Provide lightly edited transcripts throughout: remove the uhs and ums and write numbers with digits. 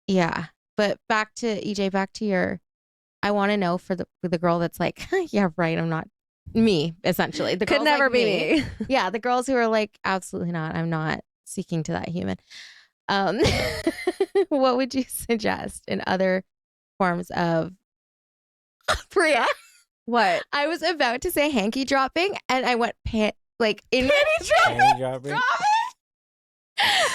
Yeah. But back to EJ, back to your, I want to know for the girl that's like, yeah, right. I'm not me, essentially. The Could girls never like be me. Yeah. The girls who are like, absolutely not. I'm not seeking to that human. What would you suggest in other forms of Priya? What? I was about to say hanky dropping and I went like in Panty dropping.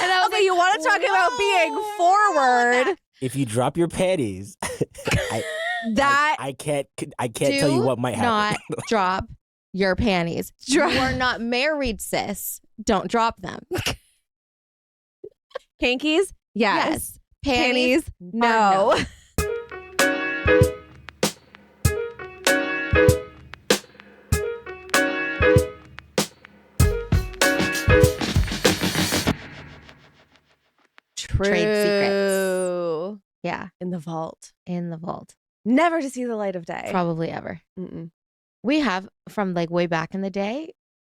And I was like, you want to talk about being forward? If you drop your panties, I can't tell you what might happen. Not drop your panties. You are not married, sis. Don't drop them. Hankies? Yes. Panties? No. Trade secrets. Yeah. In the vault. Never to see the light of day. Probably ever. Mm-mm. We have, from like way back in the day,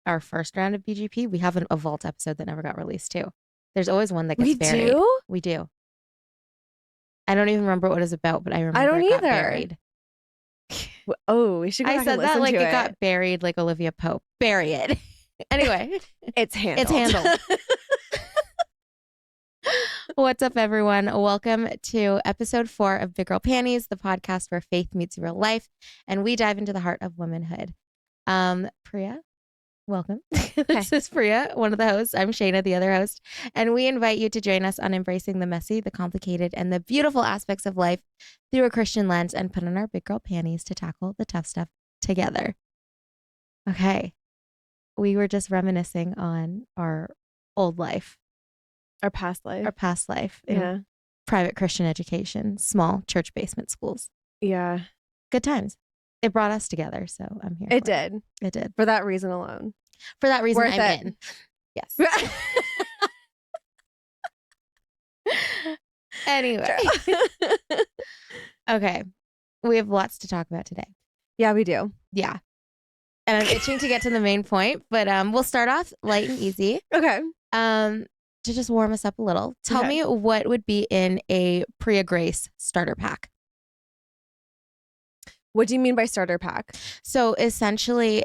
our first round of BGP, we have a vault episode that never got released too. There's always one that gets buried. We do? I don't even remember what it was about, but I remember it got buried. Oh, we should go back I said and that listen like to it got buried like Olivia Pope. Bury it. Anyway. It's handled. What's up, everyone? Welcome to episode 4 of Big Girl Panties, the podcast where faith meets real life, and we dive into the heart of womanhood. Priya, welcome. This is Priya, one of the hosts. I'm Shaina, the other host, and we invite you to join us on embracing the messy, the complicated, and the beautiful aspects of life through a Christian lens and put on our big girl panties to tackle the tough stuff together. Okay. We were just reminiscing on our old life. Our past life. In private Christian education, small church basement schools. Yeah. Good times. It brought us together, so I'm here. It did. For that reason alone. For that reason, Worth I'm it. in. Yes. Anyway. Okay. We have lots to talk about today. Yeah, we do. Yeah. And I'm itching to get to the main point, but we'll start off light and easy. Okay. To just warm us up a little. Tell me what would be in a Priya Grace starter pack. What do you mean by starter pack? So essentially,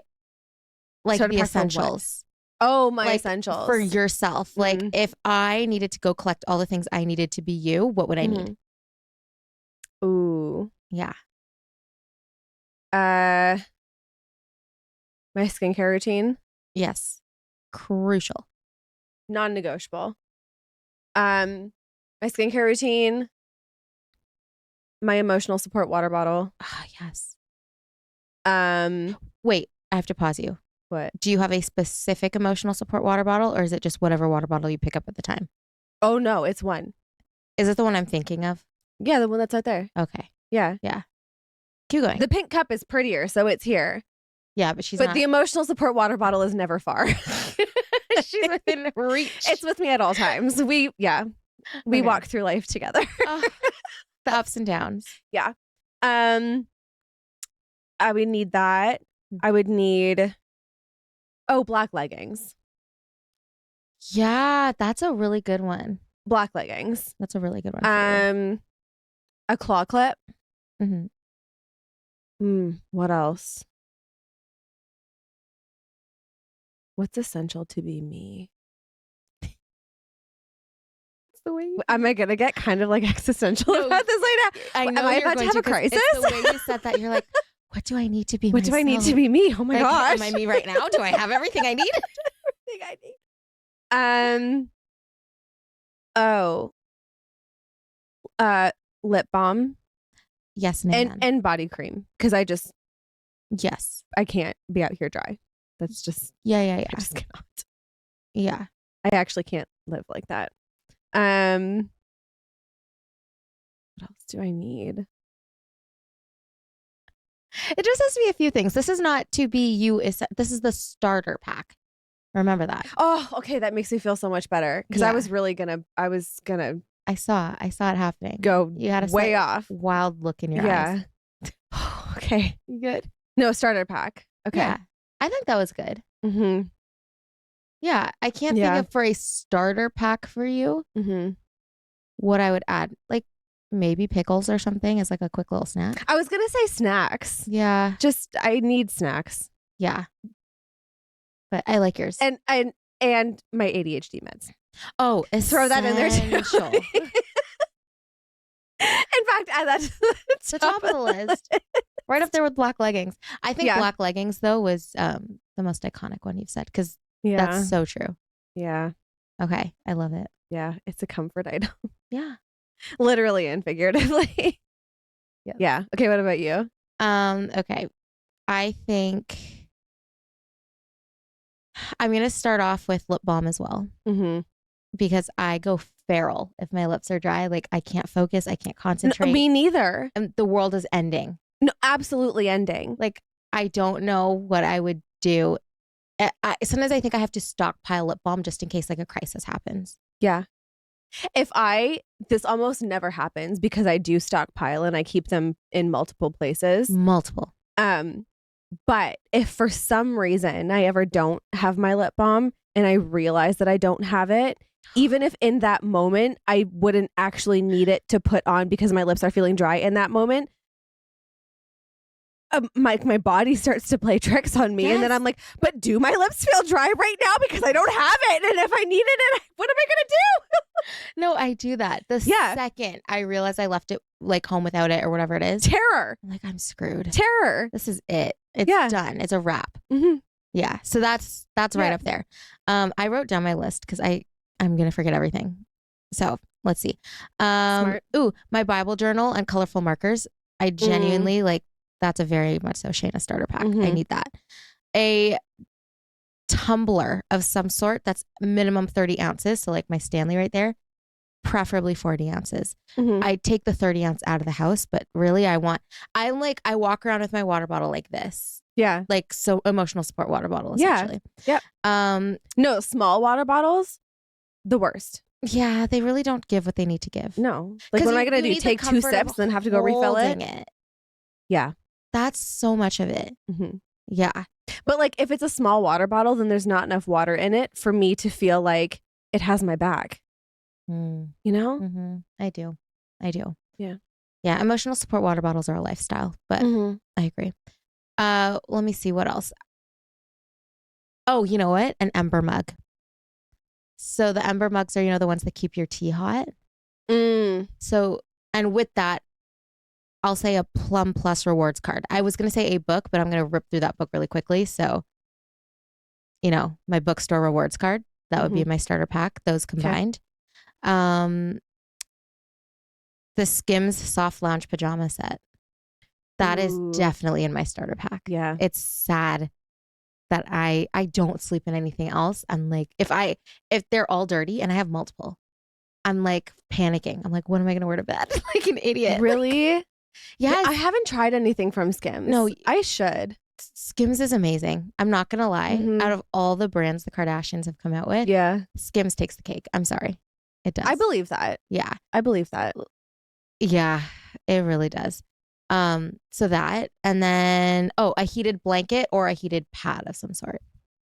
like starter the essentials. Oh, my essentials. For yourself. Mm-hmm. Like if I needed to go collect all the things I needed to be you, what would I need? Ooh. Yeah. My skincare routine. Yes. Crucial. Non-negotiable. My skincare routine. My emotional support water bottle. Ah, yes. Wait, I have to pause you. What? Do you have a specific emotional support water bottle, or is it just whatever water bottle you pick up at the time? Oh, no, it's one. Is it the one I'm thinking of? Yeah, the one that's right there. Okay. Yeah. Keep going. The pink cup is prettier, so it's here. Yeah, but she's not. The emotional support water bottle is never far. She's within reach. It's with me at all times. We walk through life together. The ups and downs. Yeah. I would need that. I would need black leggings. Yeah, that's a really good one. Black leggings. That's a really good one. A claw clip. Mm-hmm. What else? What's essential to be me? The way am I gonna get kind of like existential about this later? I know. Am I about to have a crisis? It's the way you said that. You're like, what do I need to be? What do I need to be me? Oh my gosh. Am I me right now? Do I have everything I need? Everything I need. Lip balm. Yes, and body cream, because I can't be out here dry. That's just yeah. I just cannot. Yeah, I actually can't live like that. What else do I need? It just has to be a few things. This is not to be you. This is the starter pack. Remember that. Oh, okay. That makes me feel so much better, because I was gonna. I saw it happening. You had a way off. Wild look in your eyes. Okay. You good? No, starter pack. Okay. Yeah, I think that was good. Mm-hmm. Yeah, I can't think of for a starter pack for you what I would add. Like maybe pickles or something as like a quick little snack. I was gonna say snacks. Yeah. Just I need snacks. Yeah. But I like yours. And my ADHD meds. Oh, throw that in there essential. too. In fact, add that to the top of the list. Right up there with black leggings. I think black leggings though was the most iconic one you've said because that's so true. Yeah. Okay. I love it. Yeah. It's a comfort item. Yeah. Literally and figuratively. Yeah. Okay. What about you? Okay. I think I'm going to start off with lip balm as well. Mm-hmm. Because I go feral if my lips are dry. Like I can't focus. I can't concentrate. No, me neither. And the world is ending. No, absolutely ending. Like I don't know what I would do. Sometimes I think I have to stockpile lip balm just in case like a crisis happens. Yeah. This almost never happens because I do stockpile and I keep them in multiple places. But if for some reason I ever don't have my lip balm and I realize that I don't have it, even if in that moment I wouldn't actually need it to put on because my lips are feeling dry in that moment, my body starts to play tricks on me. And then I'm like, but do my lips feel dry right now because I don't have it? And if I needed it, what am I going to do? No, I do that. The second I realize I left it like home without it or whatever it is. Terror. I'm like, I'm screwed. Terror. This is it. It's done. It's a wrap. Mm-hmm. Yeah. So that's right up there. I wrote down my list because I'm going to forget everything. So let's see. Smart. Ooh, my Bible journal and colorful markers. I genuinely like, that's a very much so Shaina starter pack. I need that. A tumbler of some sort that's minimum 30 ounces. So like my Stanley right there, preferably 40 ounces. I take the 30 ounce out of the house, but really I walk around with my water bottle like this. Yeah. Like so emotional support water bottle essentially. Yeah. No, small water bottles, the worst. Yeah, they really don't give what they need to give. No. Like what am I going to do? Take 2 sips and then have to go refill it? Yeah. That's so much of it. Yeah. But like if it's a small water bottle, then there's not enough water in it for me to feel like it has my back. You know? I do. Yeah. Yeah. Emotional support water bottles are a lifestyle, but I agree. Let me see what else. Oh, you know what? An Ember mug. So the Ember mugs are, the ones that keep your tea hot. So, and with that, I'll say a Plum Plus rewards card. I was going to say a book, but I'm going to rip through that book really quickly. So, my bookstore rewards card, that would be my starter pack, those combined. The Skims soft lounge pajama set. That is definitely in my starter pack. Yeah. It's sad that I don't sleep in anything else. I'm like, if they're all dirty and I have multiple, I'm like panicking. I'm like, what am I going to wear to bed? Like an idiot. Really? Yes. I haven't tried anything from Skims. No, I should. Skims is amazing. I'm not going to lie. Out of all the brands the Kardashians have come out with, Skims takes the cake. I'm sorry. It does. I believe that. Yeah. I believe that. Yeah, it really does. So that, and then, a heated blanket or a heated pad of some sort.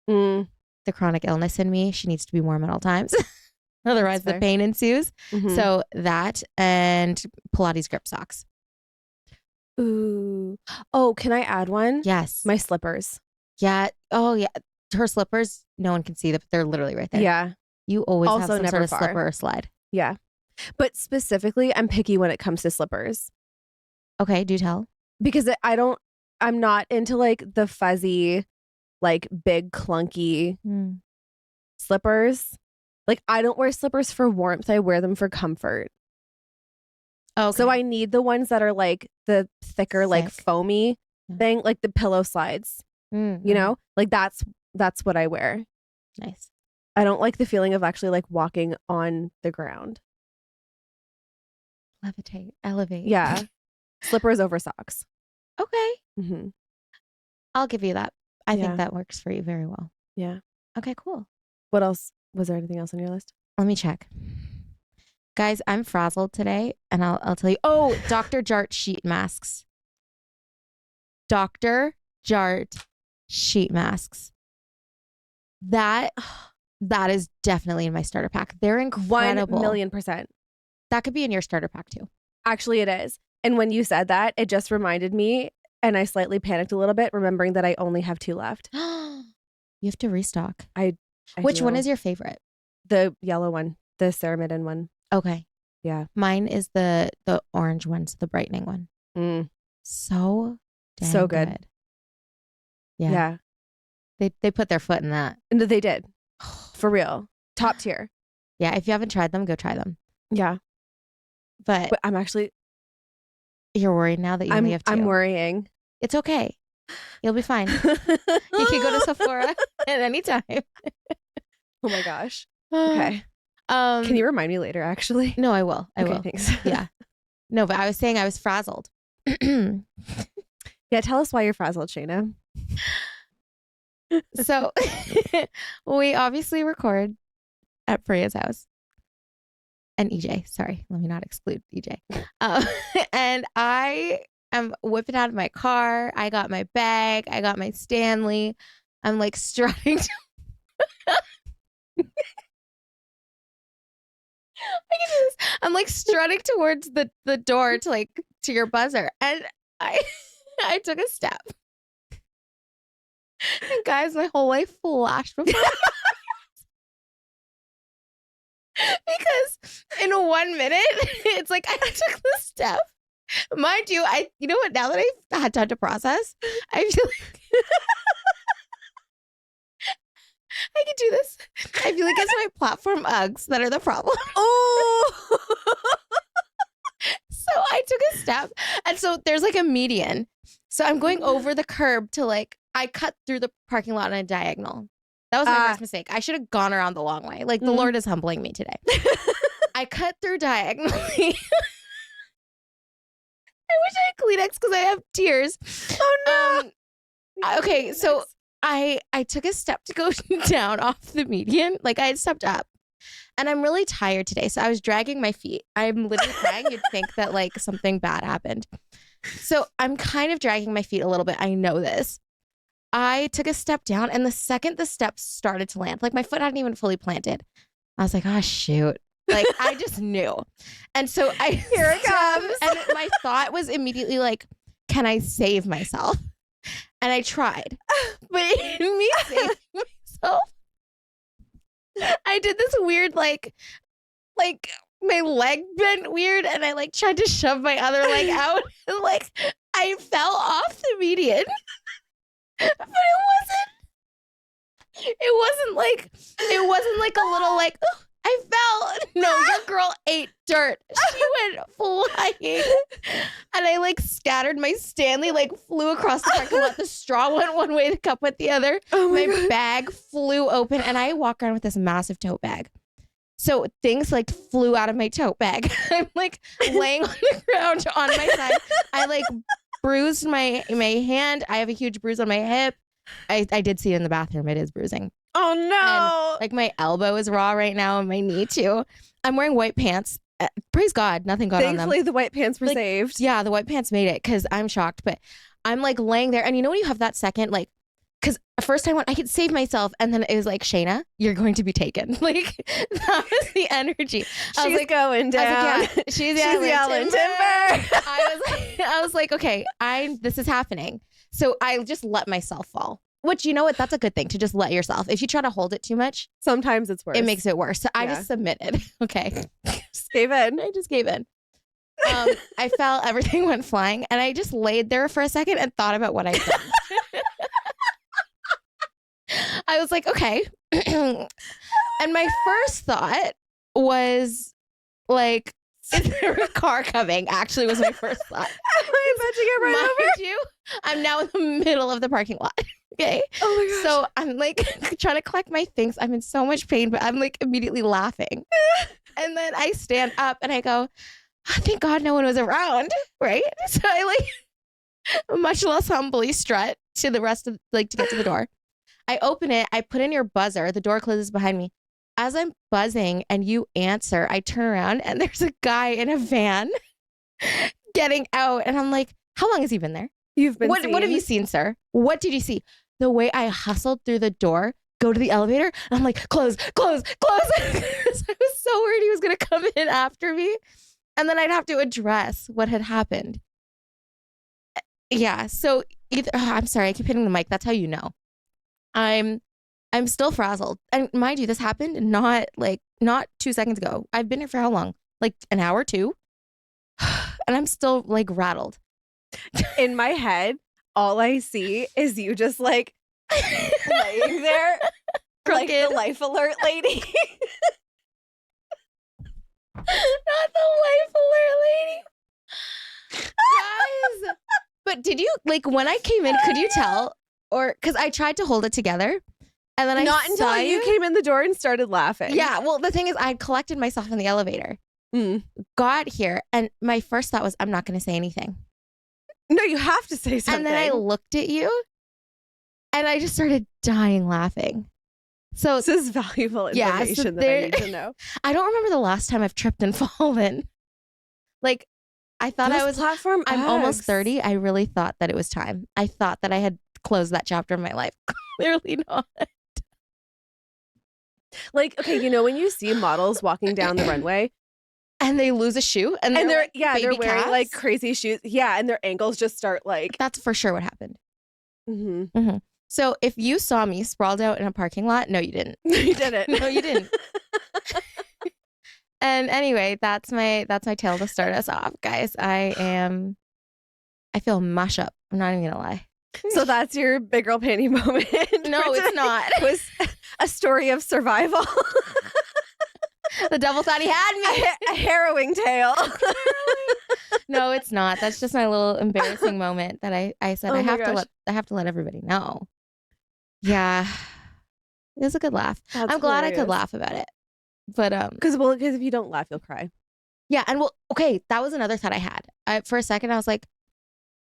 The chronic illness in me, she needs to be warm at all times. Otherwise the pain ensues. So that and Pilates grip socks. Ooh. Oh, can I add one? Yes. My slippers. Yeah. Oh yeah. Her slippers, no one can see them, but they're literally right there. Yeah. You always also have some never sort of slipper or slide. Yeah. But specifically, I'm picky when it comes to slippers. Okay, do tell. Because I'm not into like the fuzzy, like big clunky slippers. Like I don't wear slippers for warmth. I wear them for comfort. Okay. So I need the ones that are like the thicker, like foamy thing, like the pillow slides. Like that's what I wear. Nice. I don't like the feeling of actually like walking on the ground. Levitate, elevate. Yeah. Slippers over socks. Okay. I'll give you that. I think that works for you very well. Yeah. Okay, cool. What else? Was there anything else on your list? Let me check. Guys, I'm frazzled today, and I'll tell you. Oh, Dr. Jart sheet masks. Dr. Jart sheet masks. That is definitely in my starter pack. They're incredible. 1,000,000%. That could be in your starter pack too. Actually, it is. And when you said that, it just reminded me, and I slightly panicked a little bit, remembering that I only have 2 left. You have to restock. I Which do. one is your favorite? The yellow one, the ceramidin one. Okay. Yeah. Mine is the orange one, so the brightening one. So dang so good. Yeah. They put their foot in that. And they did. For real. Top tier. Yeah, if you haven't tried them, go try them. Yeah. But I'm actually... You're worried now that you only have 2. I'm worrying. It's okay. You'll be fine. You can go to Sephora at any time. Oh my gosh. Okay. Can you remind me later, actually? No, I will. I will. Thanks. Yeah. No, but I was saying I was frazzled. Yeah, tell us why you're frazzled, Shaina. So we obviously record at Priya's house. And EJ, sorry, let me not exclude EJ. And I am whipping out of my car. I got my bag. I got my Stanley. I'm like strutting. I'm like strutting towards the door to your buzzer. And I took a step. And guys, my whole life flashed before my eyes. Because in 1 minute, it's like I took the step. Mind you, you know what? Now that I've had time to process, I feel like I can do this. I feel like it's my platform Uggs that are the problem. Oh! So I took a step. And so there's like a median. So I'm going over the curb to I cut through the parking lot on a diagonal. That was my first mistake. I should have gone around the long way. The Lord is humbling me today. I cut through diagonally. I wish I had Kleenex because I have tears. Oh no. Okay, so I took a step to go down off the median. I had stepped up. And I'm really tired today. So I was dragging my feet. I'm literally crying. You'd think that something bad happened. So I'm kind of dragging my feet a little bit. I know this. I took a step down, and the second the steps started to land, my foot hadn't even fully planted. I was like, oh, shoot. I just knew. And so here it comes. And my thought was immediately can I save myself? And I tried. But in me saving myself, I did this weird, my leg bent weird, and I tried to shove my other leg out. And I fell off the median. But it wasn't like a little oh, I fell. No, your girl ate dirt. She went flying. And I scattered my Stanley, flew across the parking lot. The straw went one way, the cup went the other. Oh my God. Bag flew open, and I walk around with this massive tote bag. So things flew out of my tote bag. I'm laying on the ground on my side. I bruised my hand. I have a huge bruise on my hip. I did see it in the bathroom. It is bruising. Oh no. And, my elbow is raw right now and my knee too. I'm wearing white pants. Praise God, nothing got on them. Thankfully the white pants were saved. Yeah, the white pants made it because I'm shocked. But I'm laying there, and you know when you have that second because first I went, I could save myself, and then it was Shaina, you're going to be taken. That was the energy. She's going down. Yeah, she's yelling timber. I was okay, this is happening. So I just let myself fall. Which, you know what? That's a good thing, to just let yourself. If you try to hold it too much, sometimes it's worse. It makes it worse. So I just submitted. Okay. Just gave in. I just gave in. I fell, everything went flying, and I just laid there for a second and thought about what I'd done. I was okay. And my first thought was is there a car coming? Actually was my first thought. Am I about to get run over? You, I'm now in the middle of the parking lot. Okay. Oh my gosh. So I'm trying to collect my things. I'm in so much pain, but I'm immediately laughing. And then I stand up and I go, oh, thank God no one was around. Right. So I much less humbly strut to the rest of to get to the door. I open it, I put in your buzzer, the door closes behind me. As I'm buzzing and you answer, I turn around and there's a guy in a van getting out. And I'm how long has he been there? You've been What have you seen, sir? What did you see? The way I hustled through the door, go to the elevator, and I'm close. I was so worried he was going to come in after me. And then I'd have to address what had happened. Yeah. So I'm sorry, I keep hitting the mic. That's how you know. I'm still frazzled. And mind you, this happened not 2 seconds ago. I've been here for how long? Like an hour, 2? And I'm still like rattled. In my head, all I see is you just like laying there like the life alert lady. Not the life alert lady. Guys. But did you, like, when I came in, could you tell? Or, because I tried to hold it together. And then Not until you came in the door and started laughing. Yeah. Well, the thing is, I collected myself in the elevator. Got here. And my first thought was, I'm not going to say anything. No, you have to say something. And then I looked at you. And I just started dying laughing. So this is valuable information that I need to know. I don't remember the last time I've tripped and fallen. Like, I thought I'm almost 30. I really thought that it was time. I thought that I had closed that chapter of my life. Clearly not. Like, okay, you know, when you see models walking down the runway and they lose a shoe and they're like they're wearing calves? Like crazy shoes. Yeah. And their ankles just start like. That's for sure what happened. Mm-hmm. So if you saw me sprawled out in a parking lot, no, you didn't. You didn't. No, you didn't. And anyway, that's my tale to start us off, guys. I feel mush up. I'm not even gonna lie. So that's your big girl panty moment. No, it's not. It was a story of survival. The devil thought he had me. A harrowing tale. No, it's not. That's just my little embarrassing moment that I said I have to let everybody know. Yeah. It was a good laugh. I'm glad I could laugh about it. But because if you don't laugh, you'll cry. Yeah, and okay, that was another thought I had. For a second I was like,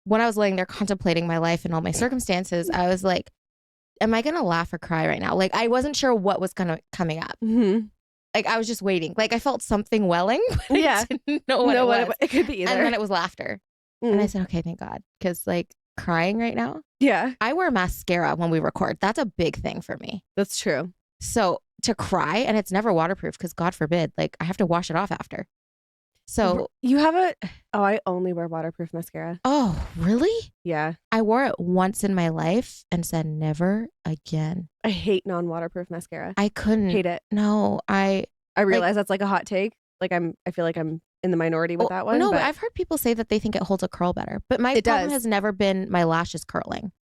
when I was laying there contemplating my life and all my circumstances, I was like, am I going to laugh or cry right now? Like, I wasn't sure what was coming up. Mm-hmm. Like, I was just waiting. Like, I felt something welling, but I didn't know what it was. It could be either. And then it was laughter. And I said, okay, thank God. Because, like, crying right now. Yeah. I wear mascara when we record. That's a big thing for me. That's true. So to cry, and it's never waterproof because God forbid, like, I have to wash it off after. So you have I only wear waterproof mascara. Oh, really? Yeah. I wore it once in my life and said never again. I hate non-waterproof mascara. I couldn't. Hate it. No, I realize that's like a hot take. Like I feel like I'm in the minority with that one. No, but I've heard people say that they think it holds a curl better. But my problem has never been my lashes curling.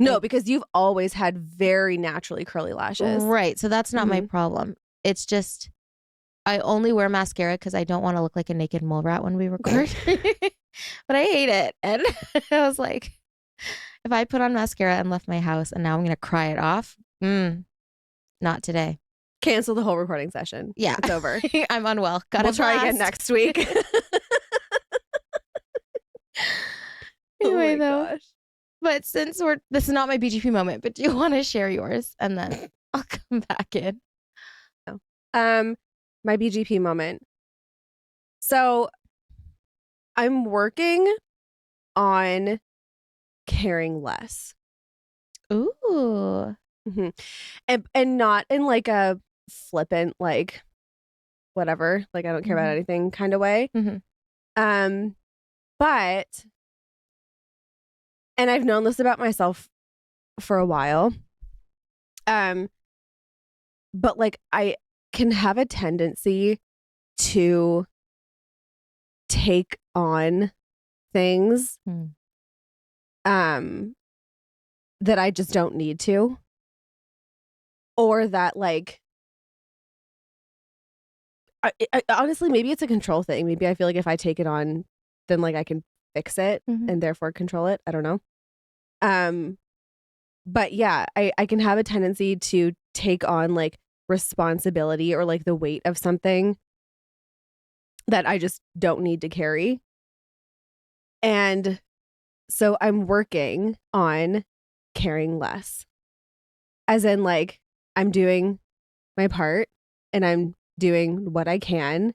No, because you've always had very naturally curly lashes. Right. So that's not my problem. It's just I only wear mascara because I don't want to look like a naked mole rat when we record. But I hate it. And I was like, if I put on mascara and left my house and now I'm going to cry it off, not today. Cancel the whole recording session. Yeah. It's over. I'm unwell. We'll try again next week. Anyway, gosh. But since this is not my BGP moment, but do you want to share yours? And then I'll come back in. My BGP moment. So I'm working on caring less. Ooh. Mm-hmm. And not in like a flippant, like whatever, like I don't care about anything kind of way. Mm-hmm. But, and I've known this about myself for a while. But like I can have a tendency to take on things that I just don't need to, or that like I honestly, maybe it's a control thing. Maybe I feel like if I take it on, then like I can fix it and therefore control it. I don't know. But yeah, I can have a tendency to take on like responsibility or like the weight of something that I just don't need to carry. And so I'm working on caring less. As in like I'm doing my part and I'm doing what I can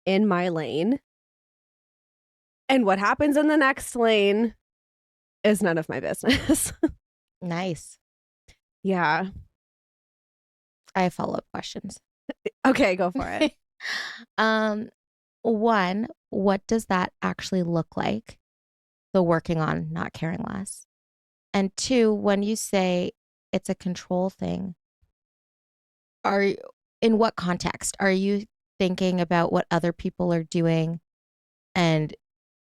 in my lane. And what happens in the next lane is none of my business. Nice. Yeah. I have follow-up questions. Okay, go for it. One, what does that actually look like? The working on not caring less. And 2, when you say it's a control thing, in what context? Are you thinking about what other people are doing and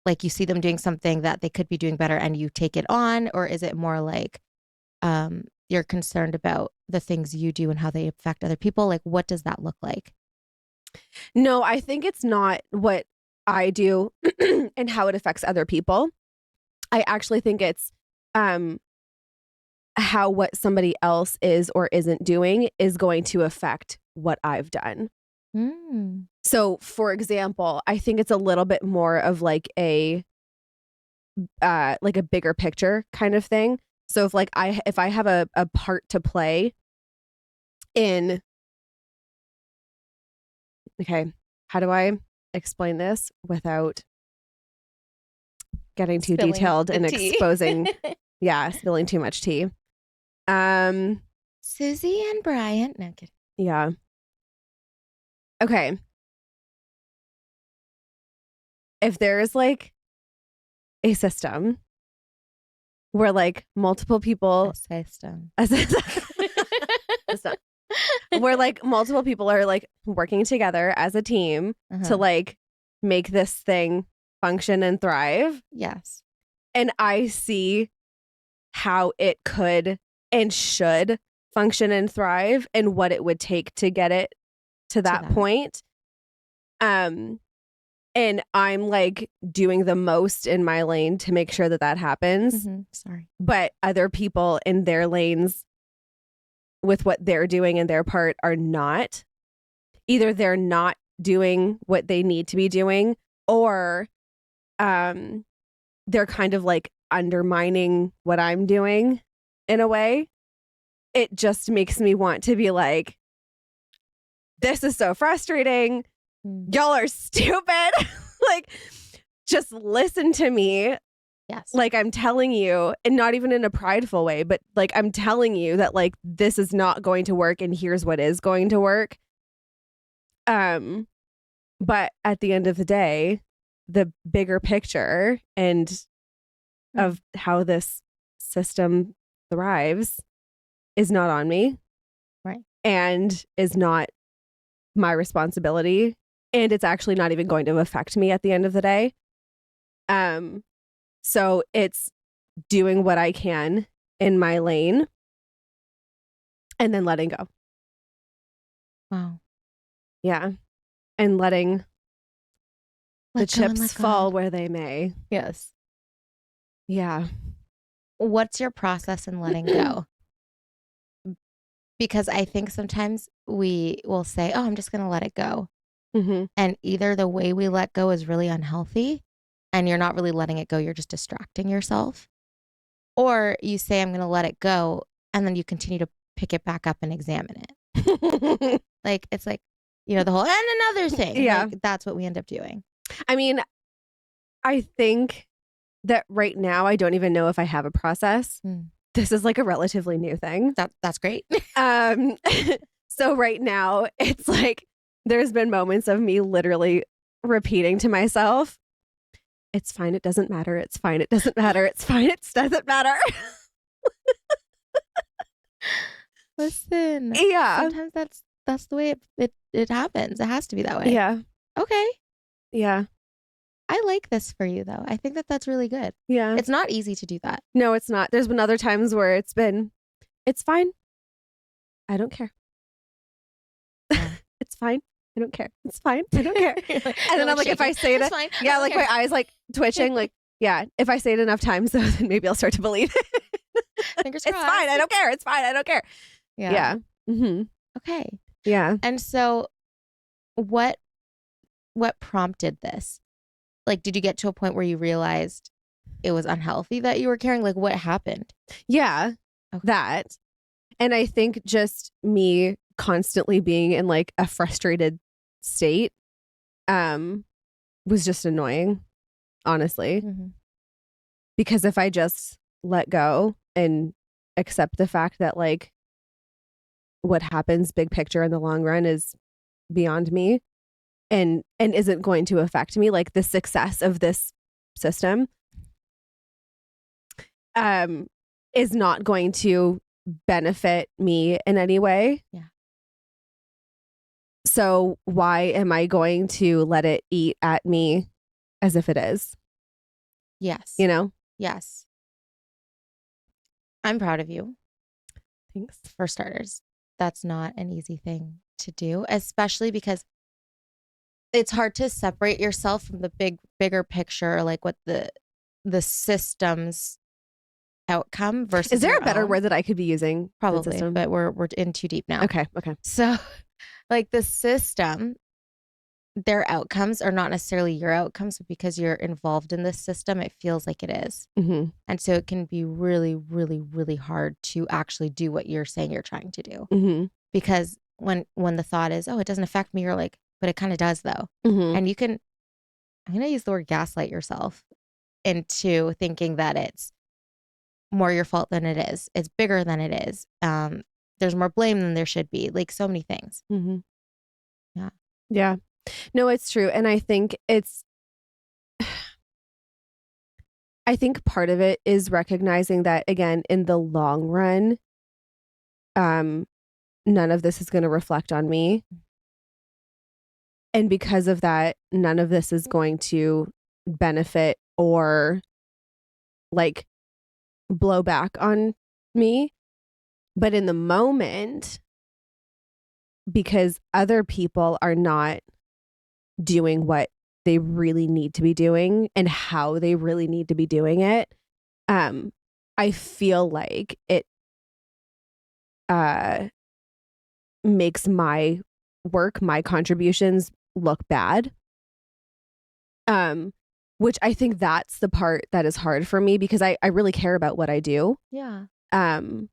like you see them doing something that they could be doing better and you take it on? Or is it more like you're concerned about the things you do and how they affect other people? Like, what does that look like? No, I think it's not what I do and how it affects other people. I actually think it's how what somebody else is or isn't doing is going to affect what I've done. Mm. So, for example, I think it's a little bit more of like a bigger picture kind of thing. So if I have a part to play in, okay, how do I explain this without getting too Spilling detailed the and tea. exposing, spilling too much tea. Susie and Brian. No, I'm kidding. Yeah. Okay. If there's like a system where like multiple people System. where like multiple people are like working together as a team to like make this thing function and thrive. Yes. And I see how it could and should function and thrive and what it would take to get it to that point. And I'm like doing the most in my lane to make sure that that happens. Sorry. But other people in their lanes with what they're doing in their part are not. Either they're not doing what they need to be doing, or they're kind of like undermining what I'm doing in a way. It just makes me want to be like, this is so frustrating. Y'all are stupid. Like, just listen to me. Yes. Like I'm telling you, and not even in a prideful way, but like I'm telling you that like this is not going to work and here's what is going to work. But at the end of the day, the bigger picture and of how this system thrives is not on me. Right. And is not my responsibility. And it's actually not even going to affect me at the end of the day. So it's doing what I can in my lane and then letting go. Wow. Yeah. And letting the chips fall where they may. Yes. Yeah. What's your process in letting go? Because I think sometimes we will say, oh, I'm just going to let it go. And either the way we let go is really unhealthy and you're not really letting it go, you're just distracting yourself. Or you say, I'm going to let it go, and then you continue to pick it back up and examine it. Like, it's like, you know, the whole, and another thing. Yeah. Like, that's what we end up doing. I mean, I think that right now, I don't even know if I have a process. This is like a relatively new thing. That's great. So right now, it's like, there's been moments of me literally repeating to myself, it's fine, it doesn't matter, it's fine, it doesn't matter, it's fine, it doesn't matter. Listen. Yeah. Sometimes that's the way it happens. It has to be that way. Yeah. Okay. Yeah. I like this for you, though. I think that that's really good. Yeah. It's not easy to do that. No, it's not. There's been other times where it's fine. I don't care. It's fine. I don't care. It's fine. I don't care. And then I'm like, if I say it, fine. yeah, like my eyes like twitching, like, yeah, if I say it enough times, though, then maybe I'll start to believe it. Fingers It's crossed. fine. I don't care. It's fine. I don't care. Yeah. Okay. Yeah. And so what prompted this? Like, did you get to a point where you realized it was unhealthy that you were caring? Like, what happened? Yeah. Okay. That. And I think just me constantly being in like a frustrated state was just annoying, honestly. Because if I just let go and accept the fact that like what happens big picture in the long run is beyond me, and isn't going to affect me. Like the success of this system is not going to benefit me in any way. Yeah. So why am I going to let it eat at me as if it is? Yes. You know? Yes. I'm proud of you. Thanks. For starters, that's not an easy thing to do, especially because it's hard to separate yourself from the bigger picture, like what the system's outcome versus. Is there a better own. word that I could be using? Probably, but we're in too deep now. Okay. So, like the system, their outcomes are not necessarily your outcomes, but because you're involved in this system, it feels like it is. Mm-hmm. And so it can be really, really, really hard to actually do what you're saying you're trying to do. Mm-hmm. Because when the thought is, oh, it doesn't affect me, you're like, but it kind of does though. Mm-hmm. And I'm going to use the word gaslight yourself into thinking that it's more your fault than it is. It's bigger than it is. There's more blame than there should be. Like so many things. Mm-hmm. Yeah. Yeah. No, it's true. And I think part of it is recognizing that, again, in the long run, none of this is going to reflect on me. And because of that, none of this is going to benefit or like blow back on me. But in the moment, because other people are not doing what they really need to be doing and how they really need to be doing it, I feel like it makes my work, my contributions look bad. Which I think that's the part that is hard for me because I really care about what I do. Yeah. And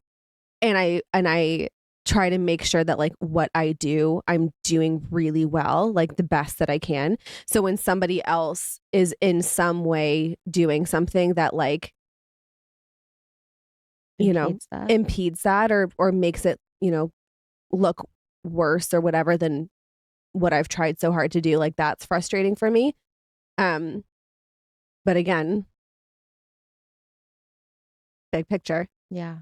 I try to make sure that like what I do, I'm doing really well, like the best that I can. So when somebody else is in some way doing something that like, impedes that or makes it, look worse or whatever than what I've tried so hard to do, like that's frustrating for me. But again, big picture. Yeah.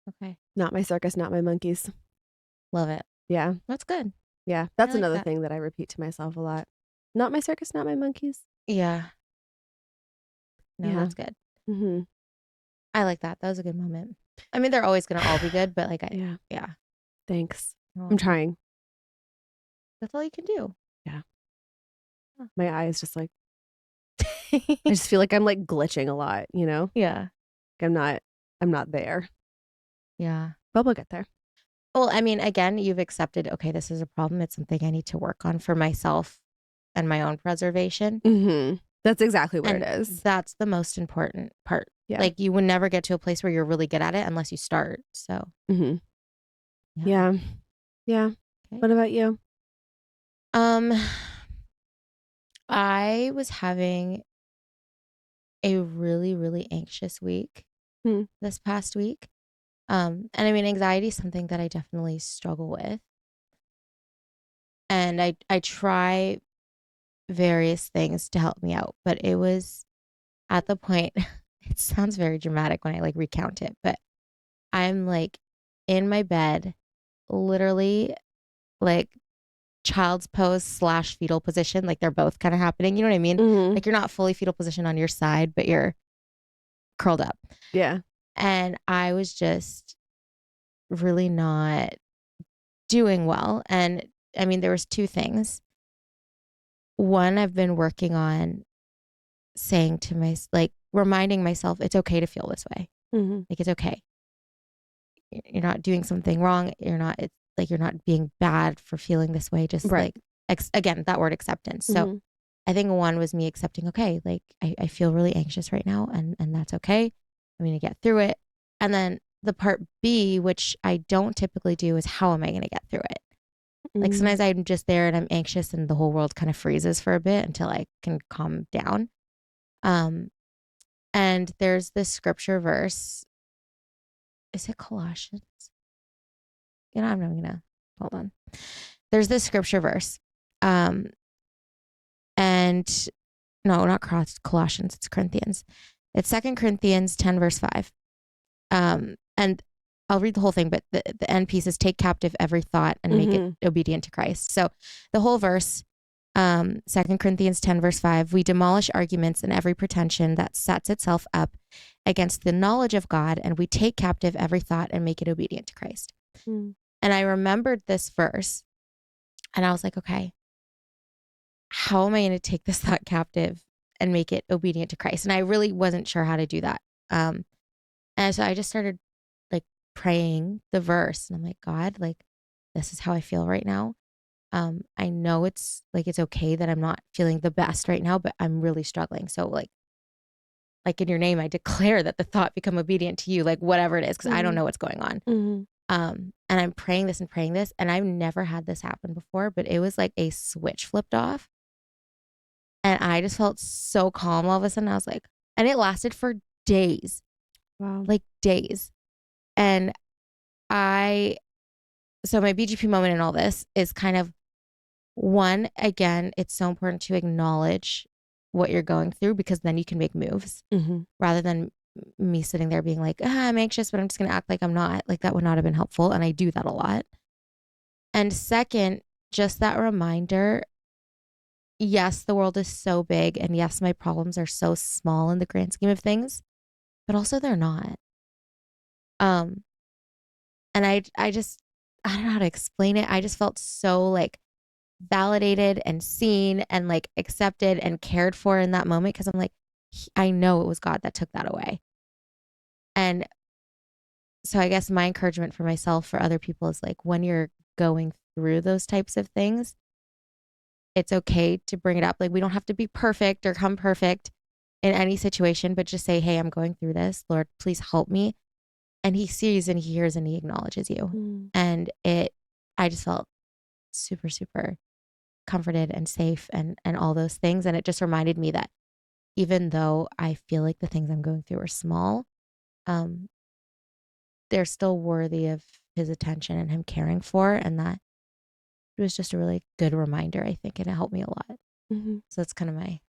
Okay. Not my circus, not my monkeys. Love it. Yeah. That's good. Yeah. That's like another that. thing that I repeat to myself a lot. Not my circus, not my monkeys. Yeah. No, Yeah. that's good. Mm-hmm. I like that. That was a good moment. I mean, they're always going to all be good, but like, yeah. Thanks. I'm trying. That's all you can do. Yeah. Huh. My eye is just like, I just feel like I'm like glitching a lot, Yeah. Like I'm not there. Yeah. But we'll get there. Well, I mean, again, you've accepted, okay, this is a problem. It's something I need to work on for myself and my own preservation. Mm-hmm. That's exactly what it is. That's the most important part. Yeah. Like you would never get to a place where you're really good at it unless you start. So. Mm-hmm. Yeah. Okay. What about you? I was having a really, really anxious week this past week. And I mean, anxiety is something that I definitely struggle with. And I try various things to help me out, but it was at the point, it sounds very dramatic when I like recount it, but I'm like in my bed, literally like child's pose / fetal position. Like they're both kind of happening. You know what I mean? Mm-hmm. Like you're not fully fetal position on your side, but you're curled up. Yeah. And I was just really not doing well. And I mean, there was two things. One, I've been working on saying to like reminding myself, it's okay to feel this way. Mm-hmm. Like it's okay. You're not doing something wrong. You're not being bad for feeling this way. Just right. Like, again, that word acceptance. So I think one was me accepting, okay, like I feel really anxious right now and that's okay. I'm going to get through it. And then the part B, which I don't typically do, is how am I going to get through it? Like sometimes I'm just there and I'm anxious and the whole world kind of freezes for a bit until I can calm down. And there's this scripture verse. Is it Colossians? I'm not going to, hold on. There's this scripture verse And no, not Colossians, it's Corinthians. It's 2 Corinthians 10, verse 5. And I'll read the whole thing, but the end piece is take captive every thought and make it obedient to Christ. So the whole verse, 2 Corinthians 10, verse 5, we demolish arguments and every pretension that sets itself up against the knowledge of God, and we take captive every thought and make it obedient to Christ. And I remembered this verse, and I was like, okay, how am I going to take this thought captive and make it obedient to Christ? And I really wasn't sure how to do that. And so I just started like praying the verse, and I'm like, God, like, this is how I feel right now. I know it's okay that I'm not feeling the best right now, but I'm really struggling. So like in your name, I declare that the thought become obedient to you, like whatever it is, because I don't know what's going on. And I'm praying this, and I've never had this happen before, but it was like a switch flipped off. And I just felt so calm all of a sudden. I was like, and it lasted for days. Wow. Like days. And so my BGP moment in all this is kind of one, again, it's so important to acknowledge what you're going through, because then you can make moves rather than me sitting there being like, I'm anxious, but I'm just going to act like I'm not. Like that would not have been helpful. And I do that a lot. And second, just that reminder, yes, the world is so big, and yes, my problems are so small in the grand scheme of things, but also they're not. And I don't know how to explain it. I just felt so like validated and seen and like accepted and cared for in that moment, because I'm like, I know it was God that took that away. And so I guess my encouragement for myself, for other people, is like, when you're going through those types of things, it's okay to bring it up. Like, we don't have to be perfect or come perfect in any situation, but just say, hey, I'm going through this. Lord, please help me. And he sees and he hears and he acknowledges you. And I just felt super, super comforted and safe and all those things. And it just reminded me that even though I feel like the things I'm going through are small, they're still worthy of his attention and him caring for. And that it was just a really good reminder, I think, and it helped me a lot. So that's kind of my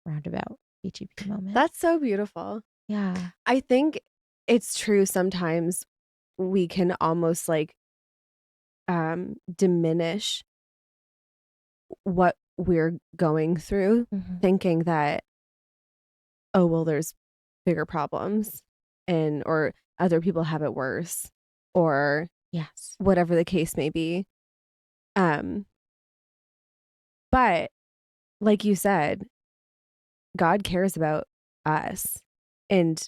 roundabout BGP moment. That's so beautiful. Yeah. I think it's true. Sometimes we can almost like diminish what we're going through, thinking that, oh, well, there's bigger problems or other people have it worse, or yes, whatever the case may be. But like you said, God cares about us and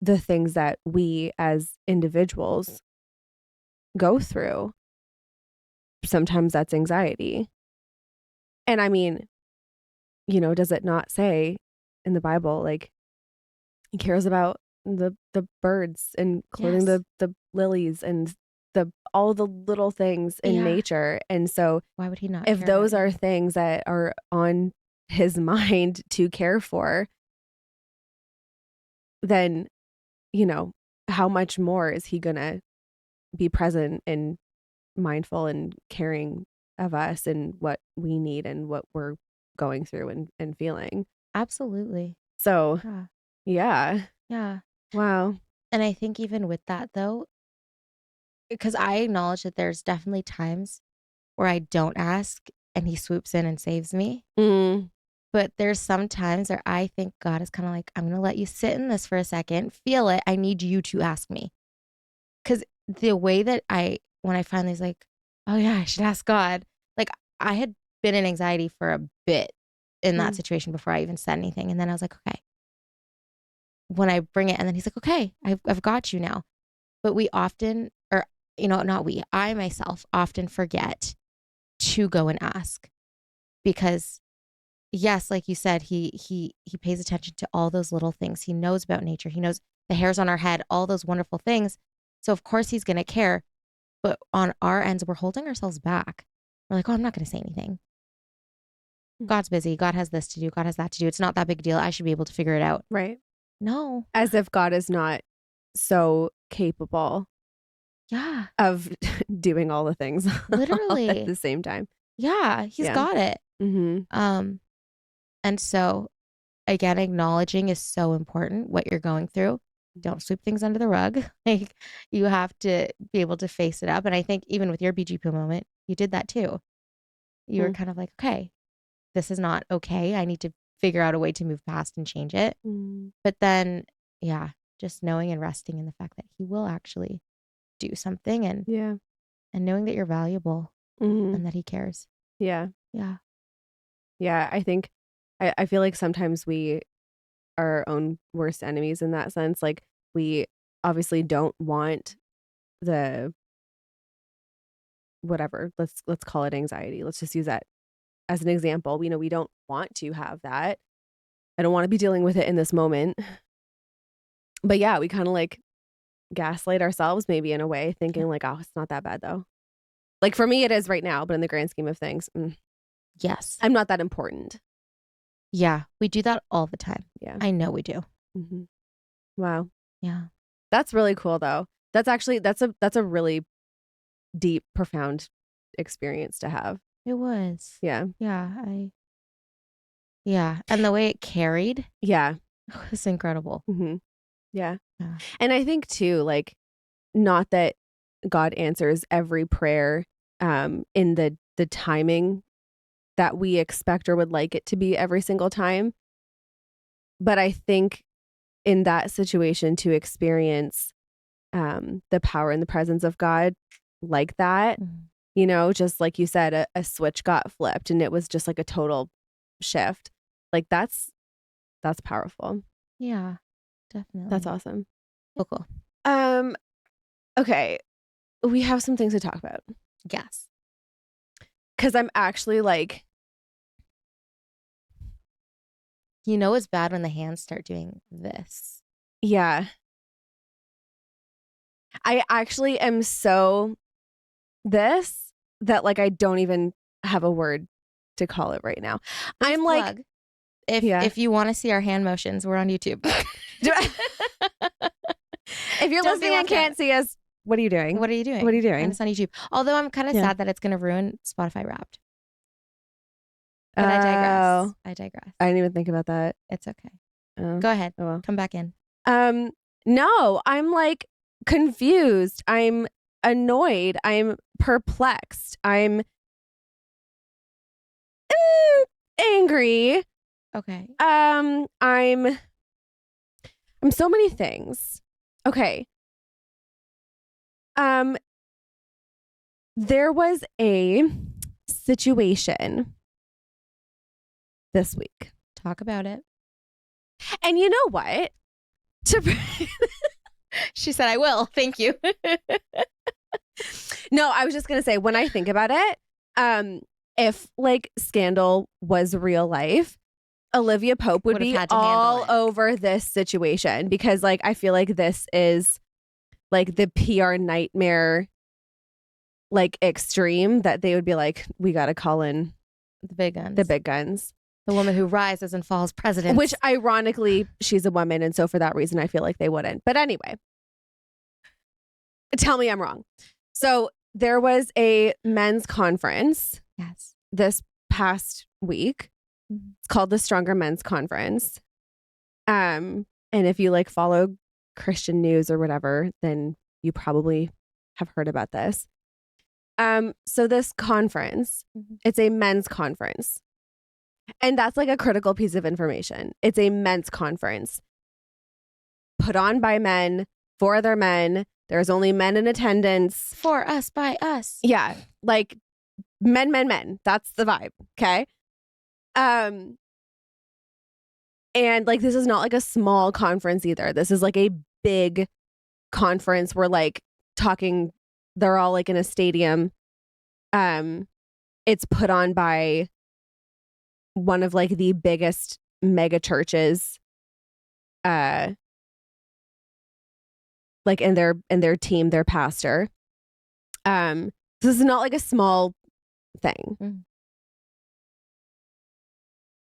the things that we as individuals go through. Sometimes that's anxiety. And I mean, does it not say in the Bible, like, he cares about the birds, and clothing the lilies, and all the little things in nature. And so why would he not? If those are things that are on his mind to care for, then, how much more is he going to be present and mindful and caring of us and what we need and what we're going through and feeling. Absolutely. So, yeah. Wow. And I think even with that, though, because I acknowledge that there's definitely times where I don't ask and he swoops in and saves me. But there's some times where I think God is kind of like, I'm going to let you sit in this for a second, feel it. I need you to ask me. Because the way that when I finally was like, oh yeah, I should ask God. Like, I had been in anxiety for a bit in that situation before I even said anything. And then I was like, okay. When I bring it, and then he's like, okay, I've got you now. But we often, or, not we, I myself often forget to go and ask, because yes, like you said, he pays attention to all those little things. He knows about nature. He knows the hairs on our head, all those wonderful things. So of course he's going to care. But on our ends, we're holding ourselves back. We're like, oh, I'm not going to say anything. God's busy. God has this to do. God has that to do. It's not that big a deal. I should be able to figure it out. Right. No. As if God is not so capable of doing all the things literally all at the same time. Yeah, he's got it. Mm-hmm. And so again, acknowledging is so important what you're going through. Don't sweep things under the rug. Like, you have to be able to face it up. And I think even with your BGP moment, you did that too. You were kind of like, okay, this is not okay. I need to figure out a way to move past and change it. But then, yeah, just knowing and resting in the fact that he will actually do something, and knowing that you're valuable and that he cares. Yeah. Yeah. Yeah. I think I feel like sometimes we are our own worst enemies in that sense. Like, we obviously don't want the whatever, let's call it anxiety. Let's just use that as an example. We know we don't want to have that. I don't want to be dealing with it in this moment. But yeah, we kind of like gaslight ourselves maybe in a way, thinking like, oh, it's not that bad though. Like, for me, it is right now, but in the grand scheme of things, yes, I'm not that important. Yeah, we do that all the time. Yeah, I know we do. Mm-hmm. Wow. Yeah, that's really cool though. That's actually that's a really deep, profound experience to have. It was. Yeah. Yeah, and the way it carried. Yeah, was incredible. Mm-hmm. Yeah, and I think too, like, not that God answers every prayer in the timing that we expect or would like it to be every single time. But I think in that situation, to experience the power and the presence of God like that, you know, just like you said, a switch got flipped and it was just like a total shift. Like, that's powerful. Yeah, definitely. That's awesome. Cool. Okay, we have some things to talk about. Yes. Because I'm actually like, you know, it's bad when the hands start doing this. Yeah. I actually am so this that like I don't even have a word to call it right now. I'm like, if you want to see our hand motions, we're on YouTube. If you're listening and can't see us, what are you doing? What are you doing? What are you doing? And it's on YouTube. Although I'm kind of sad that it's going to ruin Spotify Wrapped. But I digress. I didn't even think about that. It's okay. Go ahead. Oh, well. Come back in. No, I'm like confused. I'm annoyed. I'm perplexed. I'm angry. Okay. I'm so many things. Okay. There was a situation this week. Talk about it. And you know what? She said, I will. Thank you. No, I was just going to say, when I think about it, if like Scandal was real life, Olivia Pope would be all over this situation, because like I feel like this is like the PR nightmare, like extreme, that they would be like, we got to call in the big guns. The woman who rises and falls president. Which ironically, she's a woman. And so for that reason, I feel like they wouldn't. But anyway, tell me I'm wrong. So there was a men's conference. Yes. This past week. Mm-hmm. It's called the Stronger Men's Conference. And if you like follow Christian news or whatever, then you probably have heard about this. So this conference, it's a men's conference. And that's like a critical piece of information. It's a men's conference put on by men for other men. There's only men in attendance. For us, by us. Yeah. Like men. That's the vibe. Okay. And like, this is not like a small conference either. This is like a big conference. We're like talking, they're all like in a stadium. It's put on by one of like the biggest mega churches, like in their team, their pastor. This is not like a small thing. Mm.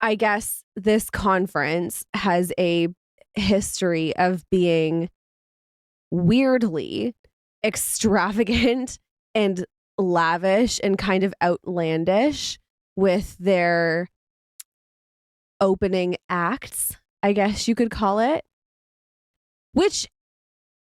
I guess this conference has a history of being weirdly extravagant and lavish and kind of outlandish with their opening acts, I guess you could call it, which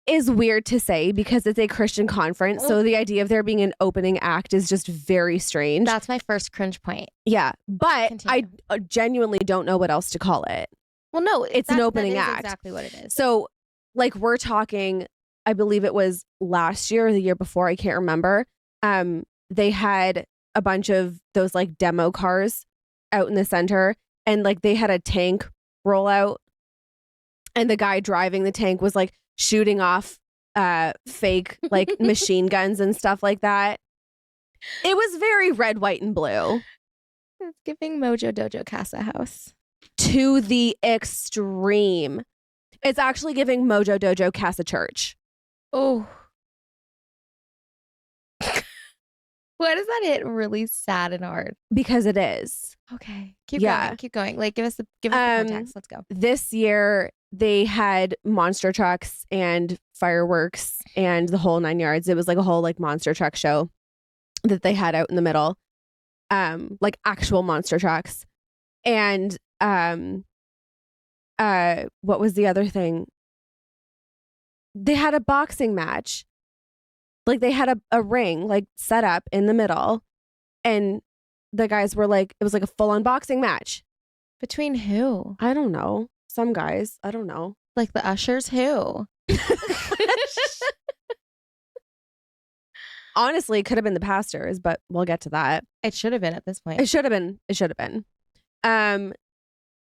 is weird to say because it's a Christian conference. So the idea of there being an opening act is just very strange. That's my first cringe point. Yeah. But Continue. I genuinely don't know what else to call it. Well, no, it's an opening that is act. Exactly what it is. So like we're talking, I believe it was last year or the year before, I can't remember. They had a bunch of those like demo cars out in the center, and like they had a tank roll out, and the guy driving the tank was like shooting off fake like machine guns and stuff like that. It was very red, white, and blue. It's giving Mojo Dojo Casa house. To the extreme. It's actually giving Mojo Dojo Casa Church. Oh. Why does that hit really sad and hard? Because it is. Okay. Keep going. Like give us the context. Let's go. This year they had monster trucks and fireworks and the whole 9 yards. It was like a whole like monster truck show that they had out in the middle. Like actual monster trucks. And what was the other thing? They had a boxing match. Like they had a ring like set up in the middle, and the guys were like, it was like a full-on boxing match. Between who? I don't know. Some guys. I don't know. Like the ushers? Who? Honestly, it could have been the pastors, but we'll get to that. It should have been at this point. It should have been. It should have been.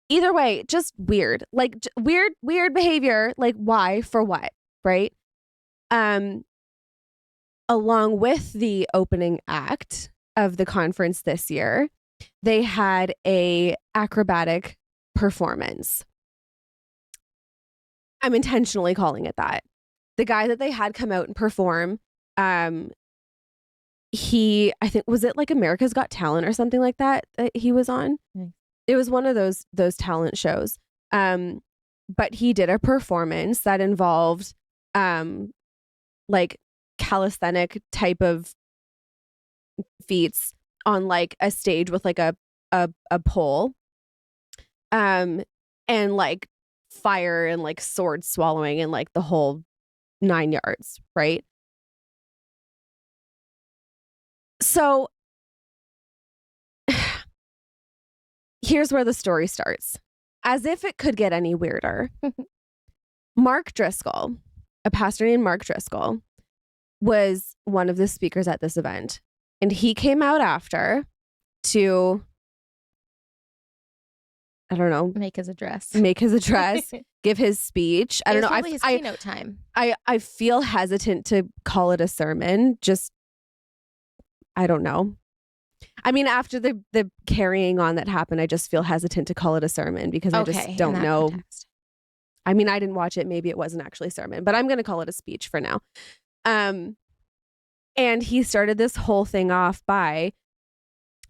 Either way, just weird. Like weird behavior. Like why? For what? Right? Along with the opening act of the conference this year, they had a acrobatic performance. I'm intentionally calling it that. The guy that they had come out and perform, he, I think, was it like America's Got Talent or something like that he was on? Mm. It was one of those talent shows. But he did a performance that involved like calisthenic type of feats on like a stage with like a pole, and like fire and like sword swallowing and like the whole 9 yards, right? So here's where the story starts. As if it could get any weirder. Mark Driscoll, a pastor named Mark Driscoll, was one of the speakers at this event. And he came out after to, I don't know, Make his address, give his speech. I don't know. Probably his keynote time. I feel hesitant to call it a sermon. Just, I don't know. I mean, after the carrying on that happened, I just feel hesitant to call it a sermon because I just don't know. Context. I mean, I didn't watch it. Maybe it wasn't actually a sermon, but I'm going to call it a speech for now. And he started this whole thing off by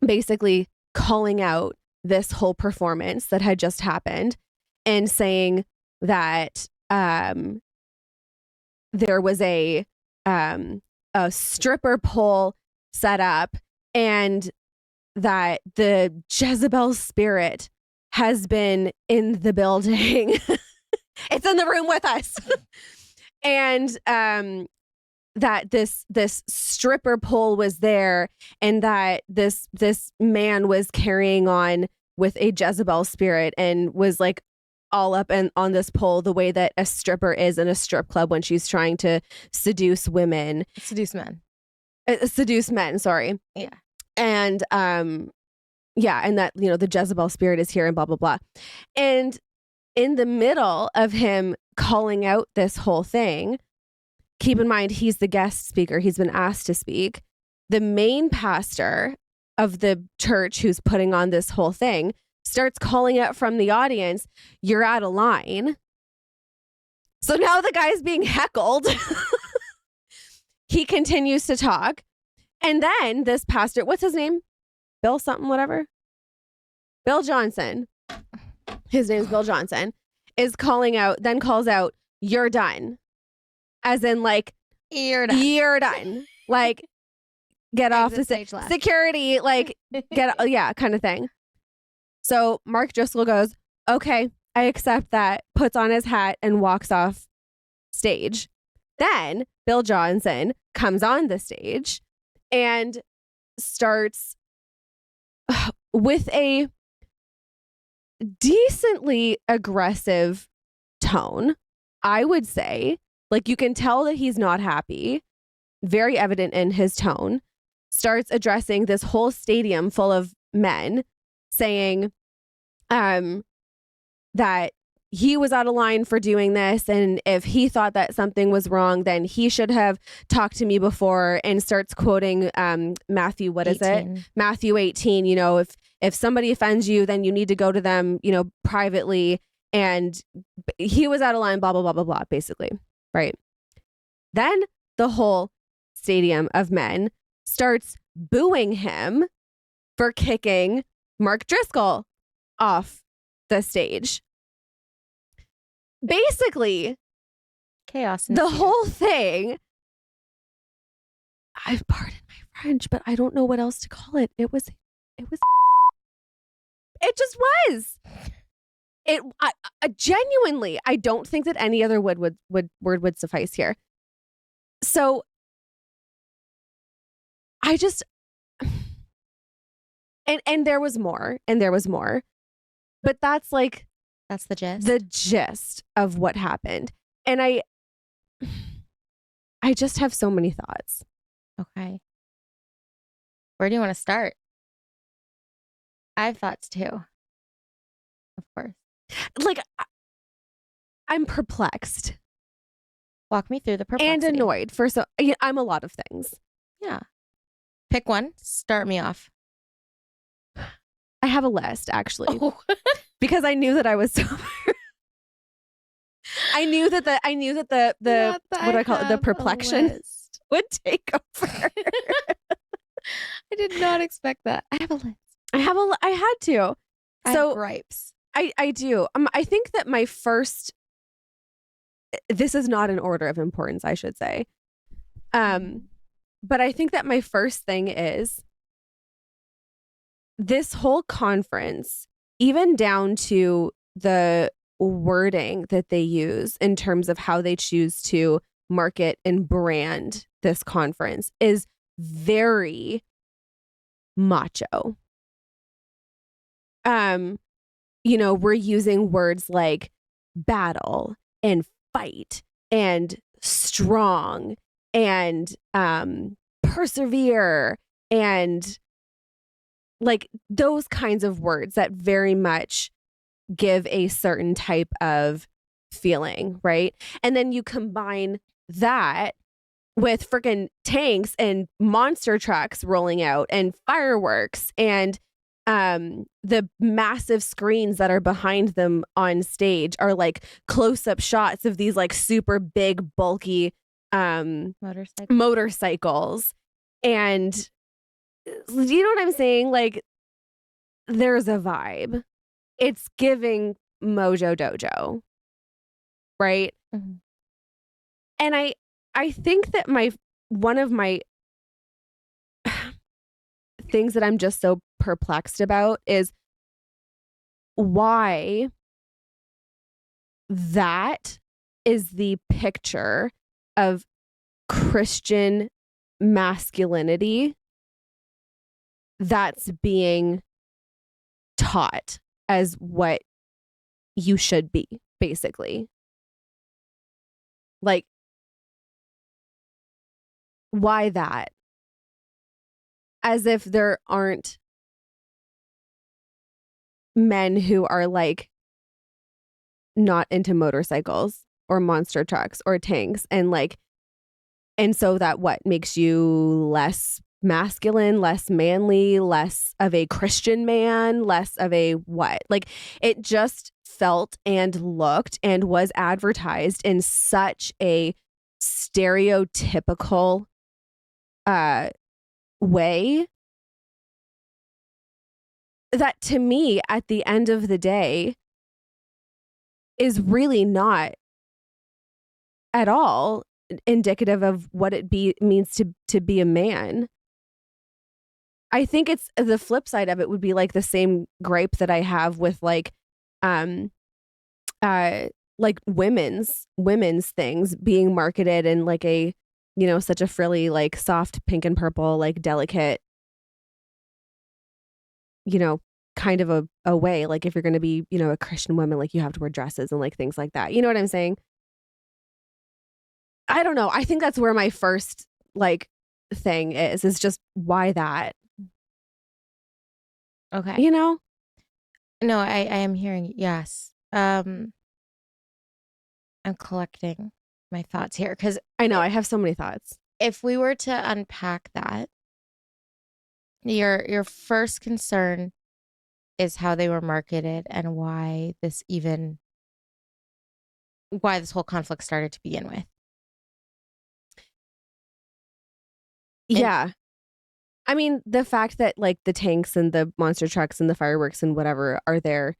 basically calling out this whole performance that had just happened and saying that there was a stripper pole set up and that the Jezebel Spirit has been in the building. It's in the room with us. And that this stripper pole was there, and that this man was carrying on with a Jezebel spirit and was like all up and on this pole the way that a stripper is in a strip club when she's trying to seduce men, sorry. Yeah. And yeah, and that, you know, the Jezebel spirit is here and blah blah blah. And in the middle of him calling out this whole thing, keep in mind, he's the guest speaker. He's been asked to speak. The main pastor of the church who's putting on this whole thing starts calling out from the audience, "You're out of line." So now the guy's being heckled. He continues to talk. And then this pastor, what's his name? Bill something, whatever. Bill Johnson. His name's Bill Johnson. Calls out, "You're done." As in, like, you're done. Like, get off the stage left. Security, like, yeah, kind of thing. So Mark Driscoll goes, okay, I accept that, puts on his hat and walks off stage. Then Bill Johnson comes on the stage and starts with a decently aggressive tone, I would say. Like, you can tell that he's not happy, very evident in his tone. Starts addressing this whole stadium full of men, saying that he was out of line for doing this, and if he thought that something was wrong, then he should have talked to me before, and starts quoting Matthew, what is 18. it? Matthew 18, you know, if somebody offends you, then you need to go to them, you know, privately, and he was out of line, blah, blah, blah, blah, blah, basically, right? Then the whole stadium of men starts booing him for kicking Mark Driscoll off the stage. Basically, Chaos. The whole thing, I've pardoned my French, but I don't know what else to call it. It just was. I genuinely, I don't think that any other word would suffice here. So I just, and there was more, but that's like, that's the gist of what happened. And I just have so many thoughts. Okay. Where do you want to start? I have thoughts too. Of course. Like, I'm perplexed. Walk me through the perplexity. And annoyed I'm a lot of things. Yeah. Pick one. Start me off. I have a list, actually. Oh. Because I knew that I was sober. I knew that the what do I call it? The perplexion would take over. I did not expect that. I have a list. I had to. I have gripes. I do. I think that my first, this is not in order of importance, I should say. But I think that my first thing is this whole conference, even down to the wording that they use in terms of how they choose to market and brand this conference, is very macho. You know, we're using words like battle and fight and strong and persevere and like those kinds of words that very much give a certain type of feeling, right? And then you combine that with freaking tanks and monster trucks rolling out and fireworks and the massive screens that are behind them on stage are like close-up shots of these like super big bulky motorcycles. And you know what I'm saying? Like, there's a vibe. It's giving Mojo Dojo, right? Mm-hmm. And I think that one of my things that I'm just so perplexed about is why that is the picture of Christian masculinity that's being taught as what you should be, basically. Like, why that? As if there aren't men who are like not into motorcycles or monster trucks or tanks and like, and so that what makes you less masculine, less manly, less of a Christian man, less of a what? Like, it just felt and looked and was advertised in such a stereotypical way that to me at the end of the day is really not at all indicative of what it means to be a man. I think it's the flip side of it would be like the same gripe that I have with like women's things being marketed in like a, you know, such a frilly, like soft pink and purple, like delicate, you know, kind of a way. Like if you're going to be, you know, a Christian woman, like you have to wear dresses and like things like that. You know what I'm saying? I don't know. I think that's where my first like thing is just why that? Okay. You know? No, I am hearing, yes. I'm collecting my thoughts here because I know I have so many thoughts. If we were to unpack that, your first concern is how they were marketed and why this whole conflict started to begin with. Yeah. I mean, the fact that like the tanks and the monster trucks and the fireworks and whatever are there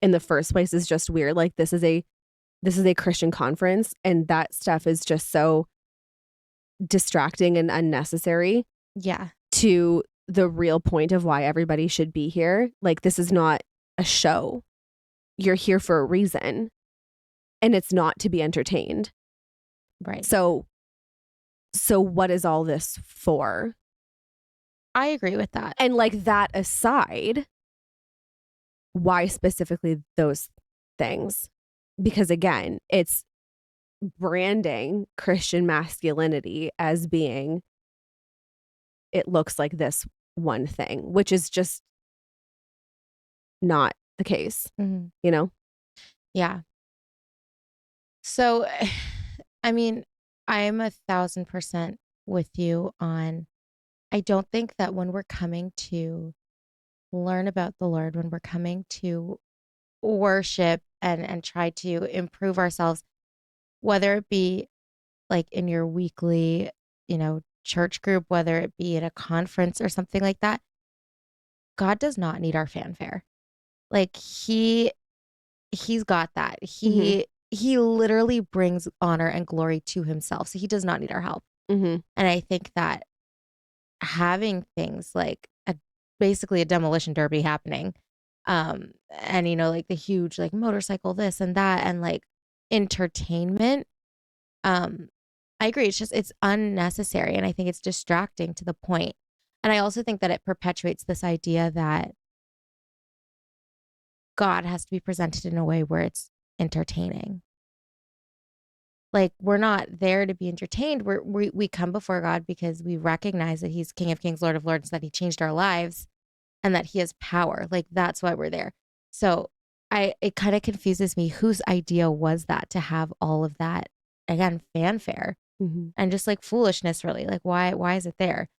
in the first place is just weird. Like this is a Christian conference and that stuff is just so distracting and unnecessary. Yeah. To the real point of why everybody should be here. Like this is not a show. You're here for a reason. And it's not to be entertained. Right. So what is all this for? I agree with that. And like that aside, why specifically those things? Because again, it's branding Christian masculinity as being, it looks like this one thing, which is just not the case, you know? Yeah. So, I mean, I'm 1,000% with you on, I don't think that when we're coming to learn about the Lord, when we're coming to worship and try to improve ourselves, whether it be like in your weekly, you know, church group, whether it be at a conference or something like that, God does not need our fanfare. Like he's got that. He literally brings honor and glory to himself. So he does not need our help. And I think that having things like basically a demolition derby happening, and you know, like the huge like motorcycle this and that and like entertainment, I agree. It's unnecessary. And I think it's distracting to the point. And I also think that it perpetuates this idea that God has to be presented in a way where it's entertaining. Like we're not there to be entertained. We come before God because we recognize that he's King of Kings, Lord of Lords, that he changed our lives and that he has power. Like that's why we're there. So it kind of confuses me. Whose idea was that to have all of that, again, fanfare and just like foolishness, really? Like why is it there?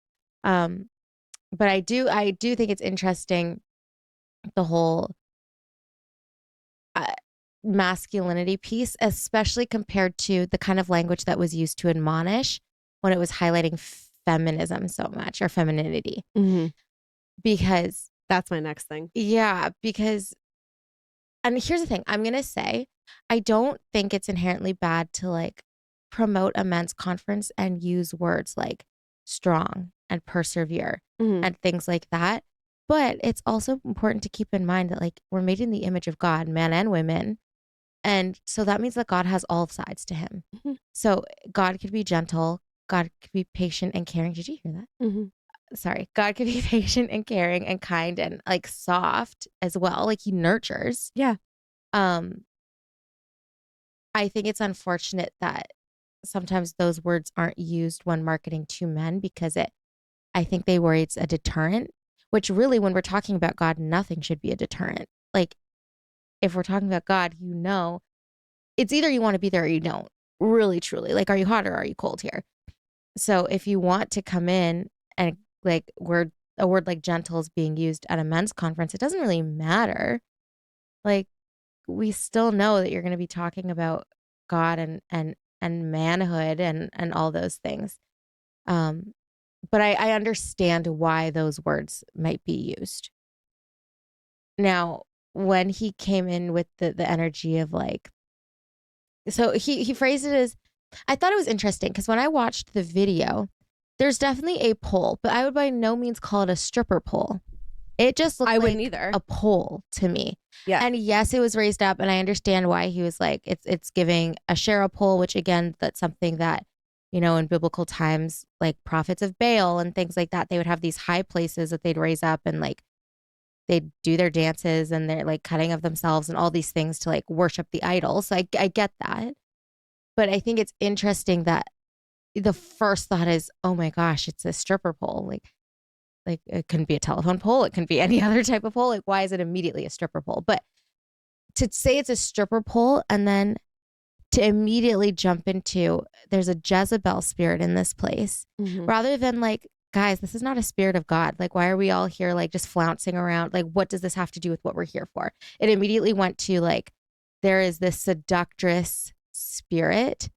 But I do think it's interesting, the whole masculinity piece, especially compared to the kind of language that was used to admonish when it was highlighting feminism so much, or femininity. Because that's my next thing. Yeah, because, and here's the thing, I'm going to say, I don't think it's inherently bad to like promote a men's conference and use words like strong and persevere and things like that. But it's also important to keep in mind that like we're made in the image of God, men and women. And so that means that God has all sides to him. So God could be gentle. God could be patient and caring. Did you hear that? Sorry. God could be patient and caring and kind and like soft as well. Like he nurtures. Yeah. I think it's unfortunate that sometimes those words aren't used when marketing to men because I think they worry it's a deterrent, which really, when we're talking about God, nothing should be a deterrent. Like if we're talking about God, you know, it's either you want to be there or you don't. Really, truly. Like, are you hot or are you cold here? So if you want to come in and like a word like gentle is being used at a men's conference, it doesn't really matter. Like we still know that you're going to be talking about God and manhood and all those things. But I understand why those words might be used. Now, when he came in with the energy of like, so he phrased it as, I thought it was interesting because when I watched the video, There's definitely a pole, but I would by no means call it a stripper pole. It just looked wouldn't like either. a pole to me. Yeah. And yes, it was raised up, and I understand why he was like, it's giving a Asherah pole, which again, that's something that, you know, in biblical times, like prophets of Baal and things like that, they would have these high places that they'd raise up, and like they'd do their dances and they're like cutting of themselves and all these things to like worship the idols. So I get that. But I think it's interesting that the first thought is, oh my gosh, it's a stripper pole. Like it couldn't be a telephone pole. It can be any other type of pole. Like, why is it immediately a stripper pole? But to say it's a stripper pole and then to immediately jump into there's a Jezebel spirit in this place, rather than like, guys, this is not a spirit of God. Like, why are we all here like just flouncing around? Like, what does this have to do with what we're here for? It immediately went to like, there is this seductress spirit,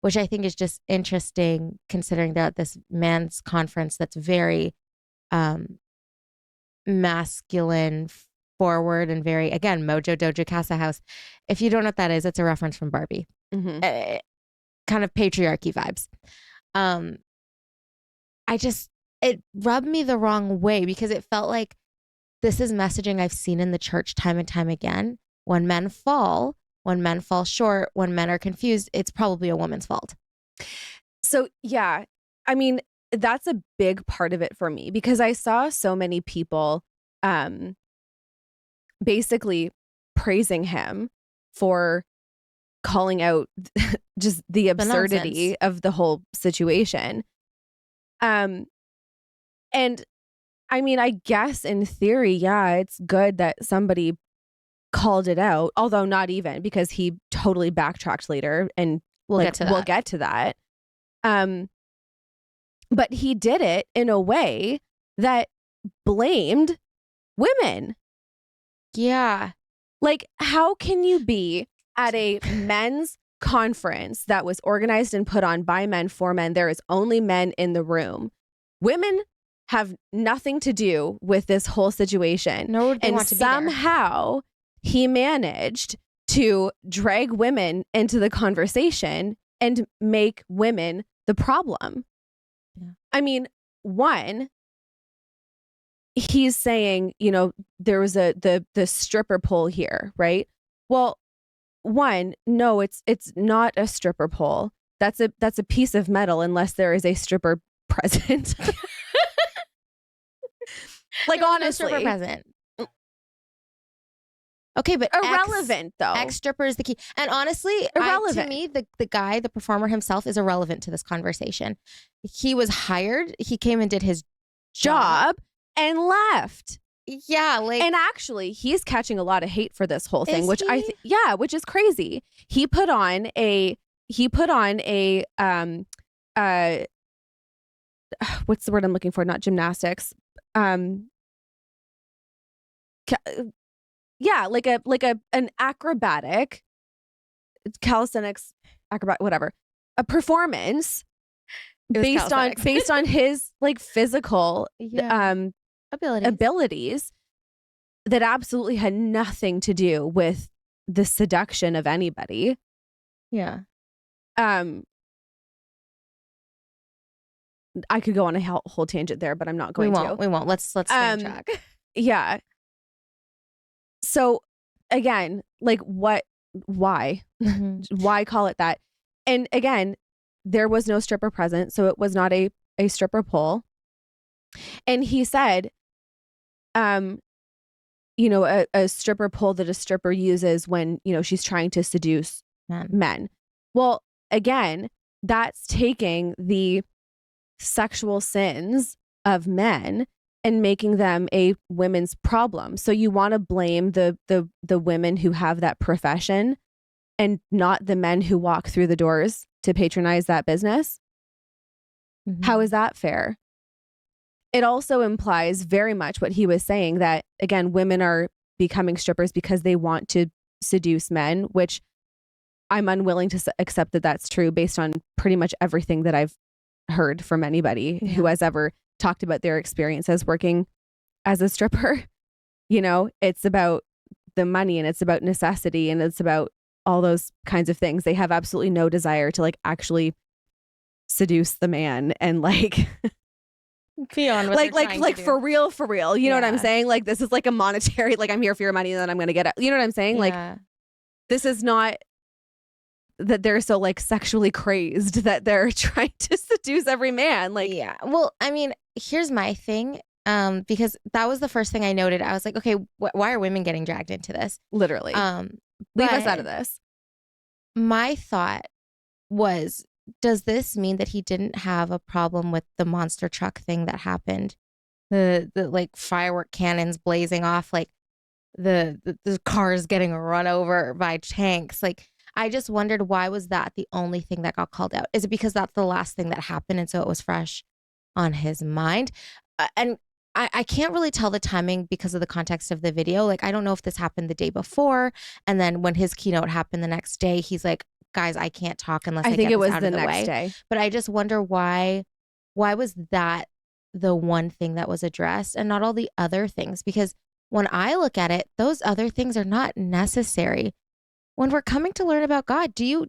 which I think is just interesting considering that this man's conference that's very masculine forward and very, again, Mojo, Dojo, Casa house. If you don't know what that is, it's a reference from Barbie. Kind of patriarchy vibes. It rubbed me the wrong way because it felt like this is messaging I've seen in the church time and time again. When men fall short, when men are confused, it's probably a woman's fault. So, yeah, I mean, that's a big part of it for me because I saw so many people basically praising him for calling out just the absurdity of the whole situation. And I mean, I guess in theory, yeah, it's good that somebody called it out, although not even because he totally backtracked later and we'll get to that. But he did it in a way that blamed women. Yeah. Like, how can you be at a men's conference that was organized and put on by men for men? There is only men in the room. Women have nothing to do with this whole situation. No, they and want to somehow he managed to drag women into the conversation and make women the problem. Yeah. I mean, one, he's saying, you know, there was the stripper pole here, right? Well, one, no, it's not a stripper pole. That's a piece of metal unless there is a stripper present. Like, honestly, stripper present. Okay, but irrelevant though. Ex-stripper is the key. And honestly, to me, the guy, the performer himself is irrelevant to this conversation. He was hired. He came and did his job and left. Yeah, like, and actually, he's catching a lot of hate for this whole thing, which which is crazy. He put on a what's the word I'm looking for? Not gymnastics. Yeah, like an acrobatic, calisthenics, acrobat, whatever, a performance based on his like physical abilities that absolutely had nothing to do with the seduction of anybody. Yeah. I could go on a whole tangent there, but I'm not going to. We won't. Let's stay on track. Yeah. So again, like why? Why call it that? And again, there was no stripper present, so it was not a stripper pole. And he said, you know, a stripper pole that a stripper uses when, you know, she's trying to seduce men. Well, again, that's taking the sexual sins of men and making them a women's problem. So you want to blame the women who have that profession and not the men who walk through the doors to patronize that business? How is that fair? It also implies very much what he was saying, that, again, women are becoming strippers because they want to seduce men, which I'm unwilling to accept that that's true based on pretty much everything that I've heard from anybody who has ever talked about their experiences working as a stripper. You know, it's about the money and it's about necessity and it's about all those kinds of things. They have absolutely no desire to like actually seduce the man and like beyond what like for real. You know what I'm saying? Like, this is like a monetary, like, I'm here for your money and then I'm going to get it. You know what I'm saying? Like, this is not that they're so like sexually crazed that they're trying to seduce every man. Like, yeah. Well, I mean, here's my thing. Because that was the first thing I noted. I was like, okay, why are women getting dragged into this? Literally. Leave us out of this. My thought was, does this mean that he didn't have a problem with the monster truck thing that happened? The like firework cannons blazing off, like the cars getting run over by tanks. Like, I just wondered, why was that the only thing that got called out? Is it because that's the last thing that happened and so it was fresh on his mind? And I can't really tell the timing because of the context of the video. Like, I don't know if this happened the day before, and then when his keynote happened the next day, he's like, guys, I can't talk unless I think it was the next day. But I just wonder why was that the one thing that was addressed and not all the other things? Because when I look at it, those other things are not necessary. When we're coming to learn about God, do you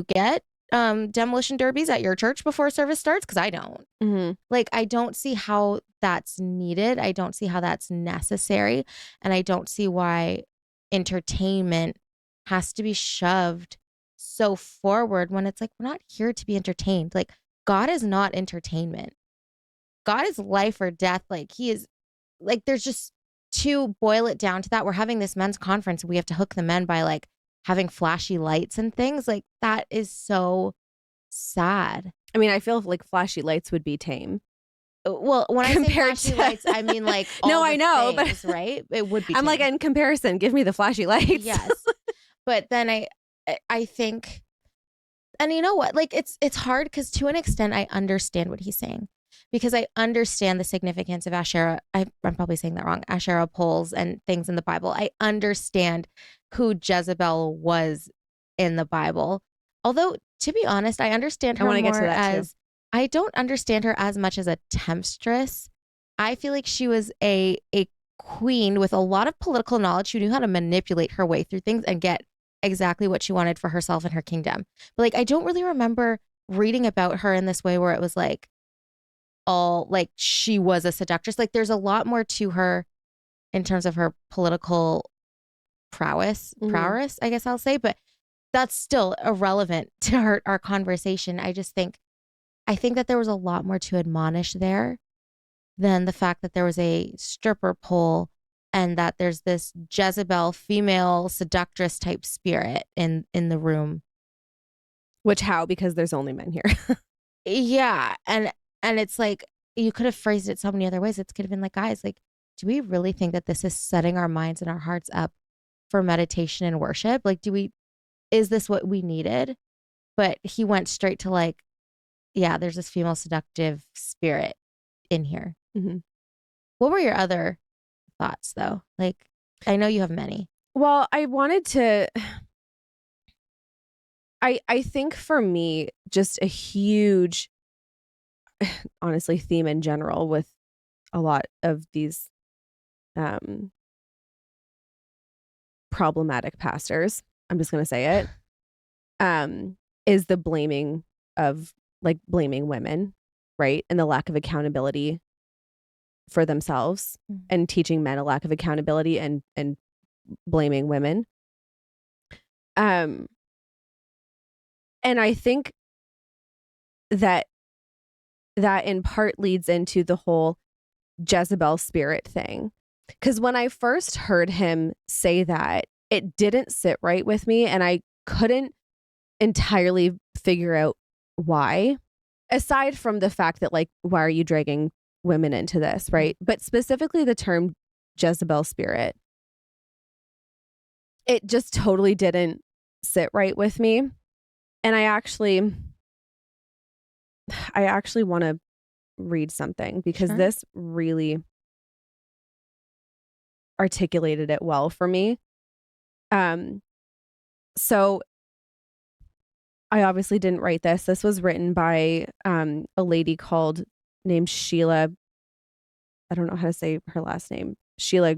get demolition derbies at your church before service starts? Because I don't. Mm-hmm. Like, I don't see how that's needed. I don't see how that's necessary. And I don't see why entertainment has to be shoved so forward when it's like, we're not here to be entertained. Like, God is not entertainment. God is life or death. Like, he is, like, there's just, to boil it down to that, we're having this men's conference. We have to hook the men by like having flashy lights and things. Like, that is so sad. I mean, I feel like flashy lights would be tame. Well, when I say flashy lights, I mean like all no, I know, things, but right? It would be. I'm like, in comparison, give me the flashy lights. Yes, but then I think, and you know what? Like, it's hard because to an extent I understand what he's saying, because I understand the significance of Asherah. I'm probably saying that wrong. Asherah poles and things in the Bible. I understand who Jezebel was in the Bible. Although, to be honest, I understand her more as, I don't understand her as much as a temptress. I feel like she was a queen with a lot of political knowledge who knew how to manipulate her way through things and get exactly what she wanted for herself and her kingdom. But like, I don't really remember reading about her in this way where it was like, all like she was a seductress. Like, there's a lot more to her in terms of her political prowess, I guess I'll say, but that's still irrelevant to our conversation. I think that there was a lot more to admonish there than the fact that there was a stripper pole and that there's this Jezebel female seductress type spirit in the room. Which how? Because there's only men here. Yeah. And it's like, you could have phrased it so many other ways. It could have been like, guys, like, do we really think that this is setting our minds and our hearts up for meditation and worship? Like, is this what we needed? But he went straight to like, yeah, there's this female seductive spirit in here. Mm-hmm. What were your other thoughts though? Like, I know you have many. Well, I wanted to, I think for me, just a huge, honestly, theme in general with a lot of these problematic pastors, I'm just going to say it, is the blaming of like blaming women, right? And the lack of accountability for themselves and teaching men a lack of accountability and blaming women. And I think that in part leads into the whole Jezebel Spirit thing. Because when I first heard him say that, it didn't sit right with me and I couldn't entirely figure out why. Aside from the fact that, like, why are you dragging women into this, right? But specifically the term Jezebel Spirit, it just totally didn't sit right with me. And I actually want to read something because this really articulated it well for me. So I obviously didn't write this. This was written by a lady named Sheila. I don't know how to say her last name. Sheila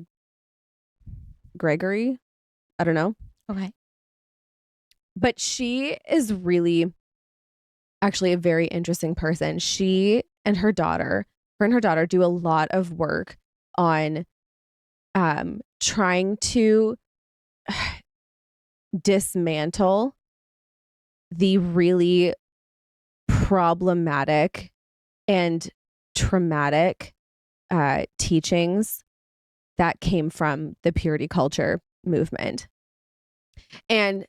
Gregory. I don't know. Okay. But she is really actually a very interesting person. She and her daughter, do a lot of work on trying to dismantle the really problematic and traumatic teachings that came from the purity culture movement. And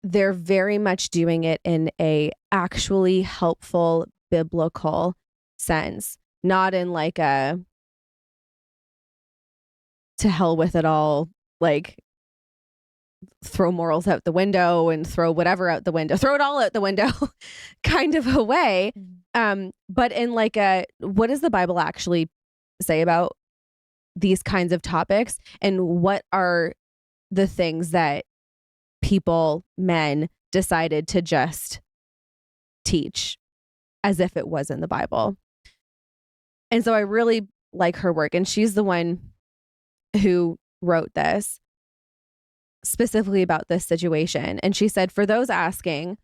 they're very much doing it in a actually helpful biblical sense, not in like a to hell with it all, like throw morals out the window and throw whatever out the window, throw it all out the window kind of a way. But in like a, what does the Bible actually say about these kinds of topics? And what are the things that people, men, decided to just teach as if it was in the Bible? And so I really like her work. And she's the one who wrote this specifically about this situation. And she said, for those asking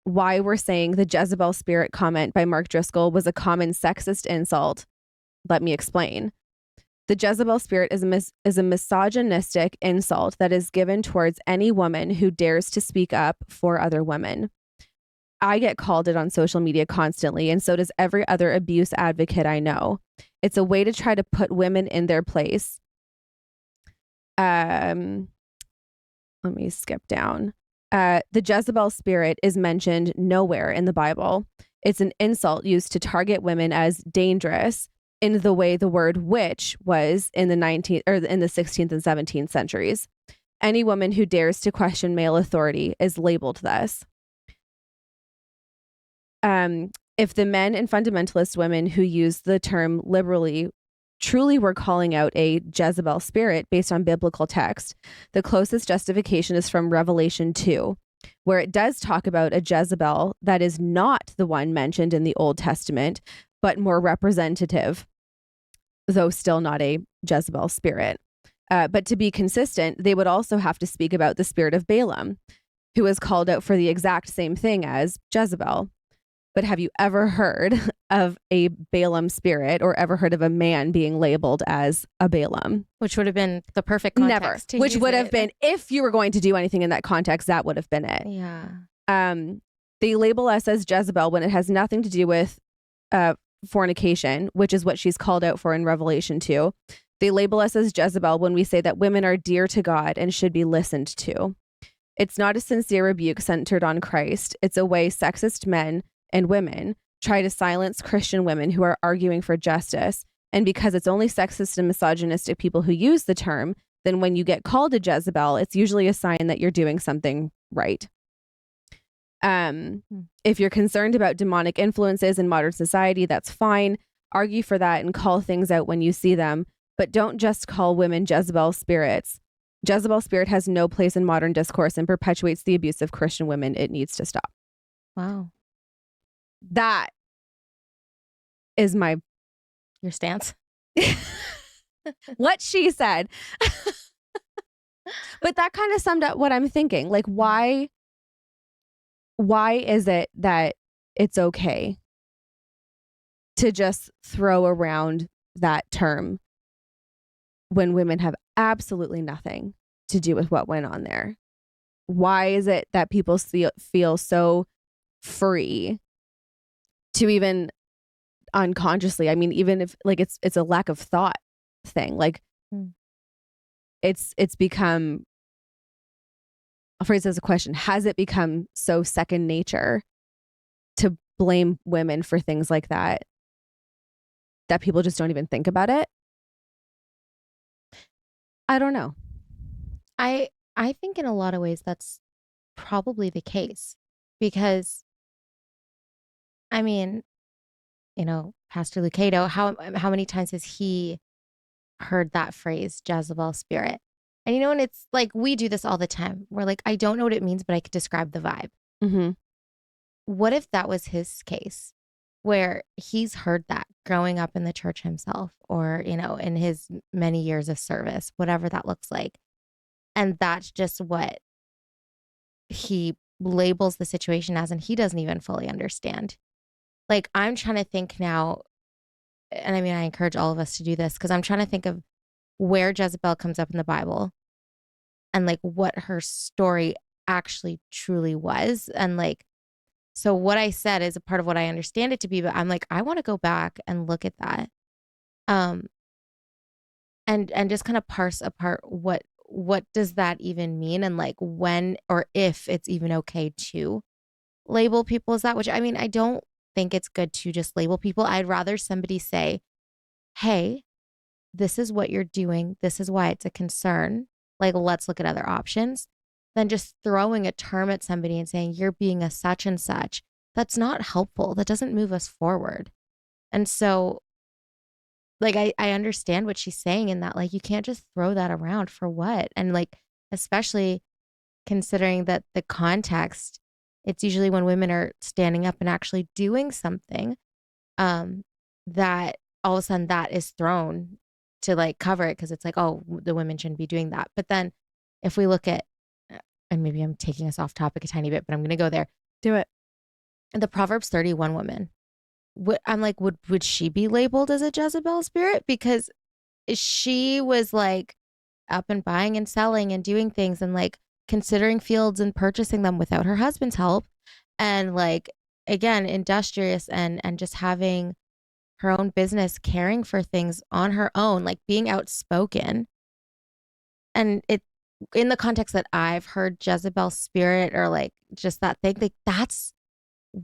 why we're saying the Jezebel Spirit comment by Mark Driscoll was a common sexist insult, let me explain. The Jezebel Spirit is a misogynistic insult that is given towards any woman who dares to speak up for other women. I get called it on social media constantly, and so does every other abuse advocate I know. It's a way to try to put women in their place. Let me skip down. The Jezebel Spirit is mentioned nowhere in the Bible. It's an insult used to target women as dangerous in the way the word witch was in the 16th and 17th centuries. Any woman who dares to question male authority is labeled thus. If the men and fundamentalist women who use the term liberally truly were calling out a Jezebel spirit based on biblical text, the closest justification is from Revelation 2, where it does talk about a Jezebel that is not the one mentioned in the Old Testament, but more representative, though still not a Jezebel spirit. But to be consistent, they would also have to speak about the spirit of Balaam, who was called out for the exact same thing as Jezebel. But have you ever heard of a Balaam spirit or ever heard of a man being labeled as a Balaam? Which would have been the perfect context. Never. Which would have been, if you were going to do anything in that context, that would have been it. Yeah. They label us as Jezebel when it has nothing to do with fornication, which is what she's called out for in Revelation 2. They label us as Jezebel when we say that women are dear to God and should be listened to. It's not a sincere rebuke centered on Christ. It's a way sexist men and women try to silence Christian women who are arguing for justice. And because it's only sexist and misogynistic people who use the term, then when you get called a Jezebel, it's usually a sign that you're doing something right. If you're concerned about demonic influences in modern society, that's fine. Argue for that and call things out when you see them. But don't just call women Jezebel spirits. Jezebel spirit has no place in modern discourse and perpetuates the abuse of Christian women. It needs to stop. Wow. That is your stance. What she said. But that kind of summed up what I'm thinking. Like, why is it that it's okay to just throw around that term when women have absolutely nothing to do with what went on there? Why is it that people feel so free to even unconsciously, I mean, even if like it's a lack of thought thing, like it's become, I'll phrase it as a question, has it become so second nature to blame women for things like that people just don't even think about it? I don't know. I think in a lot of ways that's probably the case, because I mean, you know, Pastor Lucado, how many times has he heard that phrase, Jezebel spirit? And you know, and it's like, we do this all the time. We're like, I don't know what it means, but I could describe the vibe. Mm-hmm. What if that was his case, where he's heard that growing up in the church himself, or, you know, in his many years of service, whatever that looks like. And that's just what he labels the situation as, and he doesn't even fully understand. Like, I'm trying to think now, and I mean, I encourage all of us to do this, because I'm trying to think of where Jezebel comes up in the Bible and like what her story actually truly was. And like, so what I said is a part of what I understand it to be, but I'm like, I want to go back and look at that. And just kind of parse apart what does that even mean, and like when or if it's even okay to label people as that, which I mean, I don't think it's good to just label people. I'd rather somebody say, hey, this is what you're doing, this is why it's a concern, like let's look at other options, than just throwing a term at somebody and saying you're being a such and such. That's not helpful. That doesn't move us forward. And so like I understand what she's saying in that, like, you can't just throw that around for what? And like, especially considering that the context, it's usually when women are standing up and actually doing something, that all of a sudden that is thrown to like cover it, because it's like, oh, the women shouldn't be doing that. But then if we look at, and maybe I'm taking us off topic a tiny bit, but I'm going to go there. Do it. The Proverbs 31 woman, I'm like, would she be labeled as a Jezebel spirit? Because she was like up and buying and selling and doing things and like considering fields and purchasing them without her husband's help. And like, again, industrious and just having her own business, caring for things on her own, like being outspoken. And it, in the context that I've heard Jezebel spirit, or like just that thing, like that's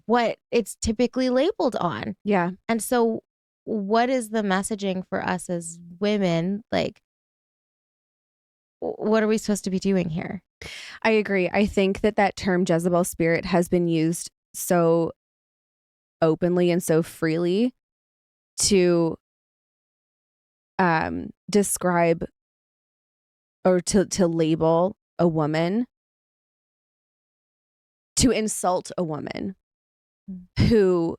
what it's typically labeled on. Yeah. And so what is the messaging for us as women? Like, what are we supposed to be doing here? I agree. I think that term Jezebel spirit has been used so openly and so freely to describe or to label a woman, to insult a woman who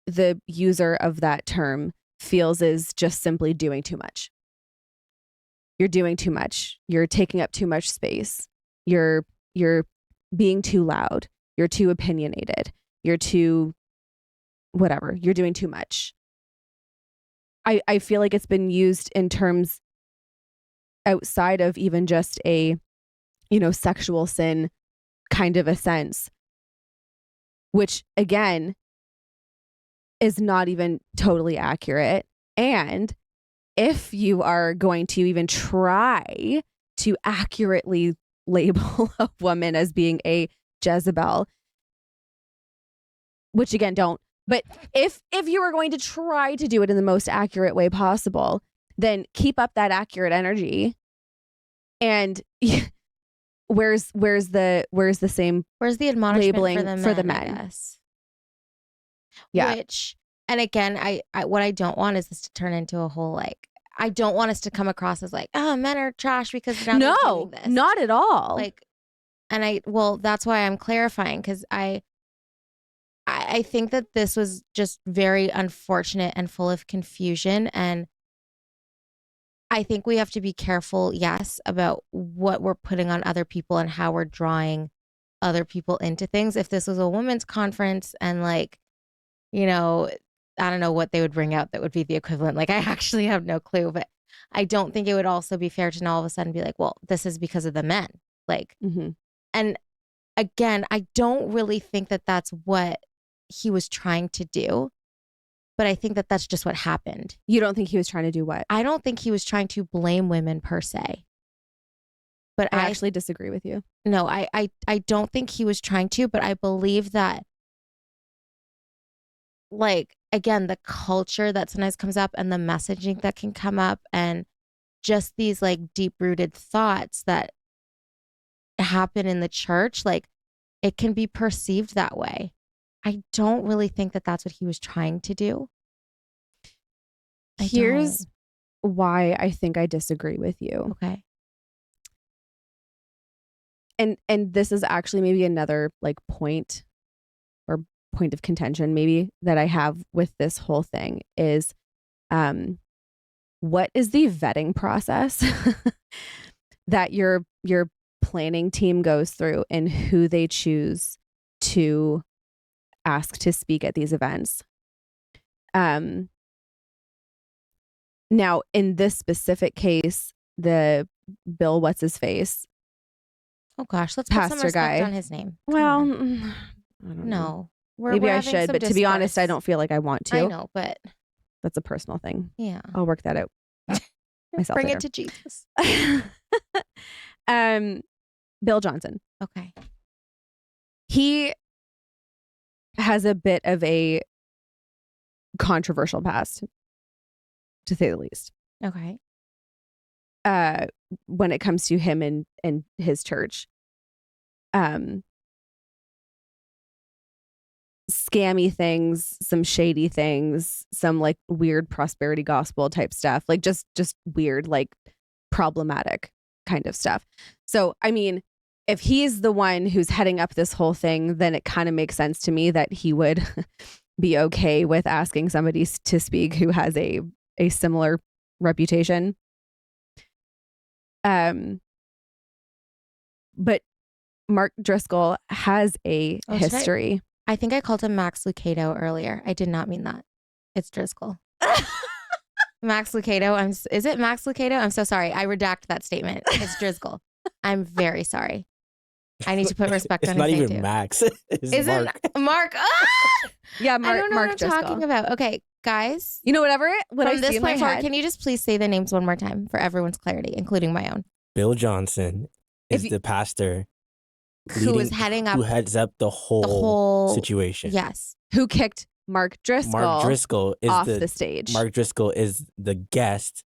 the user of that term feels is just simply doing too much. You're doing too much. You're taking up too much space. You're being too loud. You're too opinionated. You're too whatever. You're doing too much. I feel like it's been used in terms outside of even just a, sexual sin kind of a sense, which again is not even totally accurate. And if you are going to even try to accurately label a woman as being a Jezebel, which again, don't, but if you are going to try to do it in the most accurate way possible, then keep up that accurate energy. And where's the same, where's the admonishment labeling for the men? I guess. Yeah. Which, and again, I what I don't want is this to turn into a whole like, I don't want us to come across as like, oh, men are trash because now they're doing this. Not at all. Like, and well, that's why I'm clarifying, because I think that this was just very unfortunate and full of confusion. And I think we have to be careful, yes, about what we're putting on other people and how we're drawing other people into things. If this was a women's conference and like, I don't know what they would bring out that would be the equivalent. Like, I actually have no clue, but I don't think it would also be fair to now all of a sudden be like, well, this is because of the men. Like, and again, I don't really think that that's what he was trying to do, but I think that that's just what happened. You don't think he was trying to do what? I don't think he was trying to blame women per se. But I actually disagree with you. No, I don't think he was trying to, but I believe that, like, again, the culture that sometimes comes up and the messaging that can come up and just these like deep rooted thoughts that happen in the church, like it can be perceived that way. I don't really think that that's what he was trying to do. Here's why I think I disagree with you. Okay. And this is actually maybe another like point of contention maybe that I have with this whole thing is what is the vetting process that you're planning team goes through and who they choose to ask to speak at these events. Now, in this specific case, the Bill, what's his face? Oh gosh, let's put some Pastor respect guy on his name. Well, I don't know. No. Maybe I should, but to be honest, I don't feel like I want to. I know, but that's a personal thing. Yeah. I'll work that out myself Bring later. it to Jesus. Bill Johnson. Okay. He has a bit of a controversial past, to say the least. Okay. When it comes to him and his church. Scammy things, some shady things, some like weird prosperity gospel type stuff, like just weird, like problematic kind of stuff. So, I mean, if he's the one who's heading up this whole thing, then it kind of makes sense to me that he would be okay with asking somebody to speak who has a similar reputation. But Mark Driscoll has a history. I think I called him Max Lucado earlier. I did not mean that. It's Driscoll. Max Lucado. Is it Max Lucado? I'm so sorry. I redact that statement. It's Driscoll. I'm very sorry. I need to put respect on his name too. It's not even Max. It's Mark. Mark. Ah! Yeah, Mark. I don't know Mark what I'm Driscoll. Talking about. Okay, guys. You know, whatever. When from I this see in my point forward, head, can you just please say the names one more time for everyone's clarity, including my own? Bill Johnson is the pastor who is heading up, who heads up the whole situation. Yes. Who kicked Mark Driscoll? Mark Driscoll is off the stage. Mark Driscoll is the guest,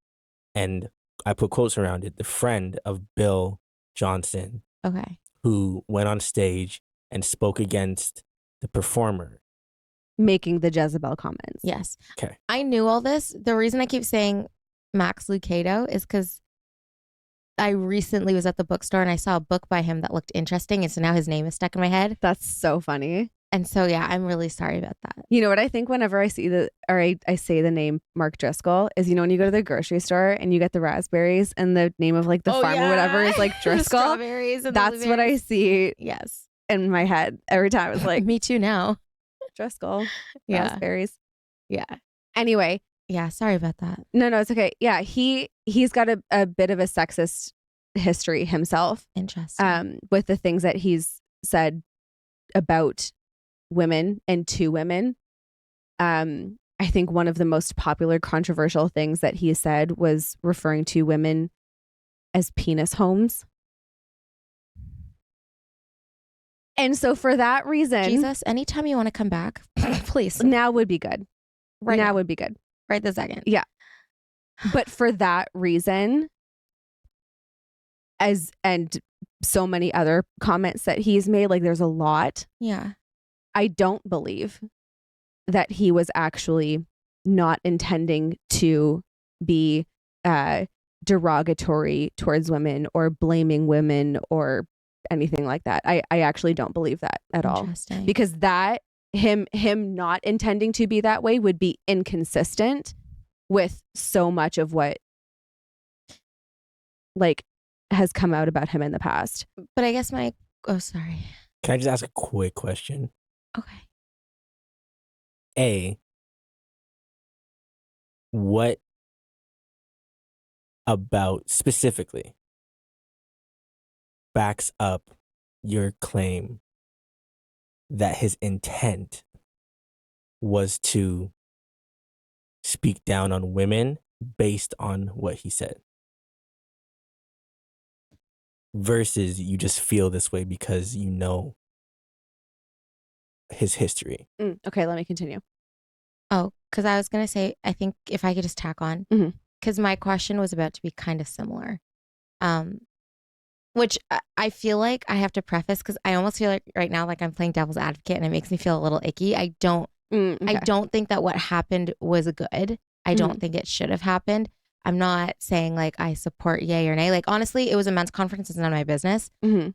and I put quotes around it, the friend of Bill Johnson. Okay. Who went on stage and spoke against the performer. Making the Jezebel comments. Yes. Okay. I knew all this. The reason I keep saying Max Lucado is because I recently was at the bookstore and I saw a book by him that looked interesting. And so now his name is stuck in my head. That's so funny. And so, yeah, I'm really sorry about that. You know what I think whenever I see I say the name Mark Driscoll is, you know, when you go to the grocery store and you get the raspberries and the name of like the farm or whatever is like Driscoll. Strawberries and that's what I see. Yes. In my head every time. It's like me too now. Driscoll. Yeah. Raspberries. Yeah. Anyway. Yeah. Sorry about that. No, it's okay. Yeah. He's got a bit of a sexist history himself. Interesting. With the things that he's said about women and to women. I think one of the most popular controversial things that he said was referring to women as penis homes. And so for that reason, Jesus, anytime you want to come back, please. Now would be good. Right now would be good. Right this second. Yeah. But for that reason, and so many other comments that he's made, like there's a lot. Yeah. I don't believe that he was actually not intending to be derogatory towards women or blaming women or anything like that. I actually don't believe that at all. Because that him not intending to be that way would be inconsistent with so much of what like has come out about him in the past. But I guess sorry. Can I just ask a quick question? Okay. What about specifically backs up your claim that his intent was to speak down on women based on what he said? Versus you just feel this way because you know his history. Okay, let me continue. Oh, because I was going to say, I think if I could just tack on, because my question was about to be kind of similar, which I feel like I have to preface because I almost feel like right now, like I'm playing devil's advocate and it makes me feel a little icky. I don't think that what happened was good. I don't think it should have happened. I'm not saying like I support yay or nay. Like honestly, it was a men's conference. It's none of my business.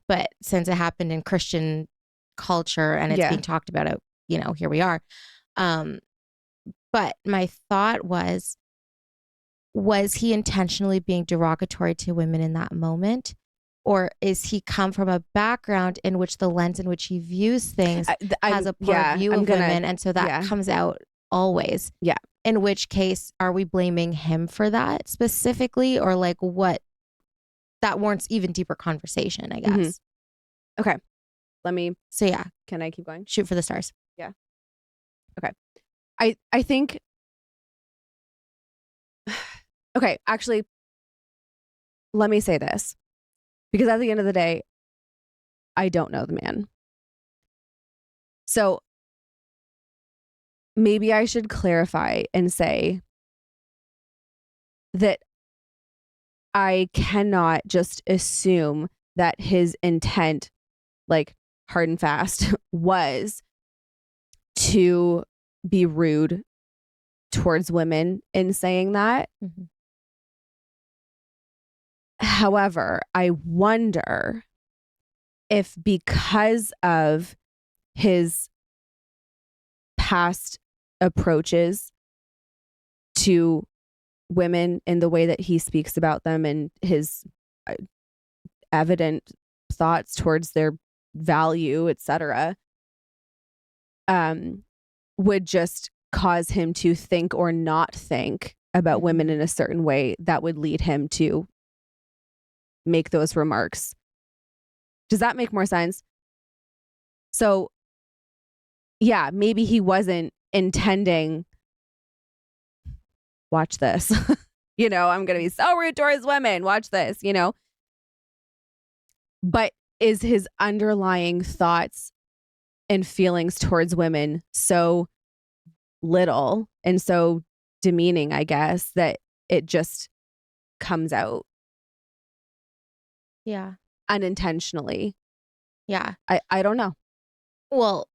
But since it happened in Christian culture and it's being talked about, here we are. But my thought was he intentionally being derogatory to women in that moment? or is he come from a background in which the lens in which he views things has a poor view of women, and so that comes out always? Yeah. In which case, are we blaming him for that specifically, or like what? That warrants even deeper conversation, I guess. Okay. Let me. So yeah, can I keep going? Shoot for the stars. Yeah. Okay. I think. Okay, actually, let me say this, because at the end of the day, I don't know the man. So maybe I should clarify and say that I cannot just assume that his intent, like hard and fast, was to be rude towards women in saying that. Mm-hmm. However, I wonder if because of his past approaches to women in the way that he speaks about them and his evident thoughts towards their value, etc., would just cause him to think or not think about women in a certain way that would lead him to make those remarks. Does that make more sense? So, yeah, maybe he wasn't intending, watch this, I'm going to be so rude towards women, watch this, But is his underlying thoughts and feelings towards women so little and so demeaning, I guess, that it just comes out? Yeah. Unintentionally. Yeah. I don't know. Well,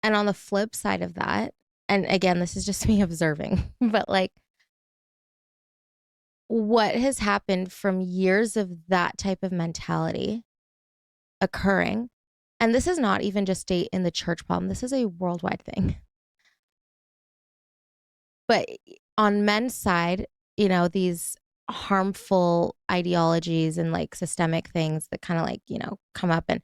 and on the flip side of that, and again, this is just me observing, but like what has happened from years of that type of mentality occurring, and this is not even just in the church problem, this is a worldwide thing. But on men's side, these harmful ideologies and like systemic things that kind of like, come up and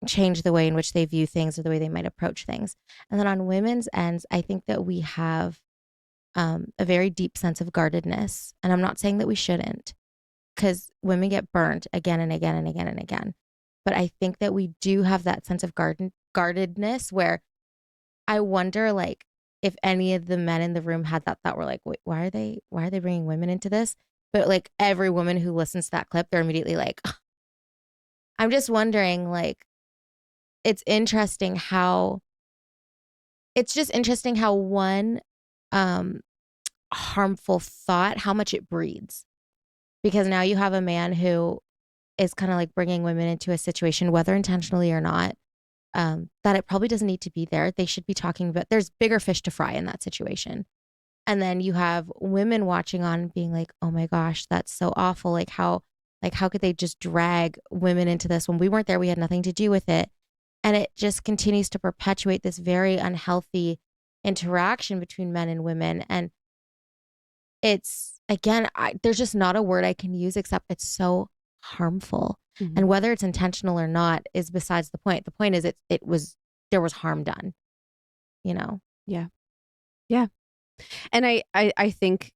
change the way in which they view things or the way they might approach things. And then on women's ends, I think that we have a very deep sense of guardedness. And I'm not saying that we shouldn't, because women get burned again and again and again and again. But I think that we do have that sense of guardedness where I wonder, like, if any of the men in the room had that thought, were like, wait, why are they bringing women into this? But like every woman who listens to that clip, they're immediately like, I'm just wondering, like, it's just interesting how one harmful thought, how much it breeds. Because now you have a man who is kind of like bringing women into a situation, whether intentionally or not, that it probably doesn't need to be there. They should be talking about, there's bigger fish to fry in that situation. And then you have women watching on and being like, oh my gosh, that's so awful. Like how could they just drag women into this when we weren't there? We had nothing to do with it. And it just continues to perpetuate this very unhealthy interaction between men and women. And it's, again, there's just not a word I can use except it's so harmful. Mm-hmm. And whether it's intentional or not is besides the point. The point is there was harm done, Yeah. Yeah. And I think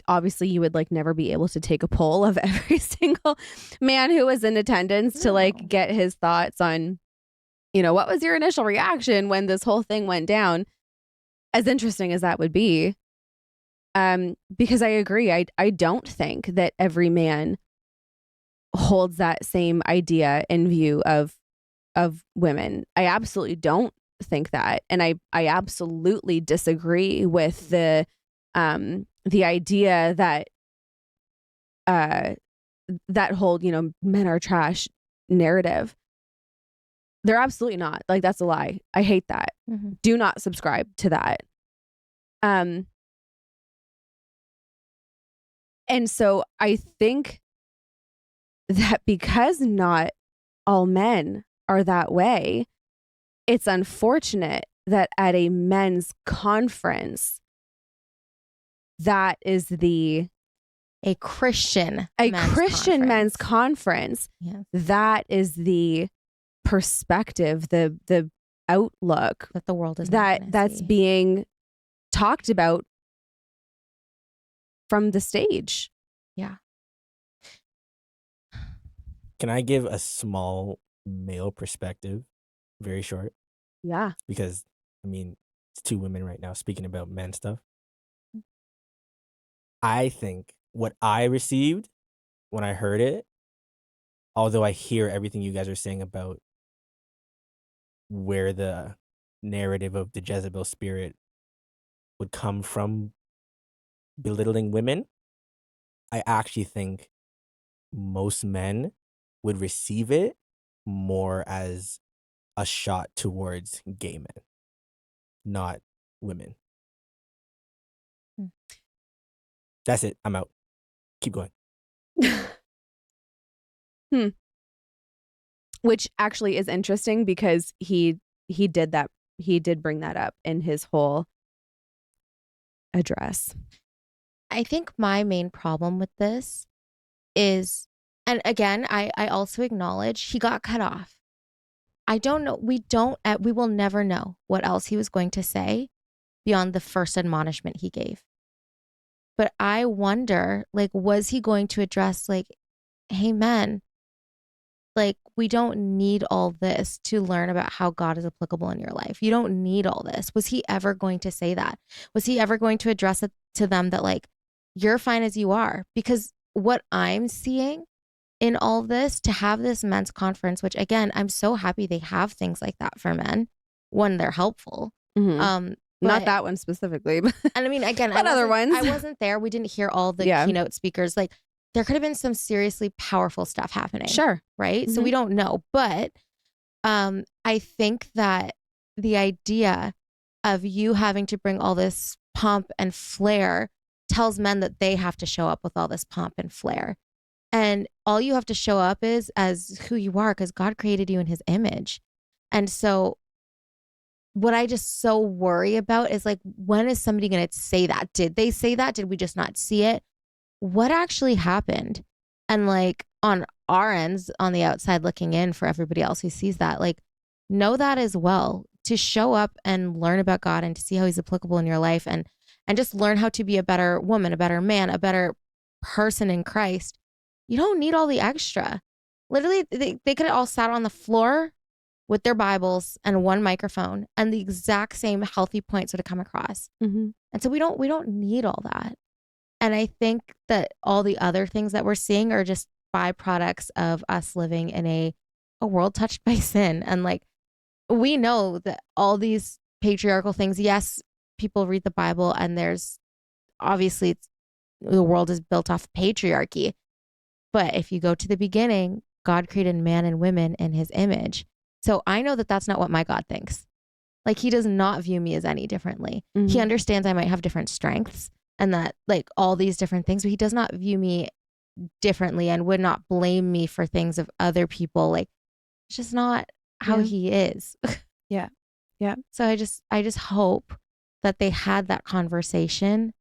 obviously you would like never be able to take a poll of every single man who was in attendance to like get his thoughts on, what was your initial reaction when this whole thing went down? As interesting as that would be. Because I agree. I don't think that every man holds that same idea in view of women. I absolutely don't think that. And I absolutely disagree with the idea that that whole, men are trash narrative. They're absolutely not. Like, that's a lie. I hate that. Mm-hmm. Do not subscribe to that. And so I think that because not all men are that way, it's unfortunate that at a men's conference, that is the a Christian men's conference. Yeah. That is the perspective, the outlook that the world is that's being talked about from the stage. Yeah. Can I give a small male perspective? Very short. Yeah. Because, I mean, it's two women right now speaking about men stuff. I think what I received when I heard it, although I hear everything you guys are saying about where the narrative of the Jezebel Spirit would come from belittling women, I actually think most men would receive it more as a shot towards gay men, not women. That's it. I'm out. Keep going. Which actually is interesting because he did bring that up in his whole address. I think my main problem with this is, and again, I also acknowledge he got cut off. I don't know. We will never know what else he was going to say beyond the first admonishment he gave. But I wonder, like, was he going to address, like, hey, men, like, we don't need all this to learn about how God is applicable in your life. You don't need all this. Was he ever going to say that? Was he ever going to address it to them that, like, you're fine as you are? Because what I'm seeing in all this, to have this men's conference, which again, I'm so happy they have things like that for men when they're helpful. Mm-hmm. Not that one specifically, but and I mean, again, but other ones. I wasn't there. We didn't hear all the keynote speakers. Like, there could have been some seriously powerful stuff happening. Sure. Right. Mm-hmm. So we don't know. But I think that the idea of you having to bring all this pomp and flair tells men that they have to show up with all this pomp and flair. And all you have to show up is as who you are, because God created you in his image. And so what I just so worry about is, like, when is somebody going to say that? Did they say that? Did we just not see it? What actually happened? And, like, on our ends, on the outside looking in, for everybody else who sees that, like, know that as well, to show up and learn about God and to see how he's applicable in your life, and just learn how to be a better woman, a better man, a better person in Christ. You don't need all the extra. Literally, they could have all sat on the floor with their Bibles and one microphone, and the exact same healthy points would have come across. Mm-hmm. And so we don't need all that. And I think that all the other things that we're seeing are just byproducts of us living in a world touched by sin. And, like, we know that all these patriarchal things, yes, people read the Bible, and there's obviously the world is built off patriarchy. But if you go to the beginning, God created man and women in his image. So I know that that's not what my God thinks. Like, he does not view me as any differently. Mm-hmm. He understands I might have different strengths and that, like, all these different things, but he does not view me differently and would not blame me for things of other people. Like, it's just not how he is. Yeah. Yeah. So I just hope that they had that conversation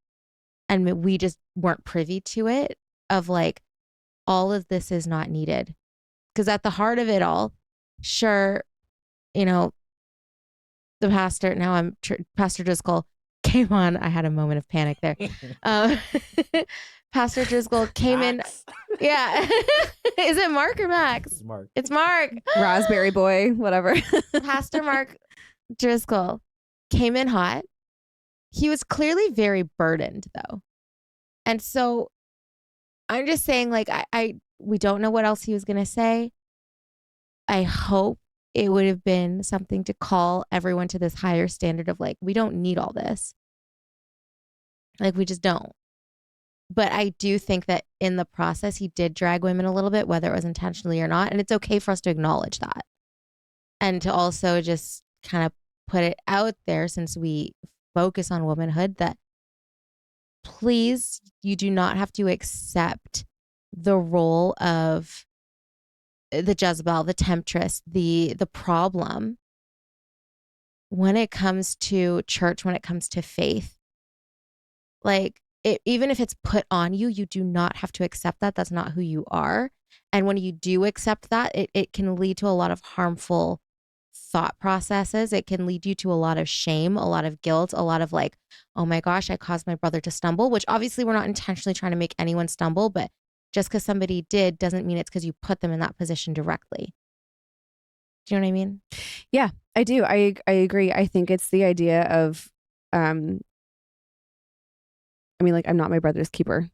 and we just weren't privy to it, of, like, all of this is not needed. Because at the heart of it all, sure, you know, the pastor, Pastor Driscoll came on. I had a moment of panic there. Pastor Driscoll came Max. in. Yeah. Is it Mark or Max? It's Mark. It's Mark. Raspberry boy, whatever. Pastor Mark Driscoll came in hot. He was clearly very burdened, though. And so I'm just saying, like, we don't know what else he was going to say. I hope it would have been something to call everyone to this higher standard of, like, we don't need all this. Like, we just don't. But I do think that in the process, he did drag women a little bit, whether it was intentionally or not. And it's okay for us to acknowledge that. And to also just kind of put it out there, since we focus on womanhood, that please, you do not have to accept the role of the Jezebel, the temptress, the problem when it comes to church, when it comes to faith. Like, even if it's put on you, you do not have to accept that. That's not who you are. And when you do accept that, it can lead to a lot of harmful thought processes. It can lead you to a lot of shame, a lot of guilt, a lot of like, oh my gosh, I caused my brother to stumble, which obviously we're not intentionally trying to make anyone stumble, but just because somebody did doesn't mean it's because you put them in that position directly. Do you know what I mean? Yeah, I do. I agree. I think it's the idea of, I mean, like, I'm not my brother's keeper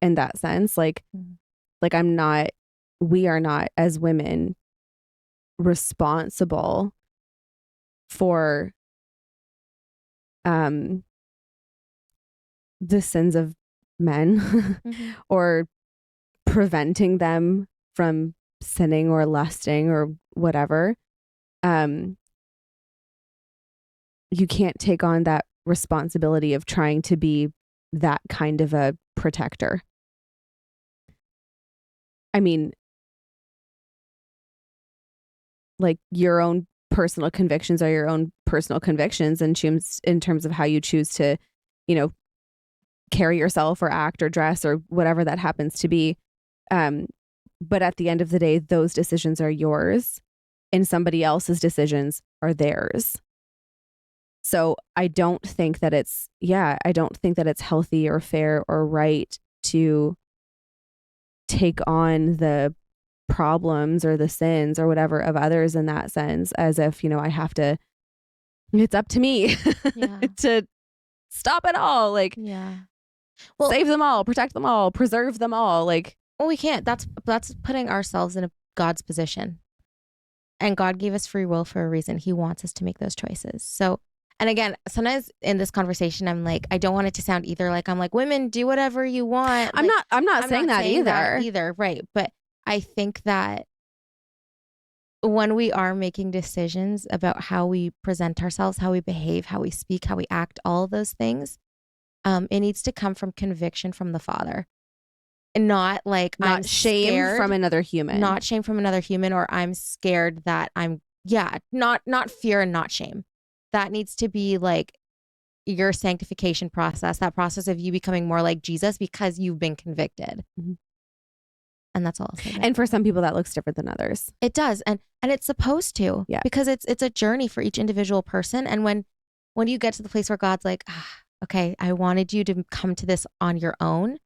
in that sense. Like I'm not, we are not as women responsible for the sins of men or preventing them from sinning or lusting or whatever. You can't take on that responsibility of trying to be that kind of a protector. I mean, like, your own personal convictions are your own personal convictions and choose in terms of how you choose to, you know, carry yourself or act or dress or whatever that happens to be. But at the end of the day, those decisions are yours and somebody else's decisions are theirs. So I don't think that it's healthy or fair or right to take on the problems or the sins or whatever of others in that sense, as if, you know, it's up to me to stop it all. Like, well, save them all, protect them all, preserve them all. Like, well, we can't. That's putting ourselves in God's position. And God gave us free will for a reason. He wants us to make those choices. So, and again, sometimes in this conversation, I'm like, I don't want it to sound either like I'm like, women, do whatever you want. I'm not saying that either. Right. But I think that when we are making decisions about how we present ourselves, how we behave, how we speak, how we act, all of those things, it needs to come from conviction from the Father. And not like not I'm shame scared, from another human. Not shame from another human, or I'm scared that not fear and not shame. That needs to be like your sanctification process, that process of you becoming more like Jesus because you've been convicted. And that's all I'll say. And for some people that looks different than others. It does. And it's supposed to. Yeah. Because it's a journey for each individual person. And when you get to the place where God's like, okay, I wanted you to come to this on your own,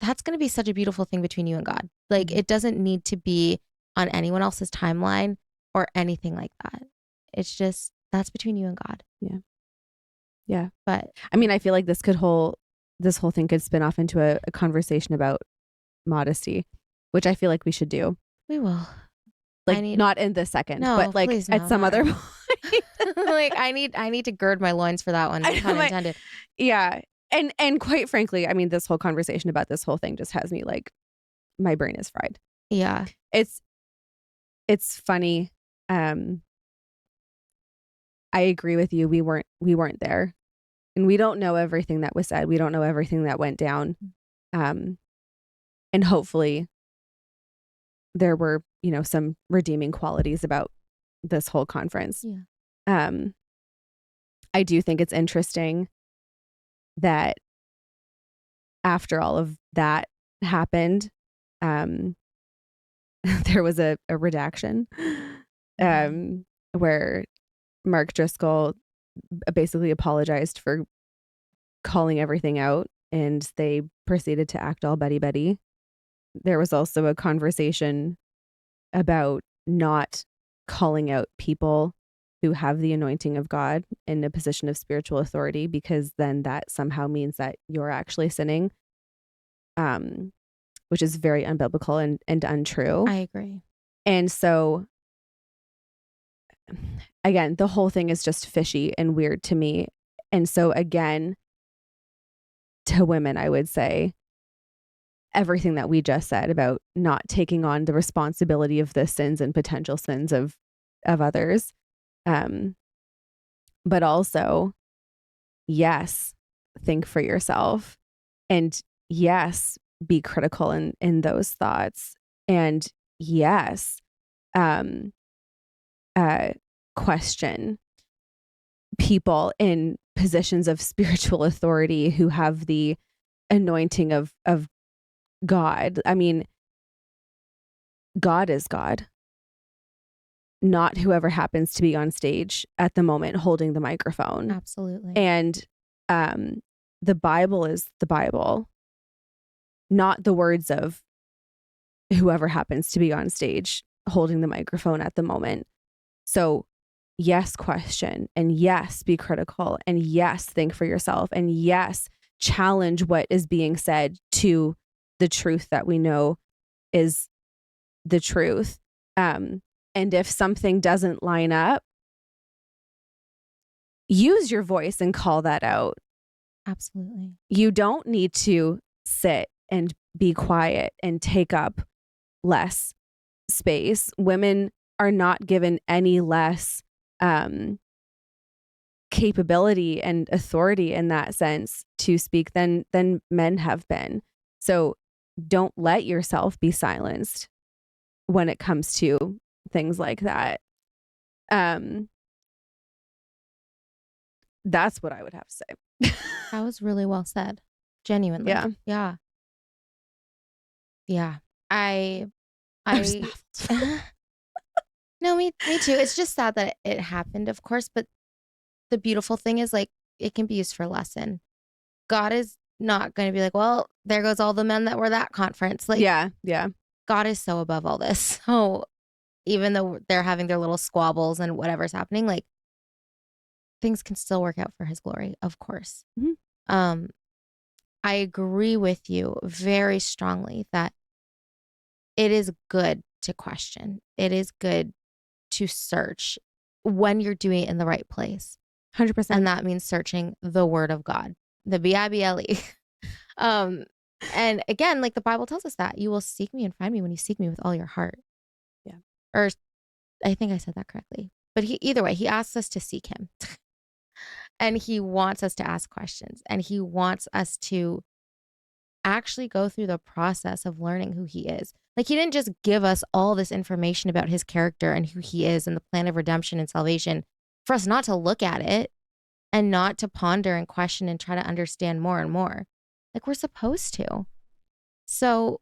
that's going to be such a beautiful thing between you and God. Like, it doesn't need to be on anyone else's timeline or anything like that. It's just, that's between you and God. Yeah. Yeah. But I mean, I feel like this whole thing could spin off into a conversation about modesty, which I feel like we should do. We will. Like, not in this second, but like at some other point. Like, I need to gird my loins for that one. No pun intended. Yeah. And quite frankly, I mean, this whole conversation about this whole thing just has me like, my brain is fried. Yeah. It's funny. I agree with you. We weren't there, and we don't know everything that was said. We don't know everything that went down. And hopefully there were, you know, some redeeming qualities about this whole conference. Yeah. I do think it's interesting that after all of that happened, there was a redaction where Mark Driscoll basically apologized for calling everything out, and they proceeded to act all buddy-buddy. There was also a conversation about not calling out people who have the anointing of God in a position of spiritual authority, because then that somehow means that you're actually sinning, which is very unbiblical and untrue. I agree. And so, again, the whole thing is just fishy and weird to me. And so, again, to women, I would say everything that we just said about not taking on the responsibility of the sins and potential sins of others. But also, yes, think for yourself, and yes, be critical in those thoughts, and yes, question people in positions of spiritual authority who have the anointing of God. I mean, God is God, not whoever happens to be on stage at the moment holding the microphone. Absolutely. And the Bible is the Bible, not the words of whoever happens to be on stage holding the microphone at the moment. So yes, question, and yes, be critical, and yes, think for yourself, and yes, challenge what is being said to the truth that we know is the truth. And if something doesn't line up, use your voice and call that out. Absolutely. You don't need to sit and be quiet and take up less space. Women are not given any less capability and authority in that sense to speak than men have been. So don't let yourself be silenced when it comes to things like that. That's what I would have to say. That was really well said. Genuinely. Yeah. Yeah. Yeah. I was baffled. No, me too. It's just sad that it happened, of course, but the beautiful thing is, like, it can be used for a lesson. God is not going to be like, well, there goes all the men that were at that conference. Like, Yeah. God is so above all this. So even though they're having their little squabbles and whatever's happening, like, things can still work out for his glory, of course. Mm-hmm. I agree with you very strongly that it is good to question. It is good to search when you're doing it in the right place. 100%. And that means searching the word of God, the Bible. And again, like the Bible tells us that you will seek me and find me when you seek me with all your heart. Yeah. Or I think I said that correctly. But either way, he asks us to seek him. And he wants us to ask questions. And he wants us to actually go through the process of learning who he is. Like, he didn't just give us all this information about his character and who he is and the plan of redemption and salvation for us not to look at it and not to ponder and question and try to understand more and more. Like, we're supposed to. So,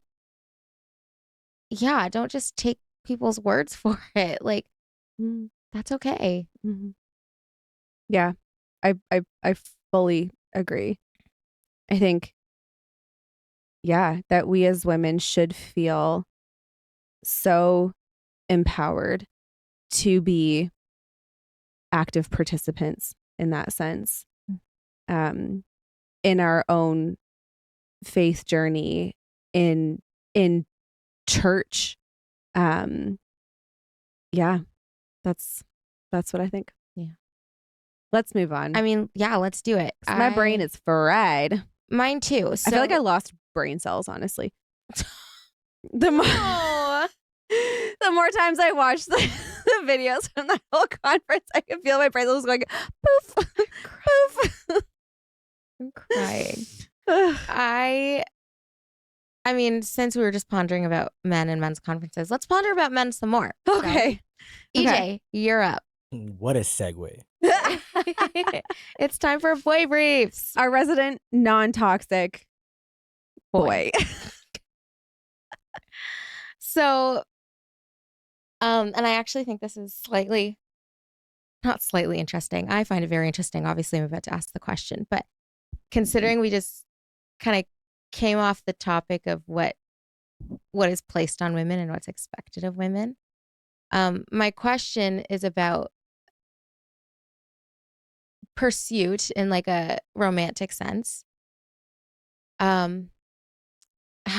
yeah, don't just take people's words for it. Like, that's okay. Mm-hmm. Yeah, I fully agree. I think, yeah, that we as women should feel so empowered to be active participants in that sense, in our own faith journey, in church. Yeah, that's what I think. Yeah. Let's move on. I mean, yeah, let's do it. My brain is fried. Mine too. So, I feel like I lost brain cells, honestly. The more times I watch the videos from the whole conference, I can feel my brain cells going poof, poof. I'm crying. I mean, since we were just pondering about men and men's conferences, let's ponder about men some more. Okay. So, EJ, you're up. What a segue. It's time for boy briefs. Our resident non-toxic boy. So, and I actually think this is not slightly interesting. I find it very interesting. Obviously, I'm about to ask the question, but considering we just kind of came off the topic of what is placed on women and what's expected of women, my question is about pursuit in like a romantic sense. How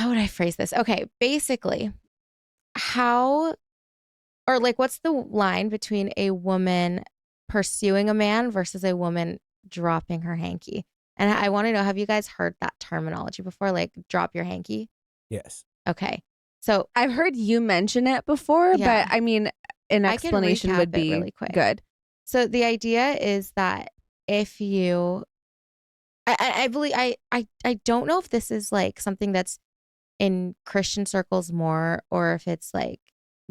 would I phrase this? Okay, basically, what's the line between a woman pursuing a man versus a woman dropping her hanky? And I want to know, have you guys heard that terminology before? Like, drop your hanky? Yes. Okay. So I've heard you mention it before, Yeah. but I mean, an explanation would be really quick. good. So the idea is that if you, I believe, I don't know if this is like something that's in Christian circles more, or if it's like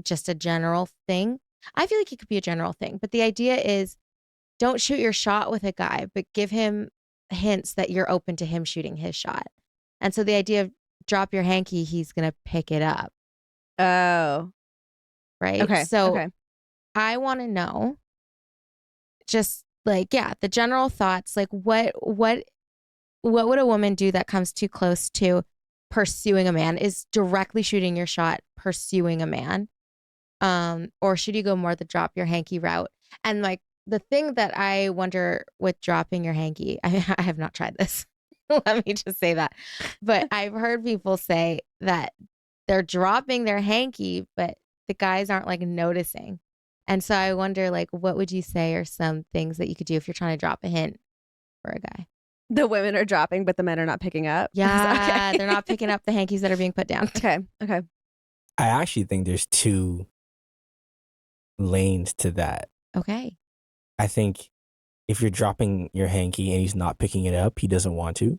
just a general thing. I feel like it could be a general thing, but the idea is don't shoot your shot with a guy, but give him hints that you're open to him shooting his shot. And so the idea of drop your hanky, he's going to pick it up. Oh. Right. Okay. So okay. I want to know just like, yeah, the general thoughts, like what would a woman do that comes too close to pursuing a man, is directly shooting your shot, pursuing a man? Or should you go more the drop your hanky route? And like the thing that I wonder with dropping your hanky, I have not tried this. Let me just say that. But I've heard people say that they're dropping their hanky, but the guys aren't like noticing. And so I wonder, like, what would you say are some things that you could do if you're trying to drop a hint for a guy? The women are dropping, but the men are not picking up. Yeah, Okay. they're not picking up the hankies that are being put down. Okay. Okay. I actually think there's two lanes to that. Okay. I think if you're dropping your hanky and he's not picking it up, he doesn't want to.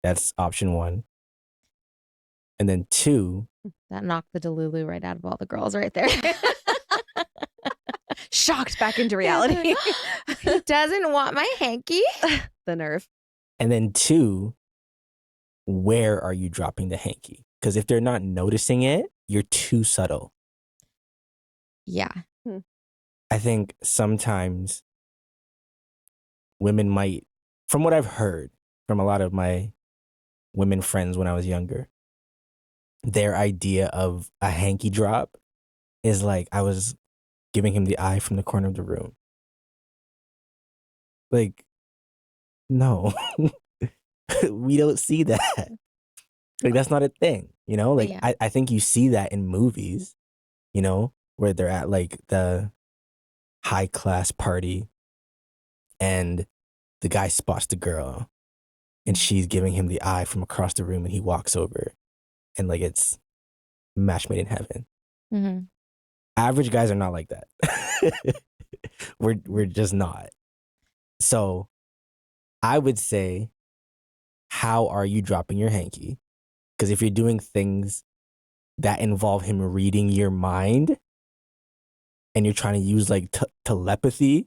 That's option one. And then two, that knocked the Delulu right out of all the girls right there. Shocked back into reality. He doesn't want my hanky. The nerve. and then two, where are you dropping the hanky? Because if they're not noticing it, you're too subtle. Yeah. I think sometimes women might, from what I've heard from a lot of my women friends when I was younger, their idea of a hanky drop is like I was giving him the eye from the corner of the room. Like, no, we don't see that. Like, that's not a thing, you know? Like, Yeah. I think you see that in movies, you know, where they're at like the high class party and the guy spots the girl and she's giving him the eye from across the room and he walks over and like it's match made in heaven. Mm-hmm. Average guys are not like that. We're just not. So I would say, how are you dropping your hanky? Because if you're doing things that involve him reading your mind and you're trying to use like telepathy,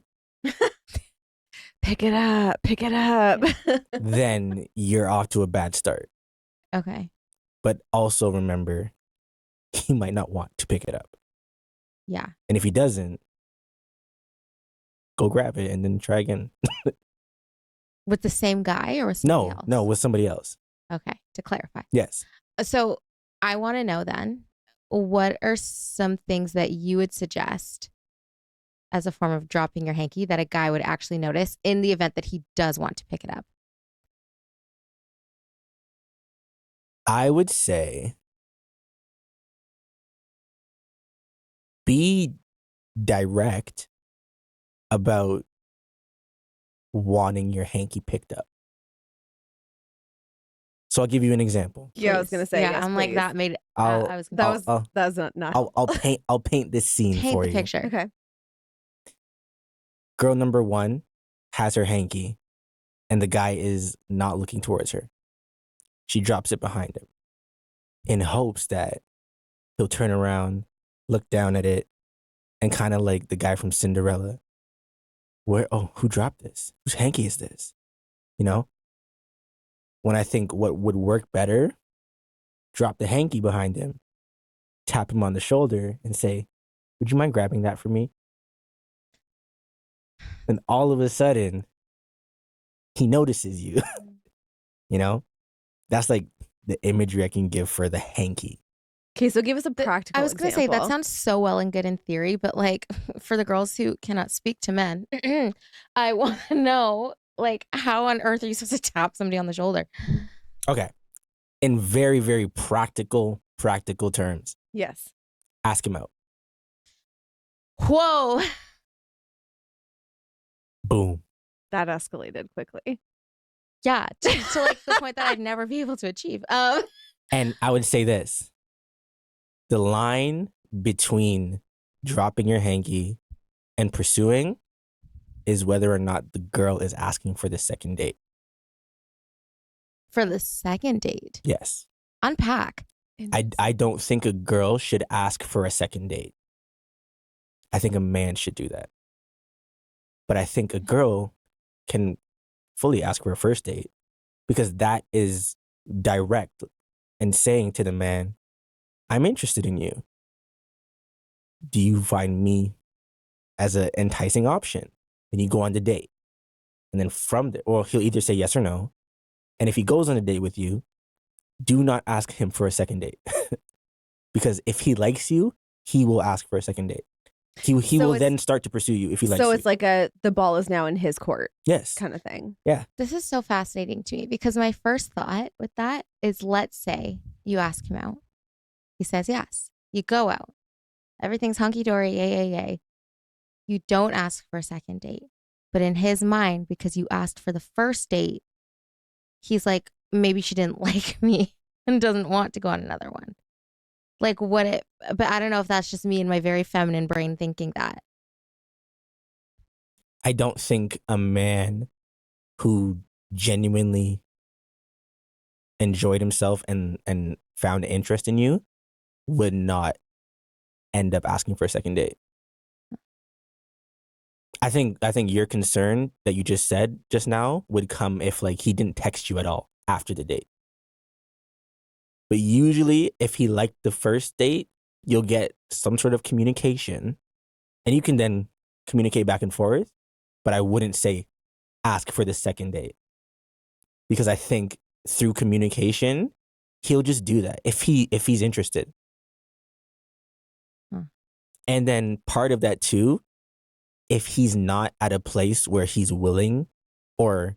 Pick it up. Pick it up. then you're off to a bad start. Okay. But also remember, he might not want to pick it up. Yeah. And if he doesn't, go grab it and then try again. With the same guy or with somebody else? No, with somebody else. Okay. To clarify. Yes. So I want to know then, what are some things that you would suggest as a form of dropping your hanky that a guy would actually notice in the event that he does want to pick it up? I would say be direct about wanting your hanky picked up. So I'll give you an example. Yeah, I was gonna say. Yeah, yes, I'm like please. that made. I'll- I was. That was not. I'll paint this scene Paint for the you. picture. Okay. Girl number one has her hanky and the guy is not looking towards her. She drops it behind him in hopes that he'll turn around, look down at it, and kind of like the guy from Cinderella. Who dropped this? Whose hanky is this? You know? When I think what would work better, drop the hanky behind him, tap him on the shoulder and say, would you mind grabbing that for me? And all of a sudden, he notices you. You know? That's like the imagery I can give for the hanky. Okay, so give us a practical I was going to say, that example. sounds so well and good in theory, but like for the girls who cannot speak to men, I want to know, like, how on earth are you supposed to tap somebody on the shoulder? Okay. In very, very practical terms, Yes. ask him out. Whoa. Boom. That escalated quickly. Yeah. To like the point that I'd never be able to achieve. And I would say this. The line between dropping your hanky and pursuing is whether or not the girl is asking for the second date. For the second date. Yes. Unpack. I don't think a girl should ask for a second date. I think a man should do that. But I think a girl can fully ask for a first date, because that is direct and saying to the man, I'm interested in you. Do you find me as an enticing option? Then you go on the date. And then from there, or he'll either say yes or no. And if he goes on a date with you, do not ask him for a second date. Because if he likes you, he will ask for a second date. He will then start to pursue you if he likes you. So it's like the ball is now in his court. Yes. Kind of thing. Yeah. This is so fascinating to me because my first thought with that is, let's say you ask him out. He says yes. You go out. Everything's hunky-dory, yay. You don't ask for a second date. But in his mind, because you asked for the first date, he's like, maybe she didn't like me and doesn't want to go on another one. Like but I don't know if that's just me and my very feminine brain thinking that. I don't think a man who genuinely enjoyed himself and found interest in you would not end up asking for a second date. I think your concern that you just said just now would come if like he didn't text you at all after the date. But usually if he liked the first date, you'll get some sort of communication and you can then communicate back and forth. But I wouldn't say ask for the second date, because I think through communication, he'll just do that if he's interested. And then part of that too, if he's not at a place where he's willing or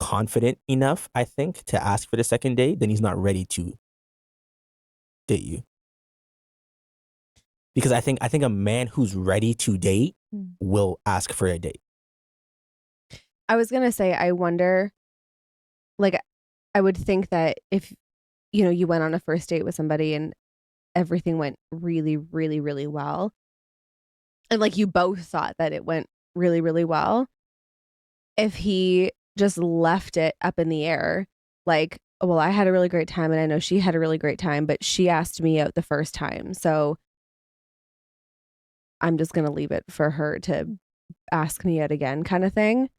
confident enough, I think, to ask for the second date, then he's not ready to date you. Because I think a man who's ready to date will ask for a date. I was going to say, I wonder, like, I would think that if, you went on a first date with somebody and everything went really, really, really well, and like you both thought that it went really, really well, if he just left it up in the air, like, well, I had a really great time and I know she had a really great time, but she asked me out the first time, so I'm just going to leave it for her to ask me out again, kind of thing.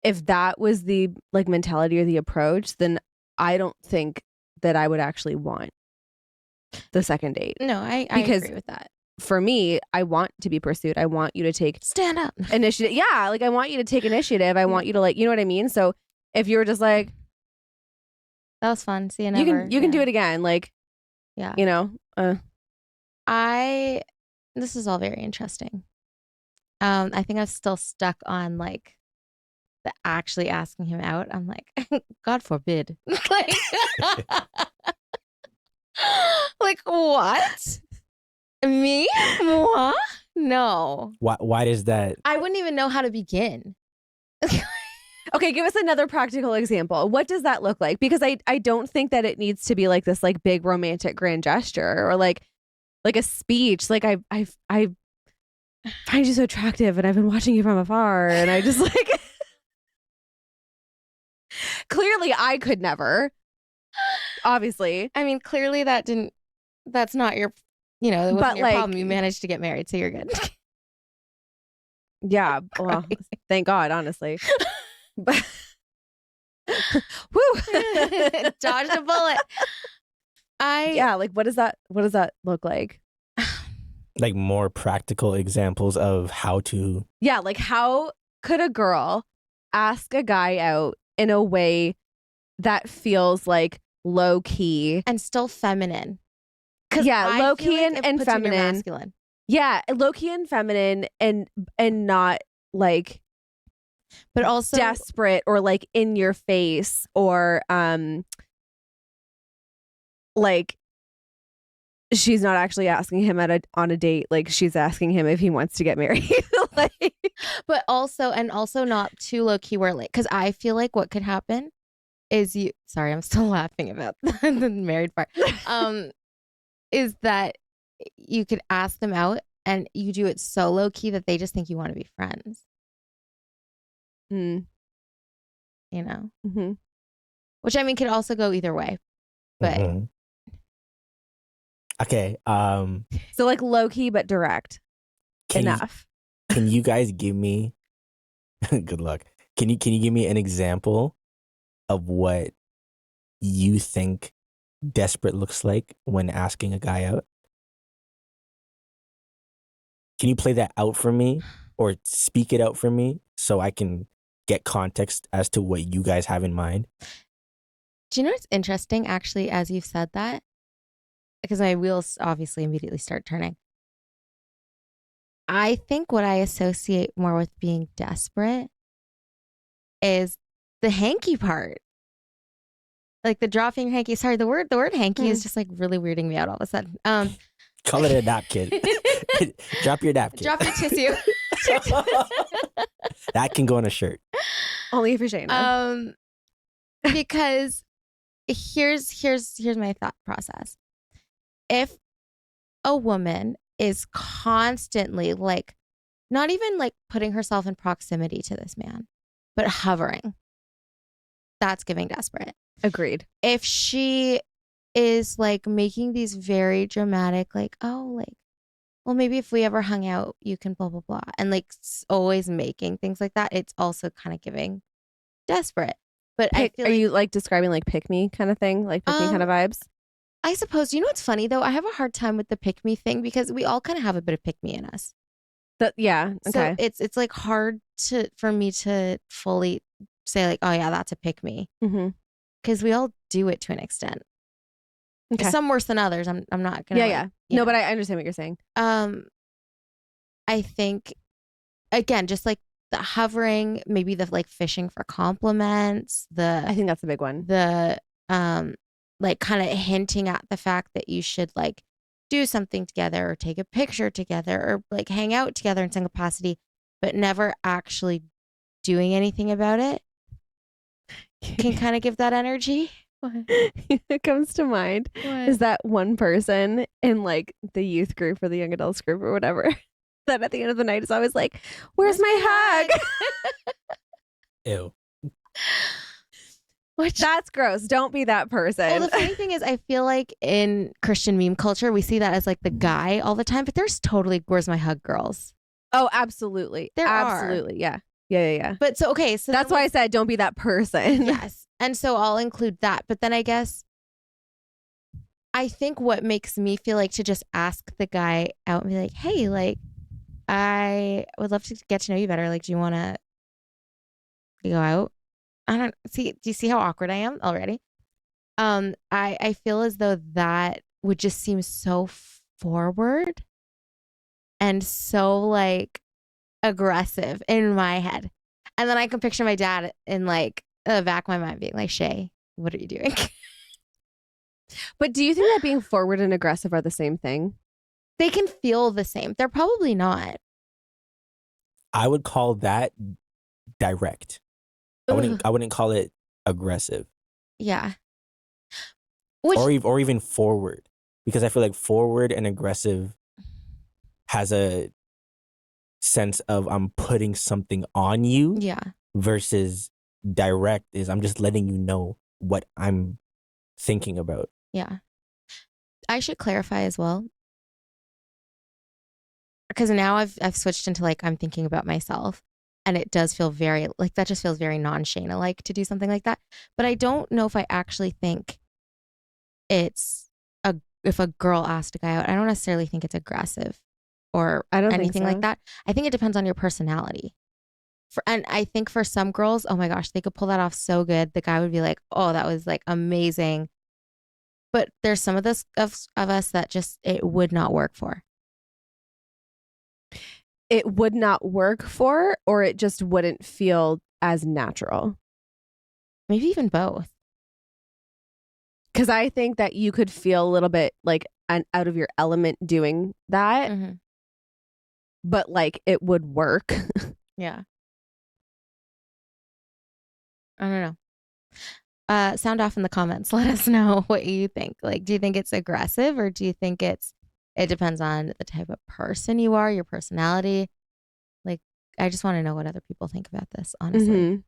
If that was the like mentality or the approach, then I don't think that I would actually want the second date. No, I agree with that. For me, I want to be pursued. I want you to take stand up initiative. Yeah, like I want you to take initiative. I want you to, like, you know what I mean? So if you were just like, that was fun. See you never. You can do it again. Like, yeah. This is all very interesting. I think I'm still stuck on like the actually asking him out. I'm like, God forbid. Like what? Me? Moi? No. Why does that? I wouldn't even know how to begin. Okay, give us another practical example. What does that look like? Because I don't think that it needs to be like this like big romantic grand gesture or like a speech. Like I find you so attractive and I've been watching you from afar and I just like clearly I could never. Obviously. I mean, clearly that's not your, it wasn't but your like, problem. You managed to get married, so you're good. Yeah. Well, thank God, honestly. But woo, dodged a bullet. Yeah, like what does that look like? Like more practical examples of how to. Yeah, like how could a girl ask a guy out in a way that feels like low key and still feminine? Yeah, low key like and feminine. Masculine. Yeah, low key and feminine and not like, but also desperate or like in your face or like she's not actually asking him on a date. Like she's asking him if he wants to get married. Like, but also not too low key where like, because I feel like what could happen is sorry, I'm still laughing about the married part. Is that you could ask them out and you do it so low key that they just think you want to be friends. Mm-hmm. Which I mean could also go either way. But okay. So like low key but direct. Enough. Can you guys give me good luck? Can you give me an example of what you think desperate looks like when asking a guy out? Can you play that out for me or speak it out for me so I can get context as to what you guys have in mind? Do you know what's interesting, actually, as you've said that? Because my wheels obviously immediately start turning. I think what I associate more with being desperate is the hanky part. Like the dropping hanky. Sorry, the word hanky is just like really weirding me out all of a sudden. Call it a napkin. Drop your napkin. Drop your tissue. That can go on a shirt. Only if you're Shaina. Because here's my thought process. If a woman is constantly like, not even like putting herself in proximity to this man, but hovering, that's giving desperate. Agreed. If she is like making these very dramatic, like, oh, like, well, maybe if we ever hung out, you can blah, blah, blah. And like always making things like that, it's also kind of giving desperate. But I feel are you like describing like pick me kind of thing? Like pick me kind of vibes? I suppose. You know what's funny though? I have a hard time with the pick me thing because we all kind of have a bit of pick me in us. Yeah. Okay. So it's like hard for me to fully say like, oh yeah, that's a pick me. Because we all do it to an extent. Okay. Some worse than others. I'm not gonna. Yeah. No, but I understand what you're saying. I think again, just like the hovering, maybe the like fishing for compliments. I think that's a big one. The like kind of hinting at the fact that you should like do something together or take a picture together or like hang out together in some capacity, but never actually doing anything about it can kind of give that energy. What? It comes to mind is that one person in like the youth group or the young adults group or whatever that at the end of the night is always like, where's my hug? Ew. That's gross. Don't be that person. Well, the funny thing is, I feel like in Christian meme culture, we see that as like the guy all the time, but there's totally where's my hug girls. Oh, absolutely. There absolutely. are. Yeah. But so, okay. So that's why I said don't be that person. Yes. And so I'll include that. But then I guess I think what makes me feel like to just ask the guy out and be like, hey, like, I would love to get to know you better. Like, do you want to go out? I don't see. Do you see how awkward I am already? I feel as though that would just seem so forward and so like aggressive in my head. And then I can picture my dad in like the back of my mind being like, Shay, what are you doing? But do you think that being forward and aggressive are the same thing? They can feel the same. They're probably not. I would call that direct. I wouldn't call it aggressive. Yeah. Or even forward, because I feel like forward and aggressive has a sense of I'm putting something on you. Yeah. Versus direct is I'm just letting you know what I'm thinking about. Yeah. I should clarify as well, because now I've switched into like I'm thinking about myself. And it does feel very, like, that just feels very non-Shaina-like to do something like that. But I don't know if I actually think it's, if a girl asked a guy out, I don't necessarily think it's aggressive or anything like that. I think it depends on your personality. And I think for some girls, oh my gosh, they could pull that off so good. The guy would be like, oh, that was like amazing. But there's some of us that just, it would not work for. It would not work for, or it just wouldn't feel as natural? Maybe even both. Because I think that you could feel a little bit like out of your element doing that, but like it would work. Yeah. I don't know. Sound off in the comments. Let us know what you think. Like, do you think it's aggressive, or do you think it depends on the type of person you are, your personality? Like, I just want to know what other people think about this, honestly.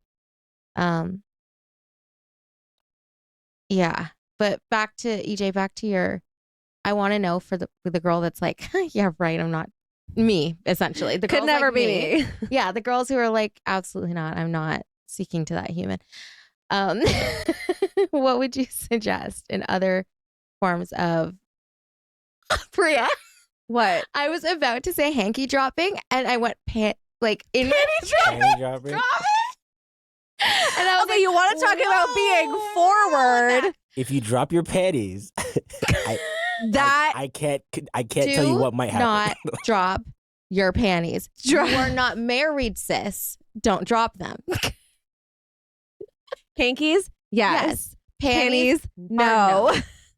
Yeah. But back to EJ, back to your, I want to know for the girl that's like, yeah, right, I'm not me, essentially. The could never like be me. Yeah, the girls who are like, absolutely not. I'm not speaking to that human. Um, what would you suggest in other forms of Priya? What? I was about to say hanky dropping, and I went like in Panty dropper? And I was Okay, like, you want to talk about being forward? If you drop your panties, That I can't tell you what might happen. Not drop your panties. Dro- You are not married, sis. Don't drop them. hankies? Yes. Panties? No.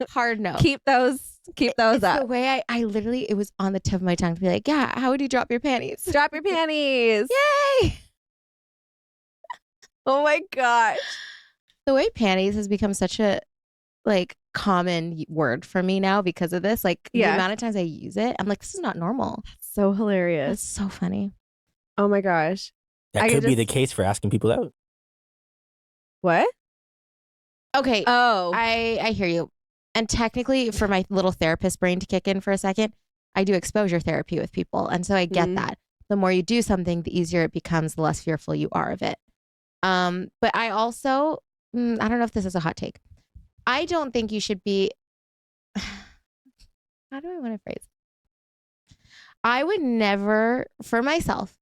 Hard no. Keep those It's up. the way I literally, it was on the tip of my tongue to be like, yeah, how would you drop your panties? Drop your panties. Yay! Oh my gosh. The way panties has become such a like common word for me now because of this. Like the amount of times I use it, I'm like, this is not normal. So hilarious. It's so funny. Oh my gosh. That could be the case for asking people out. What? Okay. Oh. I hear you. And technically, for my little therapist brain to kick in for a second, I do exposure therapy with people. And so I get that. The more you do something, the easier it becomes, the less fearful you are of it. But I also, I don't know if this is a hot take. I don't think you should be, how do I want to phrase it? I would never, for myself,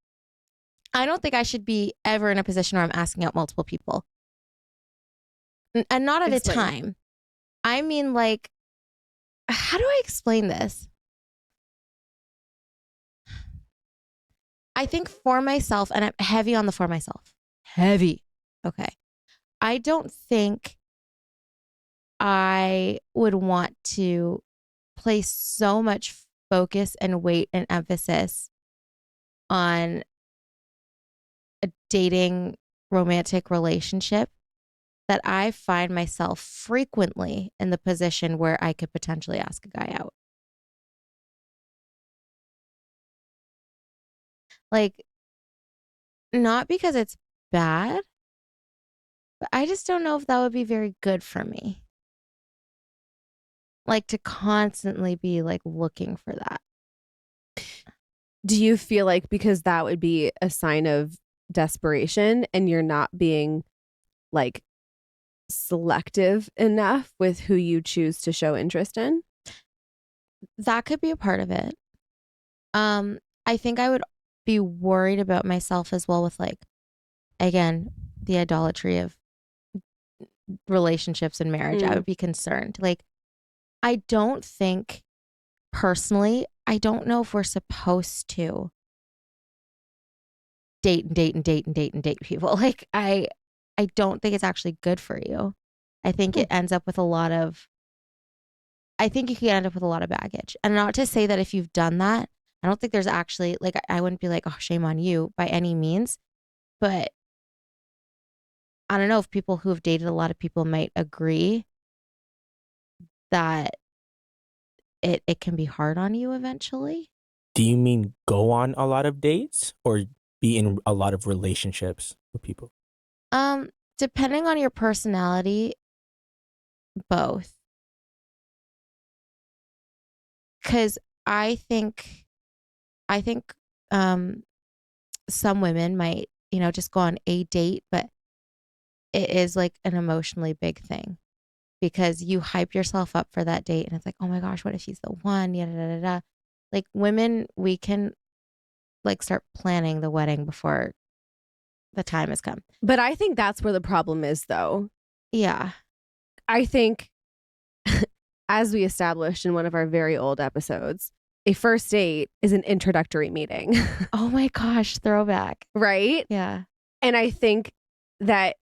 I don't think I should be ever in a position where I'm asking out multiple people. And not at a time. I mean, like, how do I explain this? I think for myself, and I'm heavy on the for myself. Heavy. Okay. I don't think I would want to place so much focus and weight and emphasis on a dating romantic relationship that I find myself frequently in the position where I could potentially ask a guy out. Like, not because it's bad, but I just don't know if that would be very good for me. Like to constantly be like looking for that. Do you feel like because that would be a sign of desperation and you're not being like selective enough with who you choose to show interest in? That could be a part of it. I think I would be worried about myself as well with like, again, the idolatry of relationships and marriage. I would be concerned. Like, I don't think personally, I don't know if we're supposed to date people. Like, I don't think it's actually good for you. I think it ends up with I think you can end up with a lot of baggage. And not to say that if you've done that, I don't think there's actually, like, I wouldn't be like, oh, shame on you by any means. But I don't know if people who have dated a lot of people might agree that it can be hard on you eventually. Do you mean go on a lot of dates or be in a lot of relationships with people? Depending on your personality, both. Because I think some women might, just go on a date, but it is like an emotionally big thing because you hype yourself up for that date and it's like, oh my gosh, what if he's the one? Yada, yada, yada. Like women, we can like start planning the wedding before the time has come. But I think that's where the problem is, though. Yeah. I think, as we established in one of our very old episodes, a first date is an introductory meeting. Oh my gosh, throwback. Right? Yeah. And I think that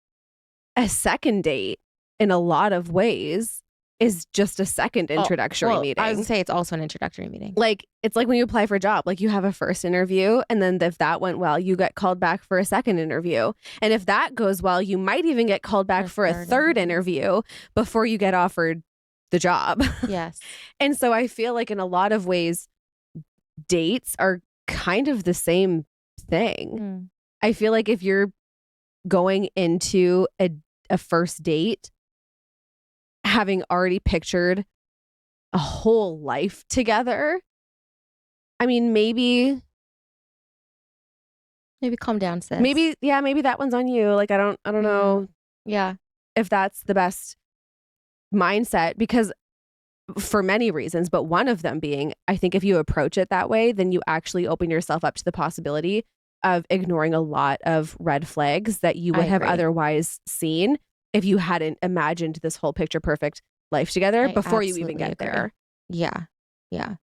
a second date, in a lot of ways, is just a second introductory meeting. I would say it's also an introductory meeting. Like, it's like when you apply for a job, like you have a first interview and then if that went well, you get called back for a second interview. And if that goes well, you might even get called back for a third interview before you get offered the job. Yes. And so I feel like in a lot of ways, dates are kind of the same thing. I feel like if you're going into a first date having already pictured a whole life together, I mean, maybe calm down, sis. Maybe that one's on you. Like, I don't know. Yeah. if that's the best mindset, because for many reasons, but one of them being, I think if you approach it that way, then you actually open yourself up to the possibility of ignoring a lot of red flags that you would have otherwise seen if you hadn't imagined this whole picture perfect life together before you even get there. Yeah. Yeah.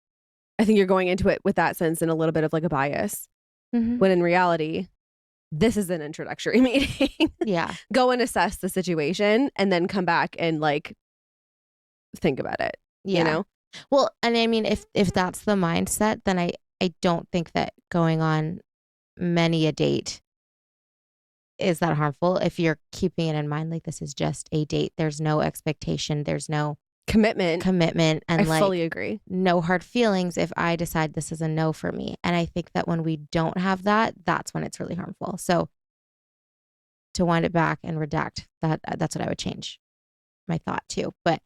I think you're going into it with that sense and a little bit of like a bias, when in reality, this is an introductory meeting. Yeah. Go and assess the situation and then come back and like think about it. Yeah. You know? Well, and I mean, if that's the mindset, then I don't think that going on many a date is that harmful. If you're keeping it in mind, like this is just a date. There's no expectation. There's no commitment. And I fully agree. No hard feelings if I decide this is a no for me. And I think that when we don't have that, that's when it's really harmful. So to wind it back and redact, that's what I would change my thought too. But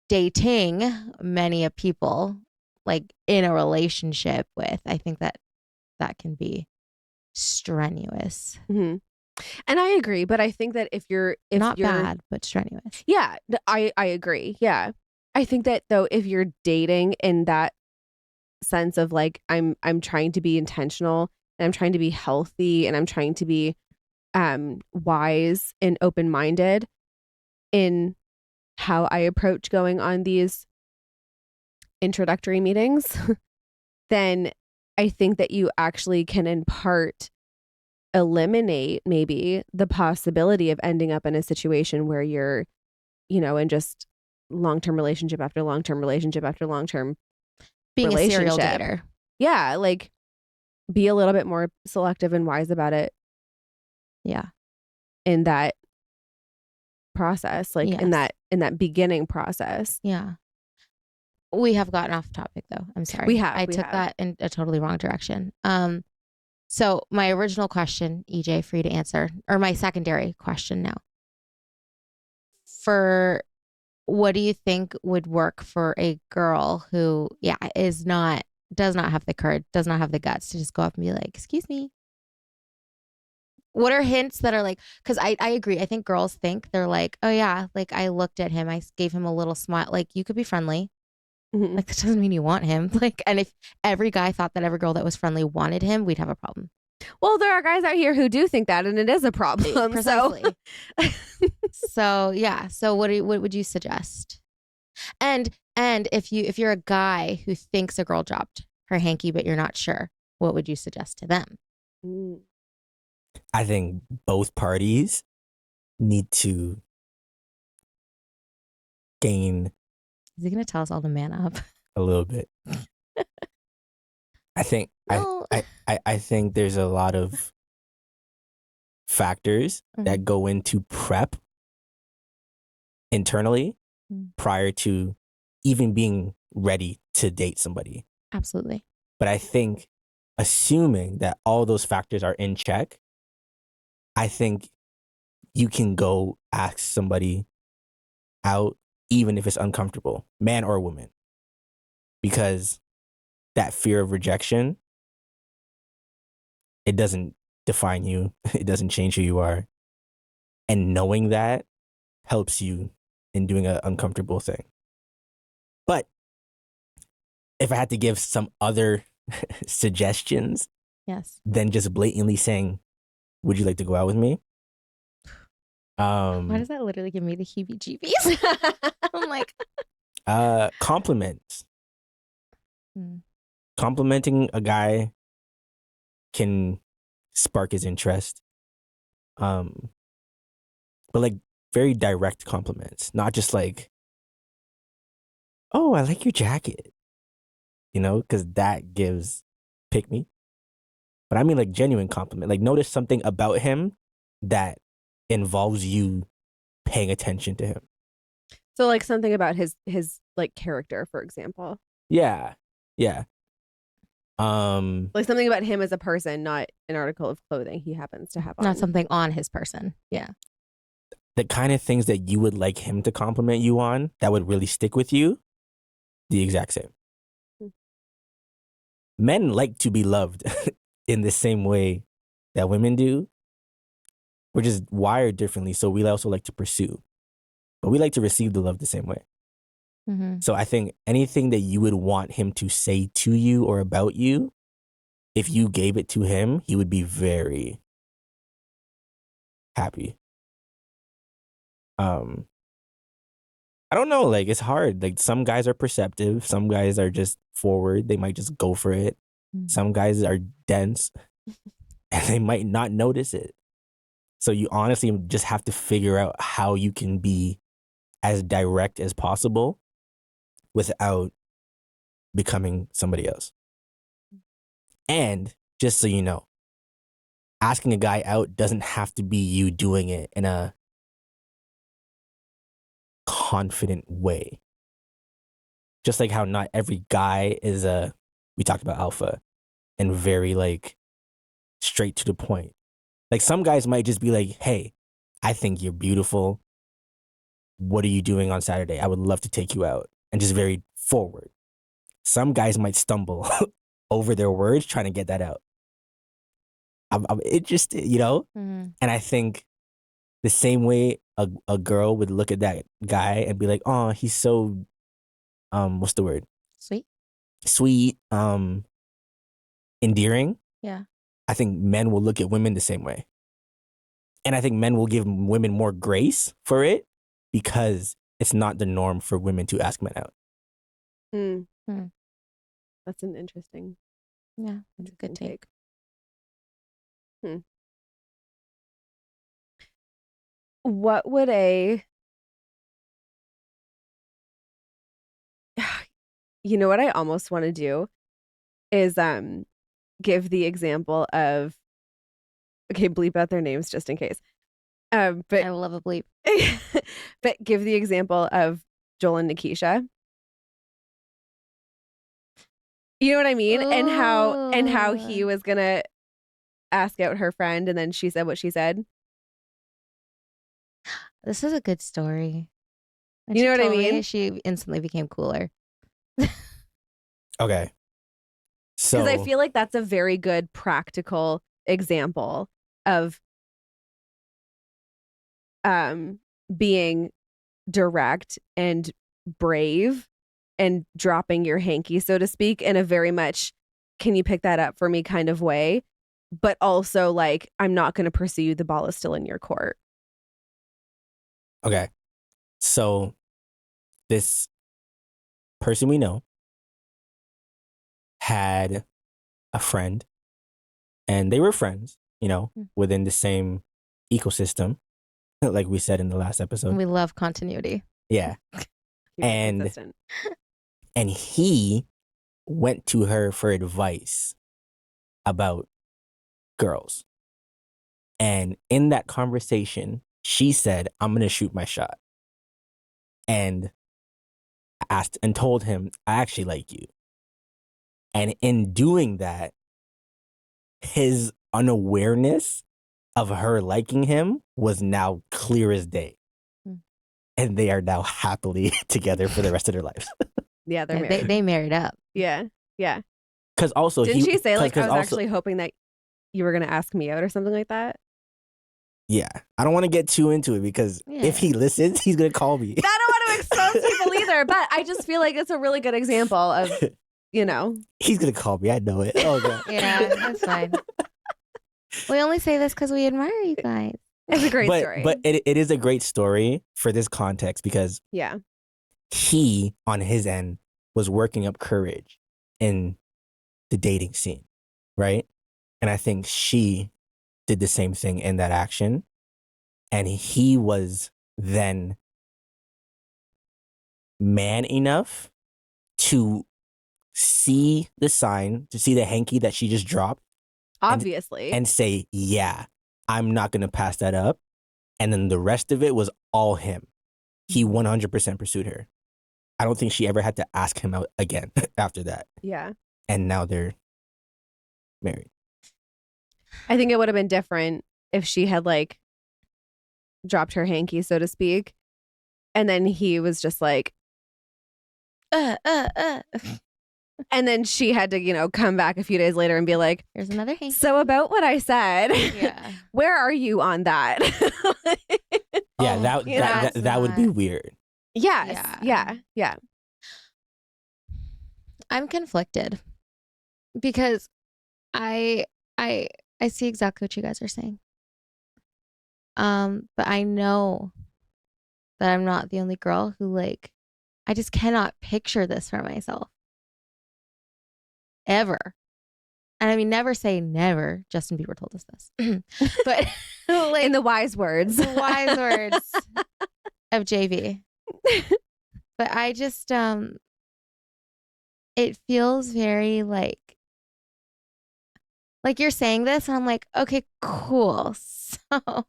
dating many a people like in a relationship with, I think that can be strenuous. And I agree, but I think that if you're not bad but strenuous. Yeah, I agree. Yeah, I think that though, if you're dating in that sense of like I'm trying to be intentional and I'm trying to be healthy and I'm trying to be wise and open-minded in how I approach going on these introductory meetings, then I think that you actually can in part eliminate maybe the possibility of ending up in a situation where you're, you know, in just long-term relationship after long-term relationship after long-term being a serial dater. Yeah, like be a little bit more selective and wise about it. Yeah. In that process, like in that beginning process. Yeah. We have gotten off topic though. I'm sorry. I took that in a totally wrong direction. So my original question, EJ, for you to answer, or my secondary question now. For what do you think would work for a girl who, does not have the courage, does not have the guts to just go up and be like, excuse me? What are hints that are like, because I agree. I think girls think they're like, oh yeah, like I looked at him, I gave him a little smile. Like you could be friendly. Like that doesn't mean you want him. Like, and if every guy thought that every girl that was friendly wanted him, we'd have a problem. Well, there are guys out here who do think that, and it is a problem. Precisely. So yeah. So what would you suggest? And if you're a guy who thinks a girl dropped her hanky, but you're not sure, what would you suggest to them? I think both parties need to gain. Is he going to tell us all to man up? A little bit. I think I think there's a lot of factors that go into prep internally prior to even being ready to date somebody. Absolutely. But I think assuming that all those factors are in check, I think you can go ask somebody out even if it's uncomfortable, man or woman, because that fear of rejection, it doesn't define you. It doesn't change who you are. And knowing that helps you in doing an uncomfortable thing. But if I had to give some other suggestions, than just blatantly saying, would you like to go out with me? Why does that literally give me the heebie-jeebies? I'm like, compliments. Complimenting a guy can spark his interest. But like very direct compliments, not just like, oh, I like your jacket, you know, because that gives pick me. But I mean like genuine compliment. Like notice something about him that involves you paying attention to him. So like something about his like character, for example. Yeah. Like something about him as a person, not an article of clothing he happens to have on. Not something on his person. Yeah. The kind of things that you would like him to compliment you on that would really stick with you, the exact same. Men like to be loved in the same way that women do. We're just wired differently, so we also like to pursue. but we like to receive the love the same way. Mm-hmm. So I think anything that you would want him to say to you or about you, if you gave it to him, he would be very happy. I don't know, like it's hard. Like some guys are perceptive, some guys are just forward, they might just go for it. Mm-hmm. Some guys are dense and they might not notice it. So you honestly just have to figure out how you can be as direct as possible without becoming somebody else. And just so you know, asking a guy out doesn't have to be you doing it in a confident way. Just like how not every guy is we talked about alpha and very like straight to the point. Like some guys might just be like, hey, I think you're beautiful. What are you doing on Saturday? I would love to take you out. And just very forward. Some guys might stumble over their words trying to get that out. I'm interested, you know? Mm-hmm. And I think the same way a girl would look at that guy and be like, oh, he's so, what's the word? Sweet, endearing. Yeah. I think men will look at women the same way. And I think men will give women more grace for it because it's not the norm for women to ask men out. That's an interesting. Yeah, that's a good take. What would you know what I almost want to do is give the example of, okay, bleep out their names just in case. But I love a bleep. But give the example of Joel and Nikisha. You know what I mean? Ooh. And how he was gonna ask out her friend and then she said what she said. This is a good story. When You know she what I told me, mean? she instantly became cooler. Okay. So Because I feel like that's a very good practical example of being direct and brave and dropping your hanky, so to speak, in a very much, can you pick that up for me kind of way, but also like, I'm not going to pursue you. The ball is still in your court. Okay. So this person we know had a friend and they were friends, you know, within the same ecosystem, like we said in the last episode. We love continuity. Yeah. And he went to her for advice about girls. And in that conversation, she said, I'm going to shoot my shot. And asked and told him, I actually like you. And in doing that, his unawareness of her liking him was now clear as day. And they are now happily together for the rest of their lives. Yeah, they're married. They married up. Yeah. Yeah. Because also didn't she say like, I was also, actually hoping that you were going to ask me out or something like that? Yeah. I don't want to get too into it because if he listens, he's going to call me. I don't want to expose people either, but I just feel like it's a really good example of, you know. He's going to call me. I know it. Oh, God. Yeah, that's fine. We only say this because we admire you guys. It's a great story. But it is a great story for this context because he, on his end, was working up courage in the dating scene, right? And I think she did the same thing in that action. And he was then man enough to see the sign, to see the hanky that she just dropped. Obviously. And say, yeah, I'm not going to pass that up. And then the rest of it was all him. He 100% pursued her. I don't think she ever had to ask him out again after that. Yeah. And now they're married. I think it would have been different if she had like dropped her hanky, so to speak. And then he was just like, And then she had to, you know, come back a few days later and be like, here's another hanky. So about what I said, Yeah. where are you on that? Yeah, that would be not- weird. Yes. Yeah. I'm conflicted because I I see exactly what you guys are saying. But I know that I'm not the only girl who like I just cannot picture this for myself. Ever. And I mean never say never. Justin Bieber told us this. But like In the wise words. the wise words of JV. But I just it feels very like you're saying this and I'm like, okay, cool. So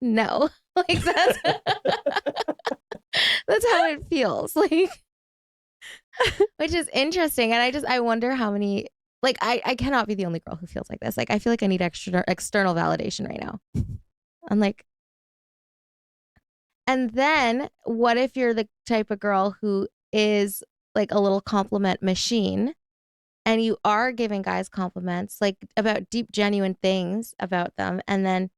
no. Like that's that's how it feels. Like which is interesting. And I wonder how many like I cannot be the only girl who feels like this. Like I feel like I need external validation right now. I'm like and then what if you're the type of girl who is like a little compliment machine and you are giving guys compliments like about deep, genuine things about them and then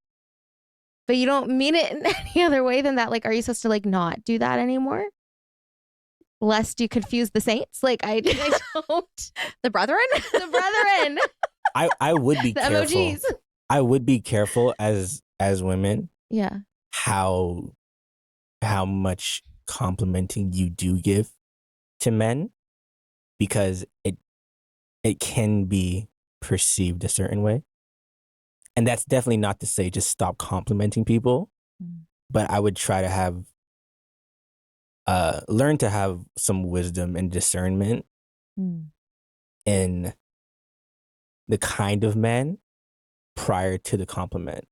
but you don't mean it in any other way than that. Like, are you supposed to like not do that anymore? Lest you confuse the saints? Like, I don't. The brethren? The brethren. I would be The careful. emojis. I would be careful as women Yeah. how much complimenting you do give to men because it can be perceived a certain way. And that's definitely not to say just stop complimenting people, but I would try to have learn to have some wisdom and discernment in the kind of men prior to the compliment.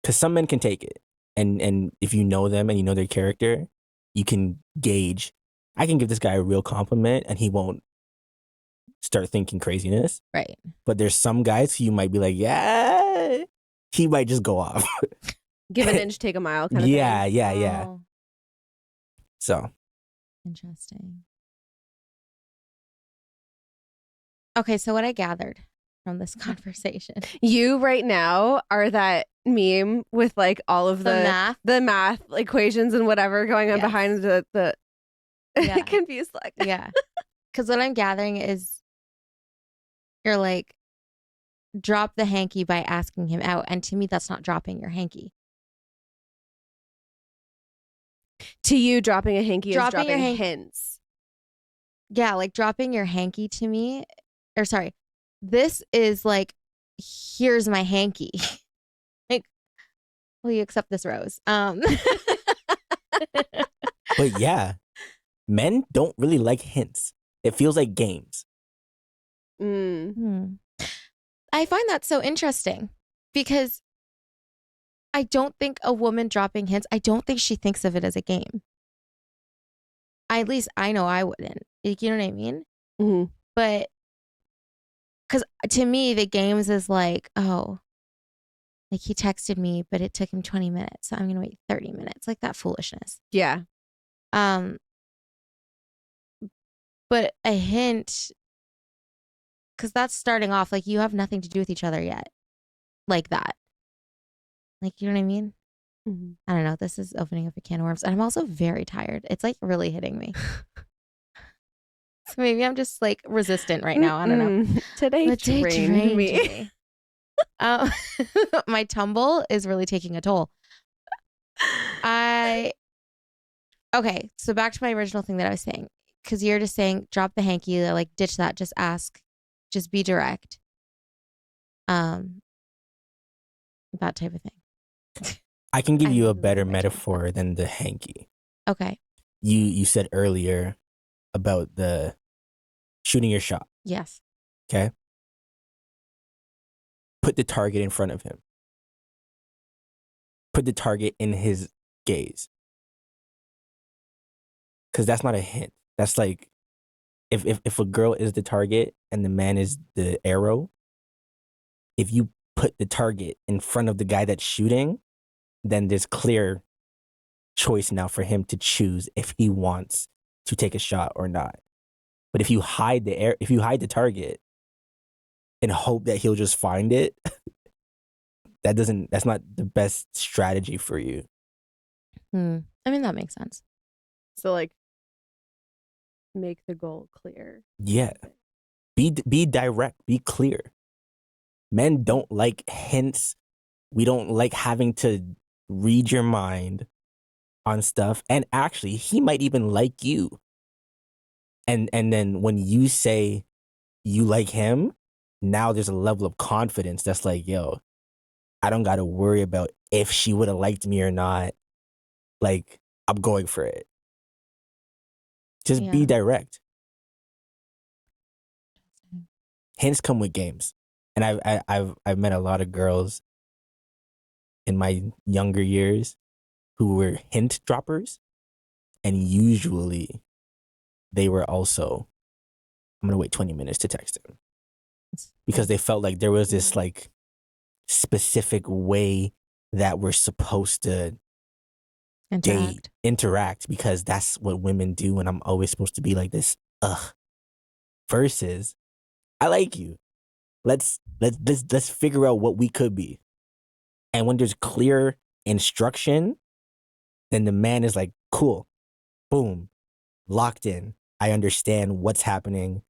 Because some men can take it. And if you know them and you know their character, you can gauge, I can give this guy a real compliment and he won't start thinking craziness. Right. But there's some guys who you might be like, yeah, he might just go off. Give an inch, take a mile kind of Yeah, thing. yeah. Oh, So. interesting. Okay, so what I gathered from this conversation. You right now are that meme with like all of The the math equations and whatever going on Yes. behind the Yeah. confused look. Yeah. Because what I'm gathering is you're like, drop the hanky by asking him out. And to me, that's not dropping your hanky. To you, dropping a hanky is Dropping your dropping hanky- hints. Yeah, like dropping your hanky to me, or sorry, this is like, here's my hanky. Like, will you accept this rose? But yeah, men don't really like hints. It feels like games. I find that so interesting because I don't think a woman dropping hints, I don't think she thinks of it as a game. At least I know I wouldn't. Like, you know what I mean? Mm-hmm. But because to me, the games is like, oh, like he texted me, but it took him 20 minutes. So I'm going to wait 30 minutes. Like that foolishness. Yeah. But a hint, because that's starting off like you have nothing to do with each other yet. Like that. Like, you know what I mean? Mm-hmm. I don't know. This is opening up a can of worms. And I'm also very tired. It's like really hitting me. So maybe I'm just like resistant right now. I don't know. Today The day drained me. me. My tumble is really taking a toll. Okay, so back to my original thing that I was saying. Because you're just saying, drop the hanky, like ditch that, just ask, just be direct. That type of thing. I can give I you a lose better my metaphor than the hanky. Okay. You said earlier about the shooting your shot. Yes. Okay. Put the target in front of him. Put the target in his gaze. Because that's not a hint. That's like, if a girl is the target and the man is the arrow, if you put the target in front of the guy that's shooting, then there's clear choice now for him to choose if he wants to take a shot or not. But if you hide the target and hope that he'll just find it, that's not the best strategy for you. I mean, that makes sense. So like, make the goal clear. Yeah. Be direct, be clear. Men don't like hints. We don't like having to read your mind on stuff. And actually, he might even like you. And then when you say you like him, now there's a level of confidence that's like, yo, I don't got to worry about if she would have liked me or not. Like, I'm going for it. Just be direct. Hints come with games. And I've met a lot of girls in my younger years who were hint droppers, and usually they were also, I'm gonna wait 20 minutes to text him, because they felt like there was this like specific way that we're supposed to interact, because that's what women do, and I'm always supposed to be like this. Versus, I like you. Let's figure out what we could be. And when there's clear instruction, then the man is like, cool, boom, locked in. I understand what's happening.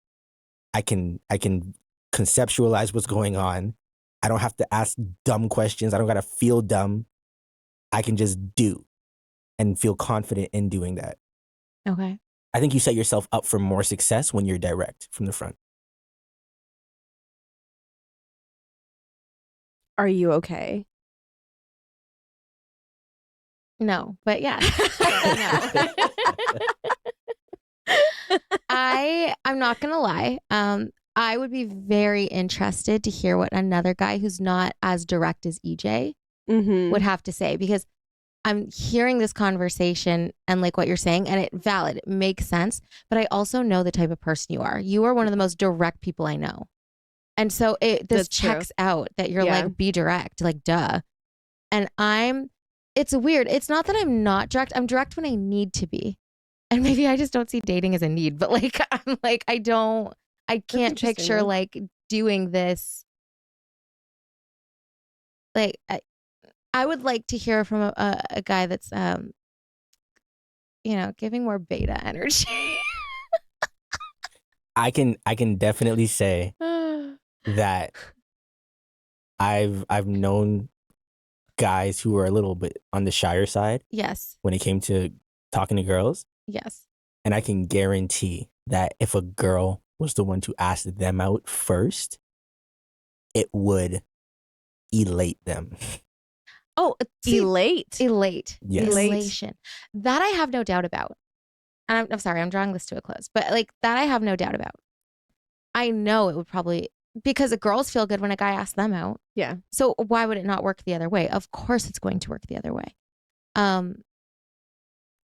I can conceptualize what's going on. I don't have to ask dumb questions. I don't gotta feel dumb. I can just do and feel confident in doing that. Okay. I think you set yourself up for more success when you're direct from the front. Are you okay? No, but yeah. I'm not gonna lie. I would be very interested to hear what another guy who's not as direct as EJ would have to say, because I'm hearing this conversation and like what you're saying, and it makes sense. But I also know the type of person you are. You are one of the most direct people I know. And so this checks out that you're like, be direct, like, duh. And it's weird. It's not that I'm not direct. I'm direct when I need to be. And maybe I just don't see dating as a need, but like, I'm like, I can't picture like doing this. Like, I would like to hear from a guy that's, giving more beta energy. I can definitely say that I've known guys who were a little bit on the shyer side. Yes. When it came to talking to girls. Yes. And I can guarantee that if a girl was the one to ask them out first, it would elate them. Oh, elate. Yes. Elation. That I have no doubt about. And I'm sorry, I'm drawing this to a close, but like that I have no doubt about. I know it would probably, because the girls feel good when a guy asks them out. Yeah. So why would it not work the other way? Of course it's going to work the other way.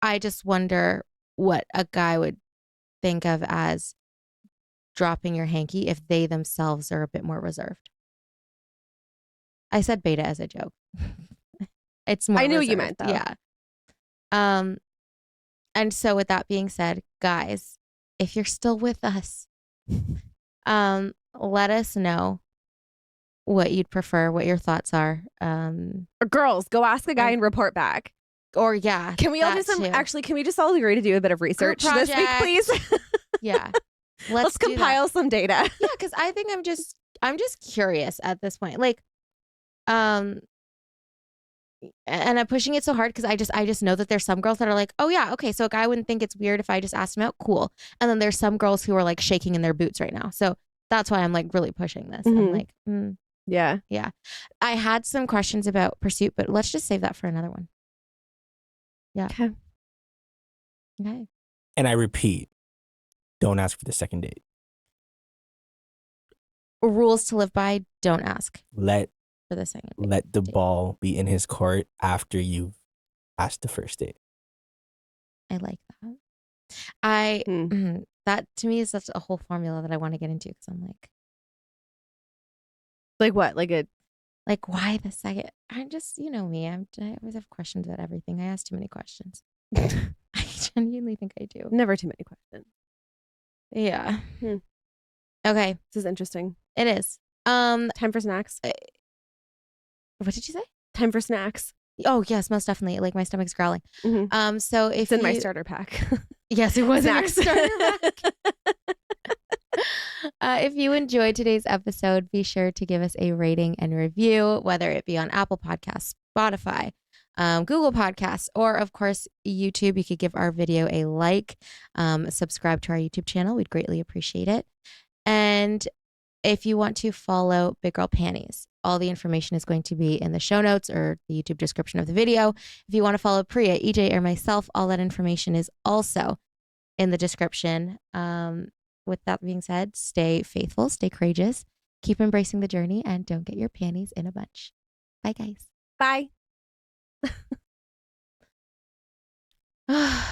I just wonder what a guy would think of as dropping your hanky if they themselves are a bit more reserved. I said beta as a joke. It's more. I knew reserved. What you meant, though. Yeah. And so with that being said, guys, if you're still with us, let us know what you'd prefer, what your thoughts are. Or girls, go ask a guy and report back. Or yeah. Can we all do some, actually, can we just all agree to do a bit of research this week, please? Yeah. Let's compile some data. Yeah, because I think I'm just curious at this point. Like, and I'm pushing it so hard because I just know that there's some girls that are like, oh yeah, okay, so a guy wouldn't think it's weird if I just asked him out, cool. And then there's some girls who are like shaking in their boots right now. So that's why I'm like really pushing this. I'm like, yeah. I had some questions about pursuit, but let's just save that for another one. Yeah. Okay. And I repeat, don't ask for the second date. Rules to live by: don't ask. For the second date. Let the ball be in his court after you've asked the first date. I like that. That to me is such a whole formula that I want to get into, because I'm like what? Like why the second? I'm just, you know me. I always have questions about everything. I ask too many questions. I genuinely think I do. Never too many questions. Yeah. Okay. This is interesting. It is. Time for snacks. What did you say? Time for snacks. Oh yes, most definitely. Like my stomach's growling. Mhm. So if It's in my starter pack. Yes, it was in our Snacks. starter pack. If you enjoyed today's episode, be sure to give us a rating and review, whether it be on Apple Podcasts, Spotify, Google Podcasts, or of course, YouTube. You could give our video a like, subscribe to our YouTube channel. We'd greatly appreciate it. And if you want to follow Big Girl Panties, all the information is going to be in the show notes or the YouTube description of the video. If you want to follow Priya, EJ, or myself, all that information is also in the description. With that being said, stay faithful, stay courageous, keep embracing the journey, and don't get your panties in a bunch. Bye, guys. Bye.